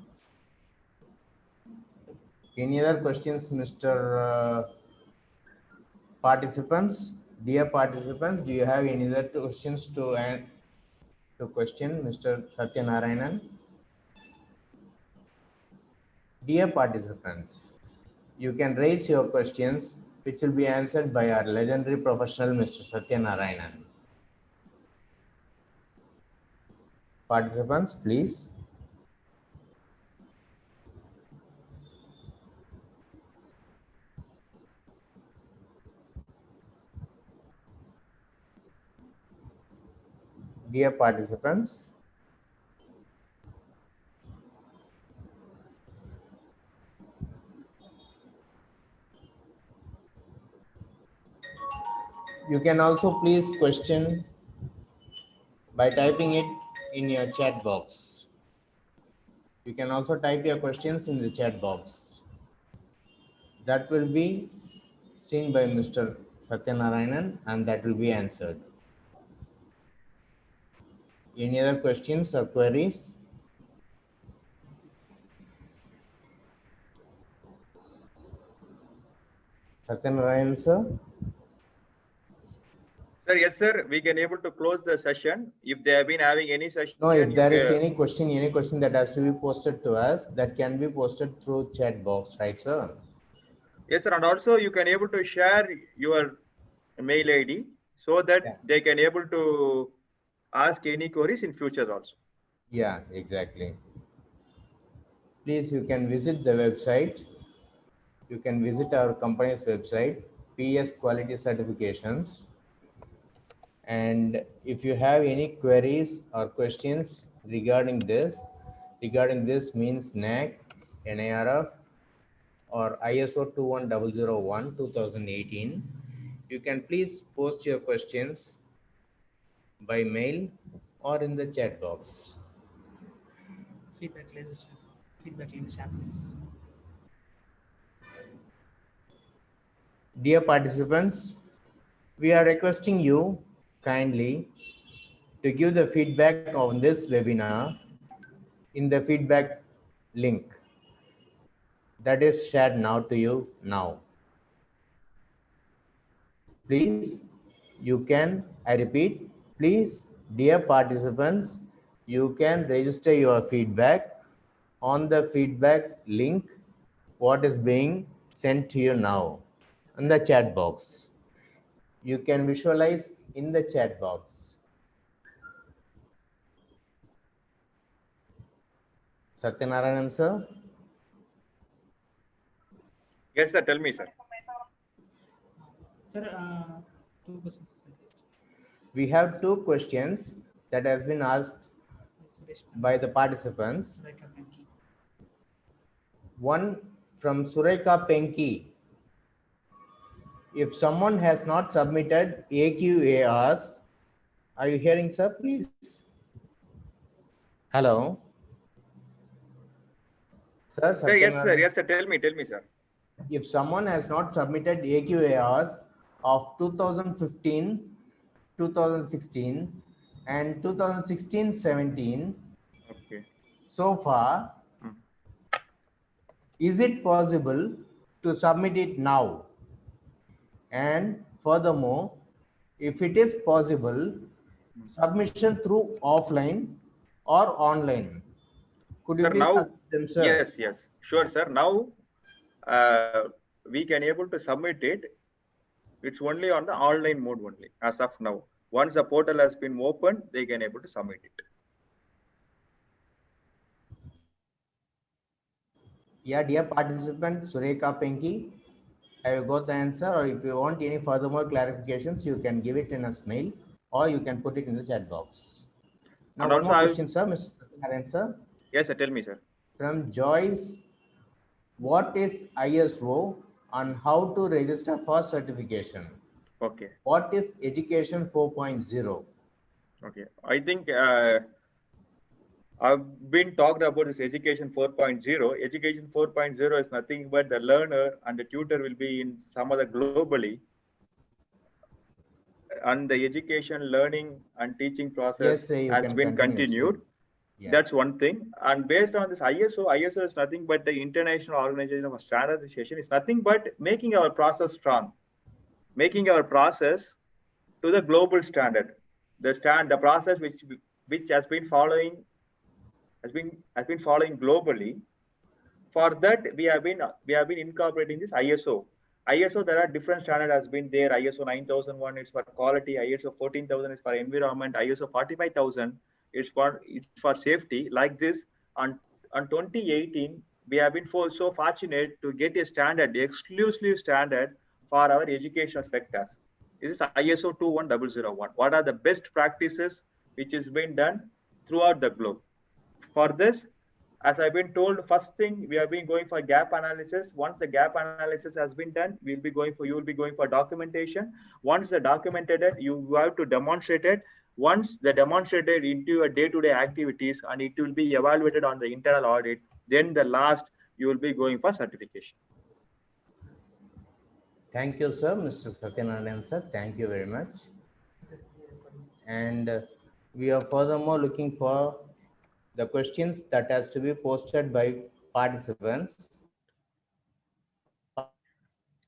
Any other questions, Mr. Participants? Dear participants, do you have any other questions to question Mr. Satyanarayanan? Dear participants, you can raise your questions, which will be answered by our legendary professional, Mr. Satyanarayanan. Participants, please. Dear participants, you can also please question by typing it in your chat box. You can also type your questions in the chat box. That will be seen by Mr. Satyanarayanan and that will be answered. Any other questions or queries? Satyanarayanan, sir? Sir, yes, sir. We can able to close the session. If they have been having any session, No, if there is any question that has to be posted to us, that can be posted through chat box, right, sir? Yes, sir. And also you can able to share your mail ID so that they can able to ask any queries in future also. Yeah, exactly. Please, you can visit the website. You can visit our company's website, PS Quality Certifications. And if you have any queries or questions regarding this means NAAC, NIRF, or ISO 21001 2018, you can please post your questions by mail or in the chat box. feedback list, feedback link samples. Dear participants, we are requesting you kindly to give the feedback on this webinar in the feedback link that is shared now to you now. Please, you can, I repeat, please, dear participants, you can register your feedback on the feedback link what is being sent to you now in the chat box. You can visualize in the chat box. Satyanarayan sir. Yes, sir. Tell me, sir. Sir, 2 questions. We have 2 questions that has been asked by the participants. One from Sureka Penki. If someone has not submitted AQARs, are you hearing, sir? Please. Hello. Sir, Sir, yes, sir. Satyanarayan. Yes, sir. Tell me, sir. If someone has not submitted AQARs of 2015, 2016, and 2016-17 Okay. so far, is it possible to submit it now? And furthermore, if it is possible, submission through offline or online. Could you Sir, please now, ask them, sir? yes, sure, sir. Now, we can able to submit it. It's only on the online mode only as of now. Once the portal has been opened, they can able to submit it. Yeah, dear participant, Sureka Penki, have you got the answer? Or if you want any further more clarifications, you can give it in a mail or you can put it in the chat box. Now, And one also, more question, sir, Mr. Satyanarayan, sir. Yes, sir. Tell me, sir. From Joyce, what is ISO and how to register for certification? Okay. What is Education 4.0? Okay. I think I've been talked about this Education 4.0. Education 4.0 is nothing but the learner and the tutor will be in some other globally. And the education, learning, and teaching process has been continued. Yeah. That's one thing. And based on this ISO is nothing but the International Organization of Standardization. It's nothing but making our process strong, making our process to the global standard. The process which has been following globally. For that, we have been incorporating this ISO. ISO, there are different standards has been there. ISO 9001 is for quality, ISO 14000 is for environment, ISO 45000 is for safety. Like this, on 2018, we have been so fortunate to get a standard, the exclusive standard for our educational sectors. This is ISO 21001. What are the best practices which is being done throughout the globe? For this, as I've been told, first thing we have been going for gap analysis. Once the gap analysis has been done, you will be going for documentation. Once the documented it, you have to demonstrate it. Once the demonstrated into your day-to-day activities and it will be evaluated on the internal audit, then the last you will be going for certification. Thank you, sir, Mr. Satyanarayan, sir. Thank you very much. And we are furthermore looking for the questions that has to be posted by participants.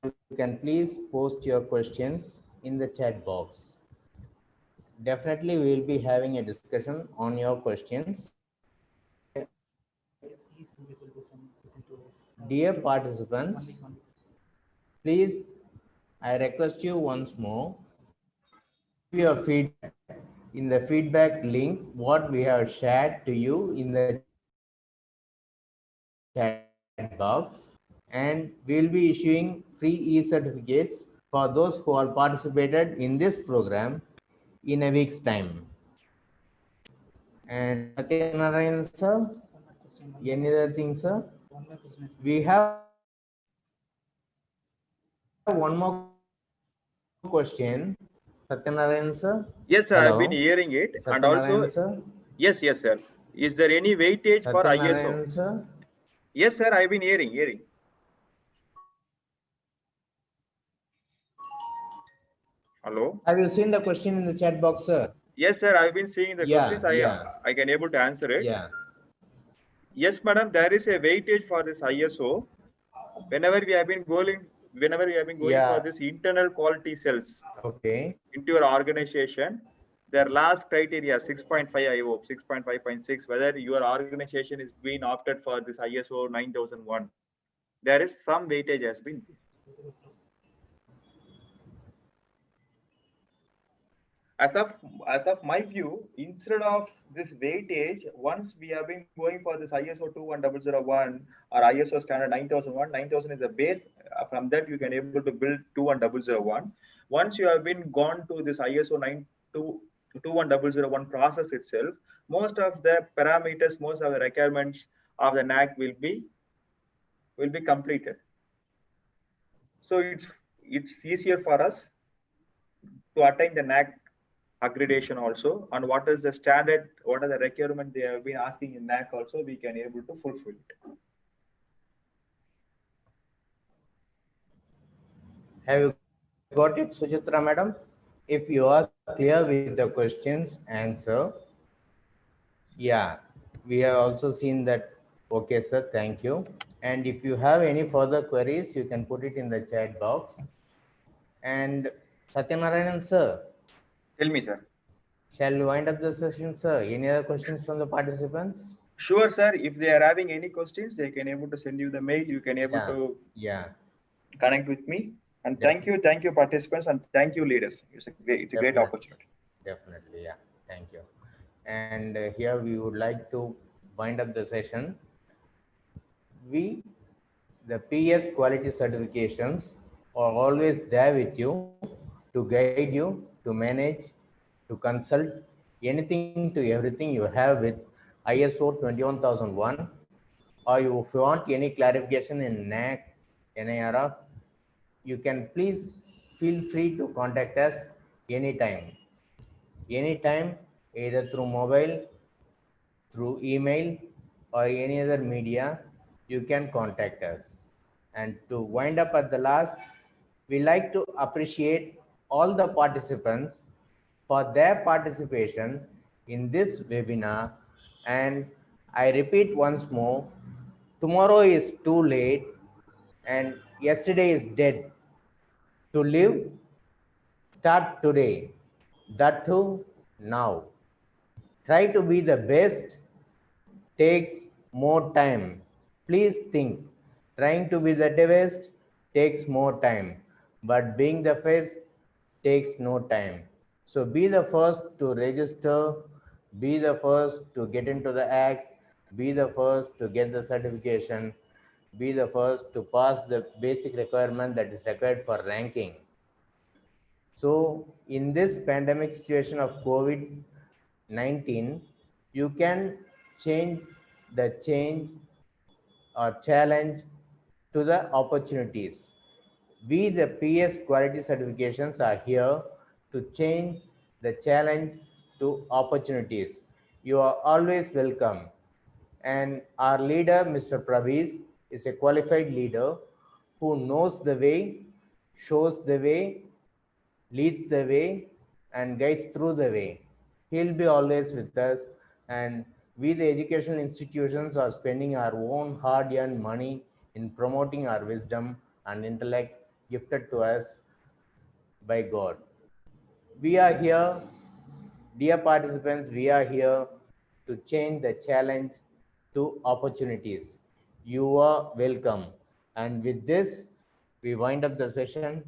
You can please post your questions in the chat box. Definitely, we will be having a discussion on your questions. Dear participants, please, I request you once more, give your feedback in the feedback link what we have shared to you in the chat box, and we'll be issuing free e-certificates for those who are participated in this program in a week's time. And Satyanarayan sir, any other thing, sir? We have one more question. Satyanarayan sir? Yes, sir. Hello. I've been hearing it. And Satyanarayan also, sir? yes, sir. Is there any weightage for ISO? Satyanarayan sir? Yes, sir. I've been hearing. Hello. Have you seen the question in the chat box, sir? Yes, sir. I've been seeing the questions. Yeah. I can able to answer it. Yeah. Yes, madam. There is a weightage for this ISO. Whenever we have been going for this internal quality cells. Okay. Into your organization, their last criteria 6.5, I hope 6.5.6, whether your organization is being opted for this ISO 9001. There is some weightage has been. As of my view, instead of this weightage, once we have been going for this ISO 21001 or ISO standard 9001, 9000 is the base. From that, you can able to build 21001. Once you have been gone to this ISO 21001 process itself, most of the parameters, most of the requirements of the NAAC will be completed. So it's easier for us to attain the NAAC accreditation also, and what is the standard, what are the requirements they have been asking in NAAC also, we can able to fulfill it. Have you got it, Sujitra madam? If you are clear with the questions, answer. Yeah, we have also seen that. Okay, sir, thank you. And if you have any further queries, you can put it in the chat box. And Satyanarayan sir. Tell me, sir. Shall we wind up the session, sir? Any other questions from the participants? Sure, sir. If they are having any questions, they can able to send you the mail. You can able to connect with me. And thank you, participants, and thank you, leaders. It's a great opportunity. Definitely, yeah. Thank you. And here we would like to wind up the session. The PS quality certifications are always there with you to guide you, to manage, to consult anything to everything you have with ISO 21001, or if you want any clarification in NAAC, NIRF, you can please feel free to contact us anytime, either through mobile, through email, or any other media, you can contact us. And to wind up at the last, we like to appreciate all the participants for their participation in this webinar. And I repeat once more, tomorrow is too late and yesterday is dead. To live, start today. That too, now. Try to be the best takes more time. Please think, trying to be the best takes more time, but being the best takes no time. So be the first to register, be the first to get into the act, be the first to get the certification, be the first to pass the basic requirement that is required for ranking. So in this pandemic situation of COVID-19, you can change or challenge to the opportunities. We, the PS quality certifications, are here to change the challenge to opportunities. You are always welcome. And our leader, Mr. Pravees, is a qualified leader who knows the way, shows the way, leads the way, and guides through the way. He'll be always with us. And we, the educational institutions, are spending our own hard-earned money in promoting our wisdom and intellect gifted to us by God. We are here, dear participants, we are here to change the challenge to opportunities. You are welcome. And with this, we wind up the session.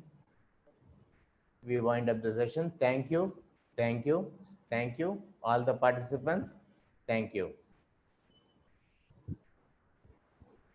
Thank you, all the participants. Thank you.